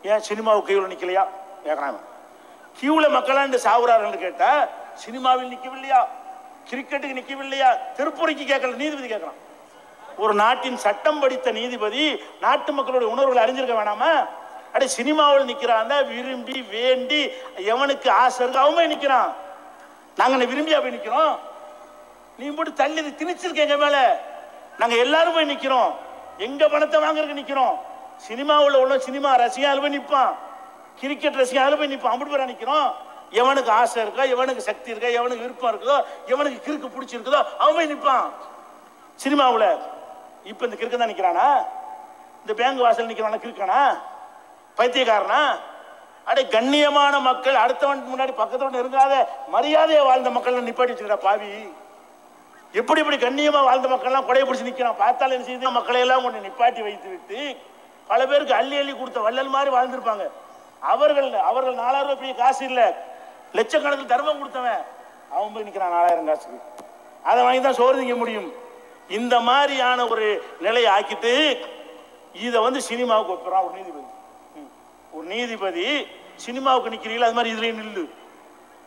ஏன் சினிமாவுக்கு கியூவில் நிக்கலையா கேட்கறாங்க. கியூவில் மக்களாண்டு சாவுறாருன்னு கேட்டா சினிமாவில் நிக்கவில்லையா, கிரிக்கெட்டுக்கு நிக்கவில்லையா, திருப்பூரிக்கு கேட்கல, நீதிபதி கேட்கலாம். ஒரு நாட்டின் சட்டம் படித்த நீதிபதி நாட்டு மக்களுடைய உணர்வுகளை அறிஞ்சிருக்க வேணாமா? அடே சினிமாவில் நிக்கிறான், விரும்பி வேண்டி எவனுக்கு ஆசை இருக்கு அவன் போய் நிக்கிறான். நாங்க விரும்பியா போய் நிக்கிறோம்? நீ போட்டு தள்ளி திணிச்சிருக்க எங்க மேல, நாங்க எல்லாரும் போய் நிக்கிறோம், எங்க பணத்தை வாங்குறதுக்கு நிக்கிறோம். சினிமாவில் உள்ள சினிமா ரசிகால போய் நிற்பான், கிரிக்கெட் ரசிகால போய் நிற்பான், அப்படி பேரா நிக்கிறோம். எவனுக்கு ஆசை இருக்கோ, எவனுக்கு சக்தி இருக்கோ, எவனுக்கு விருப்பம் இருக்குதோ, எவனுக்கு கிறுக்கு பிடிச்சிருக்குதோ அவன் போய் நிற்பான் சினிமாவில். இப்ப இந்த கிறுக்கு தான் நிக்கிறானா? இந்த பேங்க் வாசல் நிக்கிறானா கிறுக்கானா? பைத்தியக்காரனா? அடே கண்ணியமான மக்கள், அடுத்தவன் முன்னாடி பக்கத்தோடு நெருங்காத மரியாதையை வாழ்ந்த மக்கள் நிப்பாட்டி வச்சுக்கிறா பாவி. எப்படி இப்படி கண்ணியமா வாழ்ந்த மக்கள்லாம் கொடையை பிடிச்சி நிக்கிறான். பார்த்தாலும் என்ன செய்யுது? மக்களை எல்லாம் கொண்டு நிப்பாட்டி வைத்து விட்டு பல பேருக்கு அள்ளி அள்ளி கொடுத்த வள்ளல் மாதிரி வாழ்ந்திருப்பாங்க. அவர்கள் 4000 ரூபாய் காசு இல்லை, லட்சக்கணக்கில் தர்மம் கொடுத்தவன் அவன் போய் நிற்கிறான் 4000 காசுக்கு. அதை வாங்கி தான் சோறு திங்க முடியும். இந்த மாதிரியான ஒரு நிலையை ஆக்கிட்டு இதை வந்து சினிமாவுக்கு ஒப்புறான் ஒரு நீதிபதி சினிமாவுக்கு நிற்கிறீங்களா, அது மாதிரி இதுலேயும் நில்லு.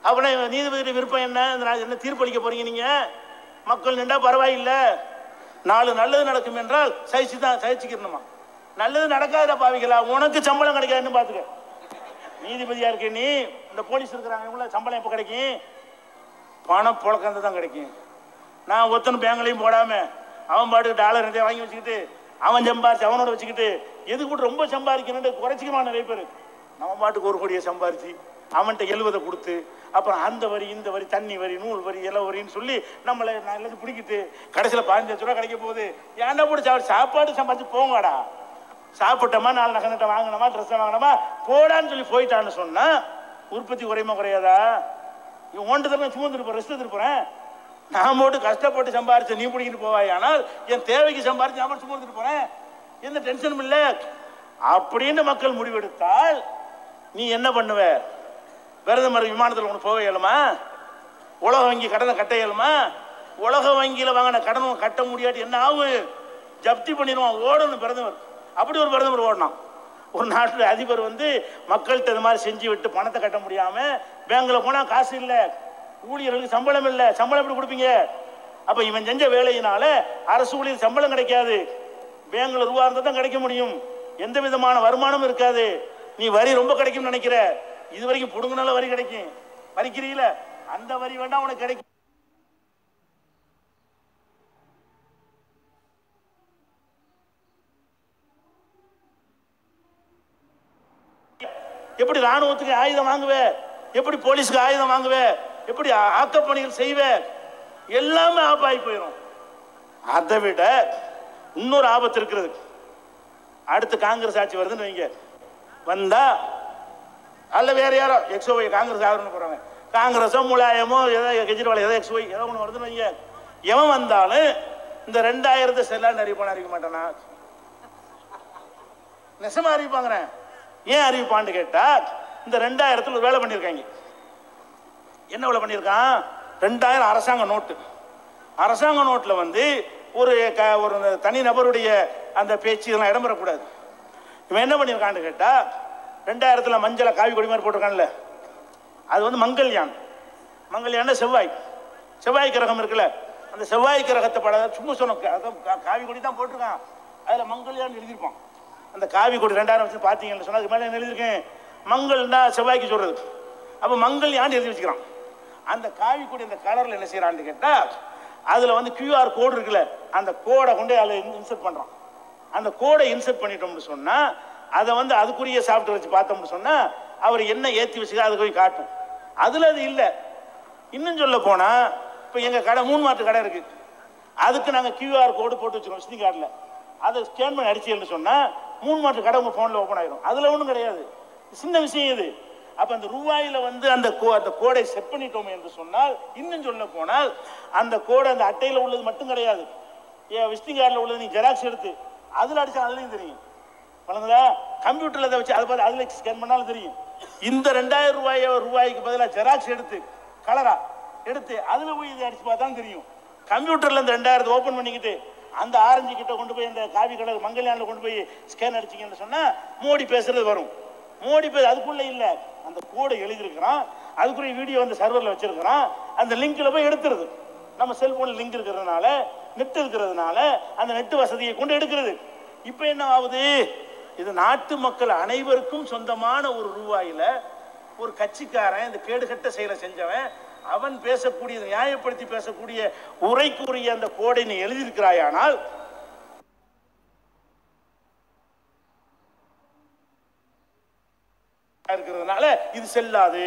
அப்படின்னா நீதிபதி விருப்பம் என்ன தீர்ப்பளிக்க போறீங்க நீங்க? மக்கள் நின்றா பரவாயில்லை, 4 நல்லது நடக்கும் என்றால் சகிச்சுக்கணுமா? நல்லது நடக்காத பாவிகளா, உனக்கு சம்பளம் கிடைக்காதுன்னு பாத்துக்க. நீதிபதியா இருக்க நீ, இந்த போலீஸ் இருக்கிறாங்க சம்பளம் எப்ப கிடைக்கும்? பணம் புழக்கந்து தான் கிடைக்கும். நான் ஒத்தனை பேங்க்லையும் போடாம அவன் பாட்டுக்கு டாலர் நிறைய வாங்கி வச்சுக்கிட்டு அவன் சம்பாரிச்சு அவனோட வச்சுக்கிட்டு எதுக்கு கூட ரொம்ப சம்பாதிக்கணும்னு குறைச்சிக்கணும் நிறைய பேர். நம்ம பாட்டுக்கு 1 கோடியை சம்பாரிச்சு அவன்கிட்ட 70 கொடுத்து அப்புறம் அந்த வரி இந்த வரி தண்ணி வரி நூல் வரி இலை வரின்னு சொல்லி நம்மளை நல்லது பிடிக்கிட்டு கடைசியில் 15 லட்ச ரூபா கிடைக்க போகுது. ஏன்டா போட்டு சாப்பாடு சம்பாதிச்சு போங்கடா, சாப்பிட்டோமா 4 நகை நட்டை வாங்கினோமா ட்ரெஸ் வாங்கினோமா போடான்னு சொல்லி போயிட்டான்னு சொன்னா உற்பத்தி குறையுமா குறையாதா? இவன் ஒன்று தரணும் சும்மா திருப்பேன் ரெஸ்ட் திருப்புறேன். நான் போட்டு கஷ்டப்பட்டு சம்பாரிச்ச நீ பிடிக்கிட்டு போவாய், ஆனால் என் தேவைக்கு சம்பாரிச்சு நான் சும்மா இருந்துட்டு போறேன், எந்த டென்ஷனும் இல்லை அப்படின்னு மக்கள் முடிவெடுத்தால் நீ என்ன பண்ணுவ? பிரதமர் விமானத்தில் ஒன்று போக இயலுமா? உலக வங்கி கடனை கட்ட இயலுமா? உலக வங்கியில் வாங்கின கடனை கட்ட முடியாட்டி என்ன ஆகும்? ஜப்தி பண்ணிடுவான், ஓடணும் பிரதமர். அப்படி ஒரு பிரதமர் ஓடணும். ஒரு நாட்டில் அதிபர் வந்து மக்கள்கிட்ட இது மாதிரி செஞ்சு விட்டு பணத்தை கட்ட முடியாம பேங்க்ல போனா காசு இல்லை, ஊழியர்களுக்கு சம்பளம் இல்லை, சம்பளம் எப்படி கொடுப்பீங்க? அப்ப இவன் செஞ்ச வேலையினால அரசு ஊழியர் சம்பளம் கிடைக்காது, பேங்க்ல ரூபா இருந்தா தான் கிடைக்க முடியும், எந்த விதமான வருமானம் இருக்காது. நீ வரி ரொம்ப கிடைக்கும் நினைக்கிற, இது வரைக்கும் புடுங்கினால வரி கிடைக்கும், வரிக்கிறீல அந்த வரி வேண்டாம் உனக்கு கிடைக்கும். எப்படி ராணுவத்துக்கு ஆயுதம் வாங்குவ, எப்படி போலீஸுக்கு ஆயுதம் வாங்குவ, எப்படி ஆக்கப்பணிகள் செய்வ, எல்லாமே ஆப்பாகி போயிடும். அதை விட இன்னொரு ஆபத்து இருக்கிறது. அடுத்து காங்கிரஸ் ஆட்சி வருதுன்னு வைங்க, வந்தா அல்ல வேற யாரோ எக்ஸ்ஓ காங்கிரஸ் ஆகணும்னு போறாங்க, காங்கிரஸோ முலாயமோ ஏதோ கெஜ்ரிவால் ஏதோ எக்ஸ்ஓ ஏதோ ஒன்று வருதுன்னு வைங்க, எவன் வந்தாலும் இந்த 2000 செல்லான்னு அறிவிக்க மாட்டானா? நெசமா அறிவிப்பாங்க. ஏன் அறிவிப்பான்னு கேட்டா இந்த 2000 ஒரு வேலை பண்ணியிருக்காங்க. என்ன வேலை பண்ணியிருக்கான்? 2000 அரசாங்க நோட்டு. அரசாங்க நோட்டில் வந்து ஒரு தனி நபருடைய அந்த பேச்சு இதெல்லாம் இடம்பெறக்கூடாது. இவன் என்ன பண்ணியிருக்கான்னு கேட்டா 2000 மஞ்சளை காவி கொடி மாதிரி போட்டிருக்கான்ல, அது வந்து மங்கள்யான். மங்கள்யான் செவ்வாய் கிரகம் இருக்குல்ல, அந்த செவ்வாய் கிரகத்தை பட சும்மா சொன்ன காவி கொடி தான் போட்டிருக்கான், அதில் மங்கள்யான் எழுதியிருப்பான். அந்த காவி கொடி 2000 வச்சு பார்த்தீங்கன்னு சொன்னா அதுக்கு மேலே என்ன எழுதியிருக்கேன்? மங்கள்னா செவ்வாய்க்கு சொல்றது. அப்போ மங்கள்யான் எழுதி வச்சுக்கிறான். அந்த காவி கொடி அந்த கலரில் என்ன செய்யறான்னு கேட்டா அதில் வந்து QR கோடு இருக்குல்ல, அந்த கோடை கொண்டு அதில் இன்சர்ட் பண்ணுறான். அந்த கோடை இன்சர்ட் பண்ணிட்டோம்னு சொன்னால் அதை வந்து அதுக்குரிய சாஃப்ட்வேர் வச்சு பார்த்தோம்னு சொன்னால் அவர் என்ன ஏற்றி வச்சுக்க அது போய் காட்டும். அதில் அது இல்லை. இன்னும் சொல்ல போனால் இப்போ எங்கள் கடை 3 மாட்டு கடை இருக்குது, அதுக்கு நாங்கள் QR கோடு போட்டு வச்சுருக்கோம் விசிட்டிங் கார்டில். அதை ஸ்கேன் பண்ணி அடிச்சேன்னு சொன்னால் 3 மாட்டு கடை உங்கள் ஃபோனில் ஓப்பன் ஆகிடும். அதில் ஒன்றும் கிடையாது, சின்ன விஷயம் இது. அப்போ அந்த ரூபாயில் வந்து அந்த கோடை செட் பண்ணிட்டோம் என்று சொன்னால், இன்னும் சொல்ல போனால் அந்த கோடை அந்த அட்டையில் உள்ளது மட்டும் கிடையாது, விசிட்டிங் கார்டில் உள்ளது நீ ஜெராக்ஸ் எடுத்து அதில் அடிச்சா அதுலேயும் தெரியும். வழங்குதா? கம்ப்யூட்டரில் அதை வச்சு அதை பார்த்து அதில் ஸ்கேன் பண்ணாலும் தெரியும். இந்த 2000 ரூபாய்க்கு பதிலாக ஜெராக்ஸ் எடுத்து கலரா எடுத்து அதில் போய் இதை அடிச்சு பார்த்தாலும் தெரியும். கம்ப்யூட்டரில் இந்த 2000 ஓப்பன் பண்ணிக்கிட்டு அந்த ஆரஞ்சு கிட்ட கொண்டு போய் அந்த காவி கலர் மங்கள்யானில் கொண்டு போய் ஸ்கேன் அடிச்சிங்கன்னு சொன்னால் மோடி பேசுறது வரும். மோடி அதுக்குள்ளே இல்லை, அந்த கோடை எழுதியிருக்கிறான், அதுக்குரிய வீடியோ வந்து சர்வரில் வச்சிருக்கிறான், அந்த லிங்க்ல போய் எடுத்துருது. நம்ம செல்போனில் லிங்க் இருக்கிறதுனால நெட் இருக்கிறதுனால அந்த நெட் வசதியை கொண்டு எடுக்கிறது. இப்போ என்ன ஆகுது? இது நாட்டு மக்கள் அனைவருக்கும் சொந்தமான ஒரு ரூபாயில ஒரு கட்சிக்காரன் இந்த கேடுகட்ட செயலை செஞ்சவன் அவன் பேசக்கூடிய நியாயப்படுத்தி பேசக்கூடிய உரைக்குரிய அந்த கோடை நீ எழுதியிருக்கிறாயானால் இருக்கிறதுனால இது செல்லாது.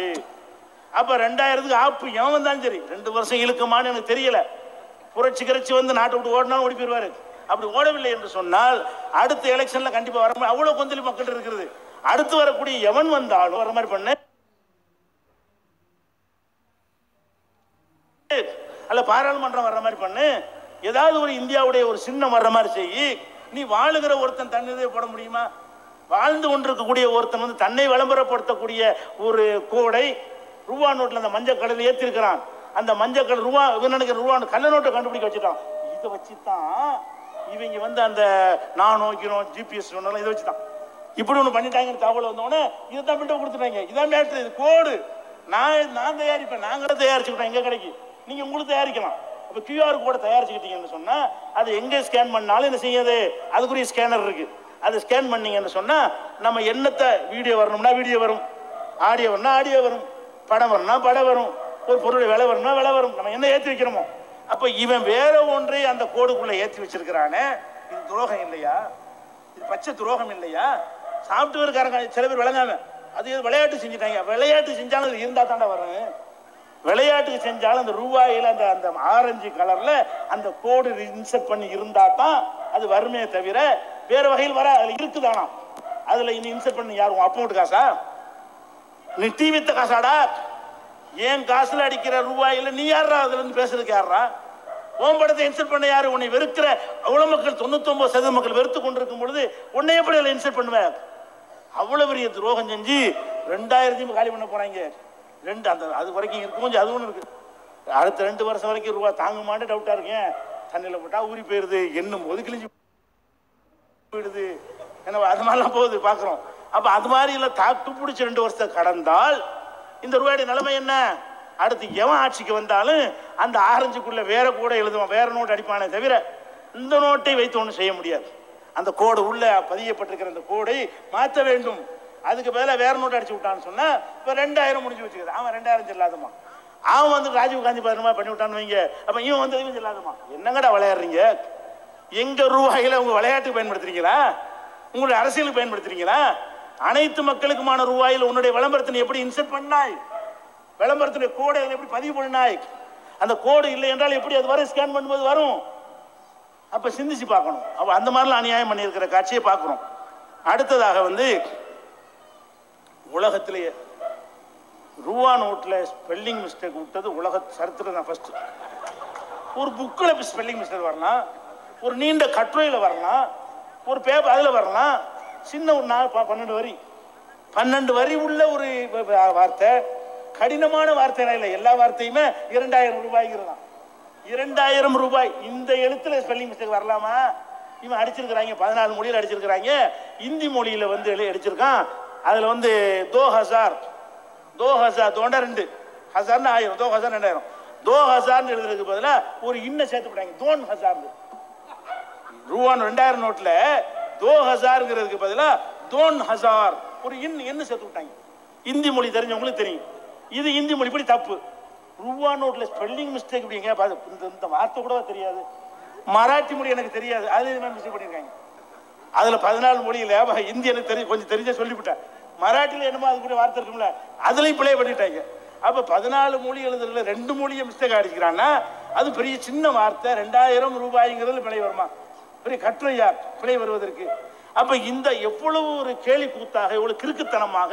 அப்ப 2000 ஆப்பு எவன் வந்தாலும் சரி 2 வருஷம் இழுக்குமான்னு எனக்கு தெரியல, புரட்சி கரைச்சி வந்து நாட்டை விட்டு ஓடினாலும் ஓடி போயிடுவாரு. அப்படி ஓடவில்லை என்று சொன்னால் அடுத்த எலெக்ஷன்ல கண்டிப்பா வர முடியும். அவ்வளவு கொந்தளி மக்கள் இருக்கிறது. அடுத்து வரக்கூடிய எவன் வந்தாலும் வர மாதிரி பண்ண அல்ல, பாராளுமன்றம் வர்ற மாதிரி பண்ணு, ஏதாவது ஒரு இந்தியாவுடைய ஒரு சின்னம் வர்ற மாதிரி செய்யி. நீ வாழுகிற ஒருத்தன் தன்னிதை போட முடியுமா? வாழ்ந்து கொண்டிருக்கக்கூடிய ஒருத்தன் வந்து தன்னை விளம்பரப்படுத்தக்கூடிய ஒரு கோடை ரூபா நோட்டில் அந்த மஞ்சள் கடலில் ஏற்றிருக்கிறான். அந்த மஞ்சள் கடல் ரூபா நினைக்கிற ரூபா கள்ள நோட்டை கண்டுபிடிக்க வச்சுட்டான். இதை வச்சுதான் இவங்க வந்து அந்த நானோ கினோ ஜிபிஎஸ் இதை வச்சுதான் இப்படி ஒன்று பண்ணிட்டாங்கன்னு தகவல் வந்தோடனே இதை தான் பின்ன கொடுத்துட்டாங்க. இதான் மேட்ரு, இது கோடு. நான் தயாரிப்பேன், நாங்களே தயாரிச்சுக்கிட்டோம் எங்கள் கடைக்கு, நீங்கள் உங்களுக்கு தயாரிக்கலாம். இப்போ கியூஆர் கோடை தயாரிச்சுக்கிட்டீங்கன்னு சொன்னால் அது எங்கே ஸ்கேன் பண்ணாலும் என்ன செய்யாது, அதுக்குரிய ஸ்கேனர் இருக்குது. அதை ஸ்கேன் பண்ணீங்கன்னு சொன்னால் நம்ம என்னத்தை வீடியோ வரணும்னா வீடியோ வரும், ஆடியோ வரணும்னா ஆடியோ வரும், படம் வரணும்னா படம் வரும், ஒரு பொருள் விலை வரணும்னா விலை வரும். நம்ம என்ன ஏற்றி வைக்கிறோமோ. அப்போ இவன் வேற ஒன்றை அந்த கோடுக்குள்ளே ஏற்றி வச்சிருக்கிறானே, இது துரோகம் இல்லையா? இது பச்சை துரோகம் இல்லையா? சாஃப்ட்வேர்காரங்க சில பேர் விளங்காம அது விளையாட்டு செஞ்சுட்டாங்க. விளையாட்டு செஞ்சாலும் அது இருந்தால் தாண்டா வரும். விளையாட்டுக்கு செஞ்சாலும் அந்த ரூபாயில் அந்த அந்த ஆரஞ்சு கலரில் அந்த கோடு இன்செர்ட் பண்ணி இருந்தால் தான் அது வருமே தவிர வேறு வகையில் வர அதில் இருக்குதானா? அதில் இன்னும் இன்செர்ட் பண்ணி யாரும் அக்கௌண்ட் காசா? நீ டீ வித்த காசாடா? ஏன் காசுல அடிக்கிற ரூபாயில் நீ யாரா அதுல இருந்து பேசுறதுக்கு யாரா? உன் படத்தை இன்செர்ட் பண்ண யாரு? உன்னை வெறுக்கிற அவ்வளவு மக்கள் 99% மக்கள் வெறுத்து கொண்டிருக்கும் பொழுது உன்னை எப்படி அதில் இன்செர்ட் பண்ணுவேன்? அவ்வளவு பெரிய துரோகம் செஞ்சு 2000 காலி பண்ண போறாங்க. அந்த அது வரைக்கும் இருக்கும், கொஞ்சம் அது ஒன்று இருக்கு. அடுத்த 2 வருஷம் வரைக்கும் ரூபா தாங்குமான்னு டவுட்டா இருக்கேன். தண்ணியில் போட்டா ஊறி போயிருது, என்னும் போது கிழிஞ்சு போயிடுது, என்ன அது மாதிரிலாம் போகுது பார்க்குறோம். அப்போ அது மாதிரி இல்லை, தாக்கு பிடிச்சி 2 வருஷத்தை கடந்தால் இந்த ரூபாயுடைய நிலைமை என்ன? அடுத்து எவன் ஆட்சிக்கு வந்தாலும் அந்த ஆரஞ்சுக்குள்ள வேற கூட எழுதுவான், வேற நோட்டு அடிப்பானே தவிர இந்த நோட்டை வைத்து ஒன்றும் செய்ய முடியாது. அந்த கோடு உள்ள பதியப்பட்டிருக்கிற அந்த கோடை மாற்ற வேண்டும். அதுக்கு பதிலாக வேற நோட்டு அடிச்சு விட்டான்னு சொன்னா இப்போ 2000 முடிஞ்சு வச்சுக்கிறது. அவன் 2000 செல்லாதமா, அவன் வந்து ராஜீவ் காந்தி பதினமா பண்ணி விட்டான்னு வைங்க, அப்போ இவன் வந்து இவன் செல்லாதமா. என்னங்கடா விளையாடுறீங்க? எங்க ரூபாயில உங்க விளையாட்டுக்கு பயன்படுத்துறீங்களா? உங்களுடைய அரசியலுக்கு பயன்படுத்துறீங்களா? அனைத்து மக்களுக்குமான ரூபாயில் உன்னுடைய விளம்பரத்தினை எப்படி இன்செர்ட் பண்ணாய்? விளம்பரத்தினுடைய கோடை எப்படி பதிவு பண்ணினாய்? அந்த கோடு இல்லை என்றால் எப்படி அது வரும்? ஸ்கேன் பண்ணும்போது வரும். அப்ப சிந்திச்சு பார்க்கணும். அப்ப அந்த மாதிரிலாம் அநியாயம் பண்ணியிருக்கிற காட்சியை பார்க்கிறோம். அடுத்ததாக வந்து உலகத்திலேயே ரூபா நோட்டில் ஸ்பெல்லிங் மிஸ்டேக் விட்டது உலக சரித்திரம் தான். ஃபர்ஸ்ட் ஒரு புக்கில் ஸ்பெல்லிங் மிஸ்டேக் வரலாம், ஒரு நீண்ட கட்டுரையில் வரலாம், ஒரு பேப்பர் அதில் வரலாம். சின்ன ஒரு 12 வரி உள்ள ஒரு வார்த்தை, கடினமான வார்த்தை இல்லை. எல்லா வார்த்தையுமே 2000 ரூபாய்ங்கிறதான். 2000 ரூபாய் இந்த எழுத்துல ஸ்பெல்லிங் மிஸ்டேக் வரலாமா? இவன் அடிச்சிருக்கிறாங்க, 14 மொழியில் அடிச்சிருக்கிறாங்க. இந்தி மொழியில வந்து அடிச்சிருக்கான். அதுல வந்து 2000 தோண்டா 2 ஹசார்னு 1000, 2000 2000 2000 எழுதுறதுக்கு பதிலாக ஒரு இன்ன சேர்த்து போட்டாங்க, 2000. ரூபா 2000 நோட்ல 2000ங்கிறதுக்கு பதிலாக 2000 ஒரு என்ன சேர்த்து விட்டாங்க. இந்தி மொழி தெரிஞ்சவங்களுக்கு தெரியும், இது இந்தி மொழி படி தப்பு. ரூபா நோட்ல ஸ்பெல்லிங் மிஸ்டேக் இப்படிங்க, இந்த வார்த்தை கூட தெரியாது. மராட்டி மொழி எனக்கு தெரியாது, அதுல என்ன மிஸ்டேக் பண்ணியிருக்காங்க. அதுல 14 மொழியில இந்தி எனக்கு தெரியும், கொஞ்சம் தெரிஞ்ச சொல்லிவிட்டேன். மராட்டியில் என்னமோ அது கூட வார்த்தை இருக்கும்ல, அதுலயும் பிழை பண்ணிட்டாங்க. அப்ப 14 மொழி எழுதுறதுல 2 மொழியை மிஸ்டேக் அடிக்கிறான்னா அது பெரிய சின்ன வார்த்தை. 2000 ரூபாய்ங்கிறது பிழை வருமா? பெரிய கட்டுரையா பிழை வருவதற்கு? அப்ப இந்த எவ்வளவு ஒரு கேலி கூத்தாக, எவ்வளவு கிறுக்குத்தனமாக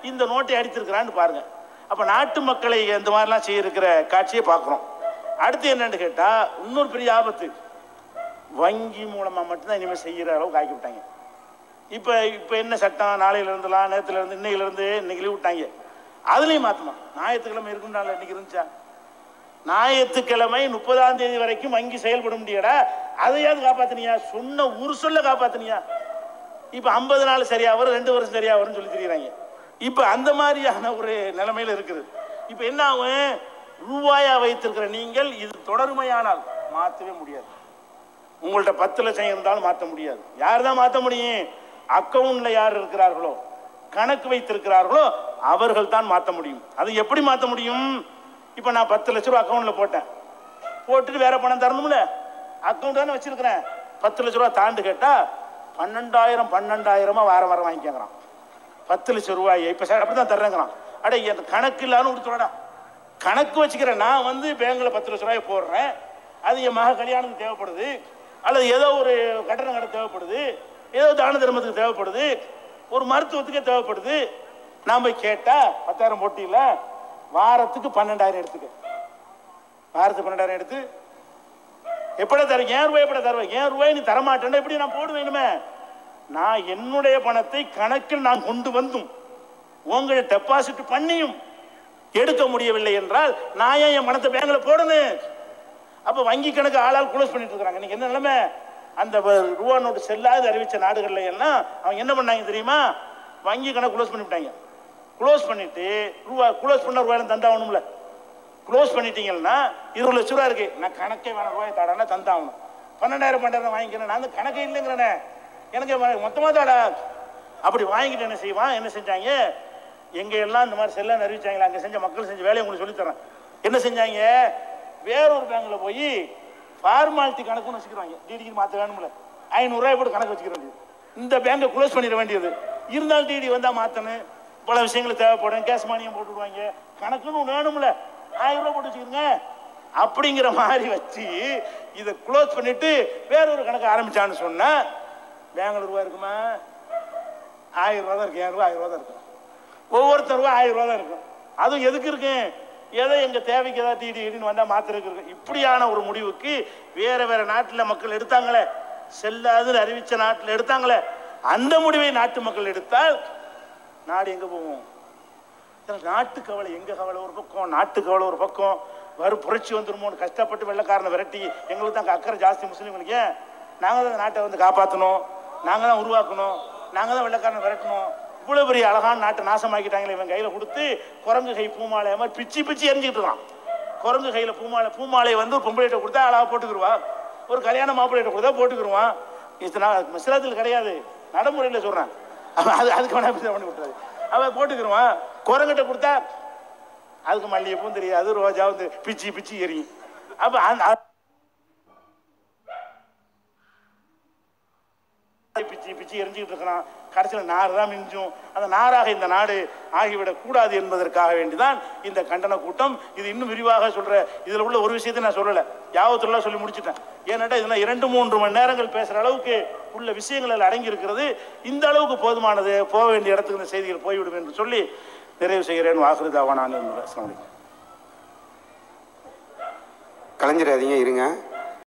இந்த நோட்டை அடித்திருக்கிறான்னு பாருங்க. அப்ப நாட்டு மக்களை இந்த மாதிரிலாம் செய்ய இருக்கிற காட்சியை பார்க்கிறோம். அடுத்து என்னன்னு கேட்டா இன்னொரு பெரிய ஆபத்து, வங்கி மூலமா மட்டும்தான் இனிமேல் செய்யற அளவுக்கு ஆக்கி விட்டாங்க. இப்ப என்ன சட்டம், நாளையில இருந்துலாம், நேரத்துல இருந்து, இன்னையில இருந்து இன்னைக்கு லீவ் விட்டாங்க, அதுலயும் மாத்தணும். ஞாயிற்றுக்கிழமை இருக்குன்னால இன்னைக்கு இருந்துச்சா? ஞாயிற்றுக்கிழமை 30ஆம் தேதி வரைக்கும் வங்கி செயல்பட முடியாடா, அதையாவது காப்பாத்தினியா? சொன்ன ஒரு சொல்ல காப்பாத்தினியா? இப்ப 50 நாள் சரியா வரும், 2 வருஷம் சரியா வரும்னு சொல்லி தெரியுறாங்க. இப்ப அந்த மாதிரியான ஒரு நிலைமையில இருக்குது. இப்ப என்ன ஆகும்? ரூபாயா வைத்திருக்கிற நீங்கள் இது தொடர்மையானால் மாற்றவே முடியாது. உங்கள்ட்ட 10 லட்சம் இருந்தாலும் மாற்ற முடியாது. யார் தான் மாற்ற முடியும்? அக்கவுண்ட்ல யார் இருக்கிறார்களோ, கணக்கு வைத்திருக்கிறார்களோ அவர்கள் தான் மாற்ற முடியும். அது எப்படி மாற்ற முடியும்? இப்ப நான் 10 லட்சம் ரூபாய் அக்கவுண்ட்ல போட்டேன், போட்டுட்டு வேற பணம் தரணும்ல, அக்கவுண்ட் தானே வச்சிருக்கிறேன். 10 லட்சம் ரூபாய் தாண்டு கேட்டா 12,000 வாரம் வாரம் வாங்கிக்கிறான். 10 லட்சம் ரூபாய் இப்ப அப்படிதான் தர்றேங்கிறான். அட என் கணக்கு இல்லான்னு கொடுத்துடா, கணக்கு வச்சுக்கிறேன். நான் வந்து பேங்க்ல 10 லட்சம் ரூபாய் போடுறேன், அது என் மக கல்யாணத்துக்கு தேவைப்படுது, அல்லது ஏதோ ஒரு கட்டணம் கடை தேவைப்படுது, ஏதோ தான தர்மத்துக்கு தேவைப்படுது, ஒரு மருத்துவத்துக்கே தேவைப்படுது. நான் போய் கேட்டா 10,000 போட்டியில வாரத்துக்கு 12,000 எடுத்துக்க, வாரத்துக்கு 12,000 எடுத்து எப்படி தருவேன்? ஏன் ரூபாய் எப்படி தருவேன்? ஏன் ரூபாய் நீ தரமாட்டேன், எப்படி நான் போடுவேனுமே? நான் என்னுடைய பணத்தை கணக்கில் நான் கொண்டு வந்தும் உங்களை டெபாசிட் பண்ணியும் எடுக்க முடியவில்லை என்றால் நான் ஏன் என் பணத்தை பேங்க்ல போடணும்? அப்ப வங்கி கணக்கு ஆளால் க்ளோஸ் பண்ணிட்டு இருக்காங்க. இன்னைக்கு என்ன நிலைமை? அந்த ரூபா நோட்டு செல்லாது அறிவிச்ச நாடுகள்ல எல்லாம் அவங்க என்ன பண்ணாங்க தெரியுமா? வங்கி கணக்கு க்ளோஸ் பண்ணிவிட்டாங்க. க்ளோஸ் பண்ணிட்டு ரூபா க்ளோஸ் பண்ண ரூபாய் தந்தாகணும்ல. க்ளோஸ் பண்ணிட்டீங்கன்னா 20 லட்ச ரூபா இருக்கு, நான் கணக்கே வேணாம் ரூபாய் தாடானா தந்தாகணும். 12,000 வாங்கிக்கிறேன், நான் அந்த கணக்கே இல்லைங்கிறேனே, எனக்கு மொத்தமாக தாடா. அப்படி வாங்கிட்டு என்ன செய்வான்? என்ன செஞ்சாங்க? எங்க எல்லாம் இந்த மாதிரி செல்லான்னு அறிவிச்சாங்களா அங்கே செஞ்ச மக்கள் செஞ்ச வேலையை உங்களுக்கு சொல்லித்தரேன். என்ன செஞ்சாங்க? வேறொரு பேங்க்ல போய் ஃபார்மாலிட்டி கணக்குன்னு வச்சுக்கிறாங்க. டிடிக்கு மாற்ற வேணும்ல, 500 ரூபாய் போட்டு கணக்கு வச்சுக்க வேண்டியது. இந்த பேங்கை க்ளோஸ் பண்ணிட வேண்டியது. இருந்தாலும் டிடி வந்தா மாற்றணும், பல விஷயங்கள் தேவைப்படும், கேஸ் மானியம் போட்டுடுவாங்க, கணக்குன்னு ஒன்று வேணும்ல, 1000 ரூபாய் போட்டு வச்சுக்கிறோங்க. அப்படிங்கிற மாதிரி வச்சு இதை க்ளோஸ் பண்ணிட்டு வேறொரு கணக்கு ஆரம்பிச்சான்னு சொன்னா பேங்க்ல ரூபா இருக்குமா? 1000 ரூபா தான் இருக்கு. 1000 ரூபா 1000 ரூபா தான் இருக்கும். ஒவ்வொருத்தர் ரூபா 1000 ரூபா தான் இருக்கும். அதுவும் எதுக்கு இருக்கு? ஏதோ எங்க தேவைக்கு ஏதாவது டிடின்னு வந்தா மாத்திரக்கு இருக்கு. இப்படியான ஒரு முடிவுக்கு வேற வேற நாட்டில் மக்கள் எடுத்தாங்களே, செல்லாதுன்னு அறிவிச்ச நாட்டில் எடுத்தாங்களே, அந்த முடிவை நாட்டு மக்கள் எடுத்தால் நாடு எங்க போவோம்? நாட்டு கவலை எங்க கவலை ஒரு பக்கம், நாட்டு கவலை ஒரு பக்கம், வரும் புரட்சி வந்துருமோன்னு கஷ்டப்பட்டு வெள்ளக்காரனை விரட்டி எங்களுக்கு தான் அக்கறை ஜாஸ்தி முஸ்லீம்களுக்கு. நாங்கள் தான் நாட்டை வந்து காப்பாற்றணும், நாங்கள் தான் உருவாக்கணும், நாங்கள் தான் வெள்ளக்காரனை விரட்டணும். இவ்வளோ பெரிய அழகான நாட்டை நாசமாக்கிட்டாங்களே இவன் கையில் கொடுத்து. குரங்கு கை பூமாலை மாதிரி பிச்சு பிச்சு எரிஞ்சிக்கிட்டு இருக்கான். குரங்கு கையில் பூமாலையை வந்து ஒரு பொம்பளையிட்ட கொடுத்தா அழகாக போட்டுக்கிடுவா, ஒரு கல்யாண மாப்பிள்ளையிட்ட கொடுத்தா போட்டுக்கிடுவான். மிஸ்ராத்தில் கிடையாது, நடைமுறையில் சொல்கிறேன். அதுக்கு வேணா பண்ணி விட்டுறாது, அவன் போட்டுக்கிடுவான். குரங்கிட்ட கொடுத்தா அதுக்கு மல்லிகைப்பூவும் தெரியாது, ரோஜா வந்து பிச்சு பிச்சு எரியும். அப்போ பிச்சு பிச்சு எரிஞ்சுக்கிட்டு இருக்கிறான். கடைசியில் நார் தான் மிஞ்சும். அந்த நாராக இந்த நாடு ஆகிவிடக் கூடாது என்பதற்காக வேண்டிதான் இந்த கண்டன கூட்டம். இது இன்னும் விரிவாக சொல்ற, இதுல உள்ள ஒரு விஷயத்தை நான் சொல்லலை, யாவத்துல சொல்லி முடிச்சுட்டேன். ஏன்னாட்டா இதெல்லாம் 2-3 மணி நேரங்கள் பேசுற அளவுக்கு உள்ள விஷயங்கள் அடங்கி இருக்கிறது. இந்த அளவுக்கு போதுமானது, போக வேண்டிய இடத்துக்கு இந்த செய்திகள் போய்விடும் என்று சொல்லி நிறைவு செய்கிறேன். வாக்குறுதாவான கலைஞர் அதிகம் இருங்க.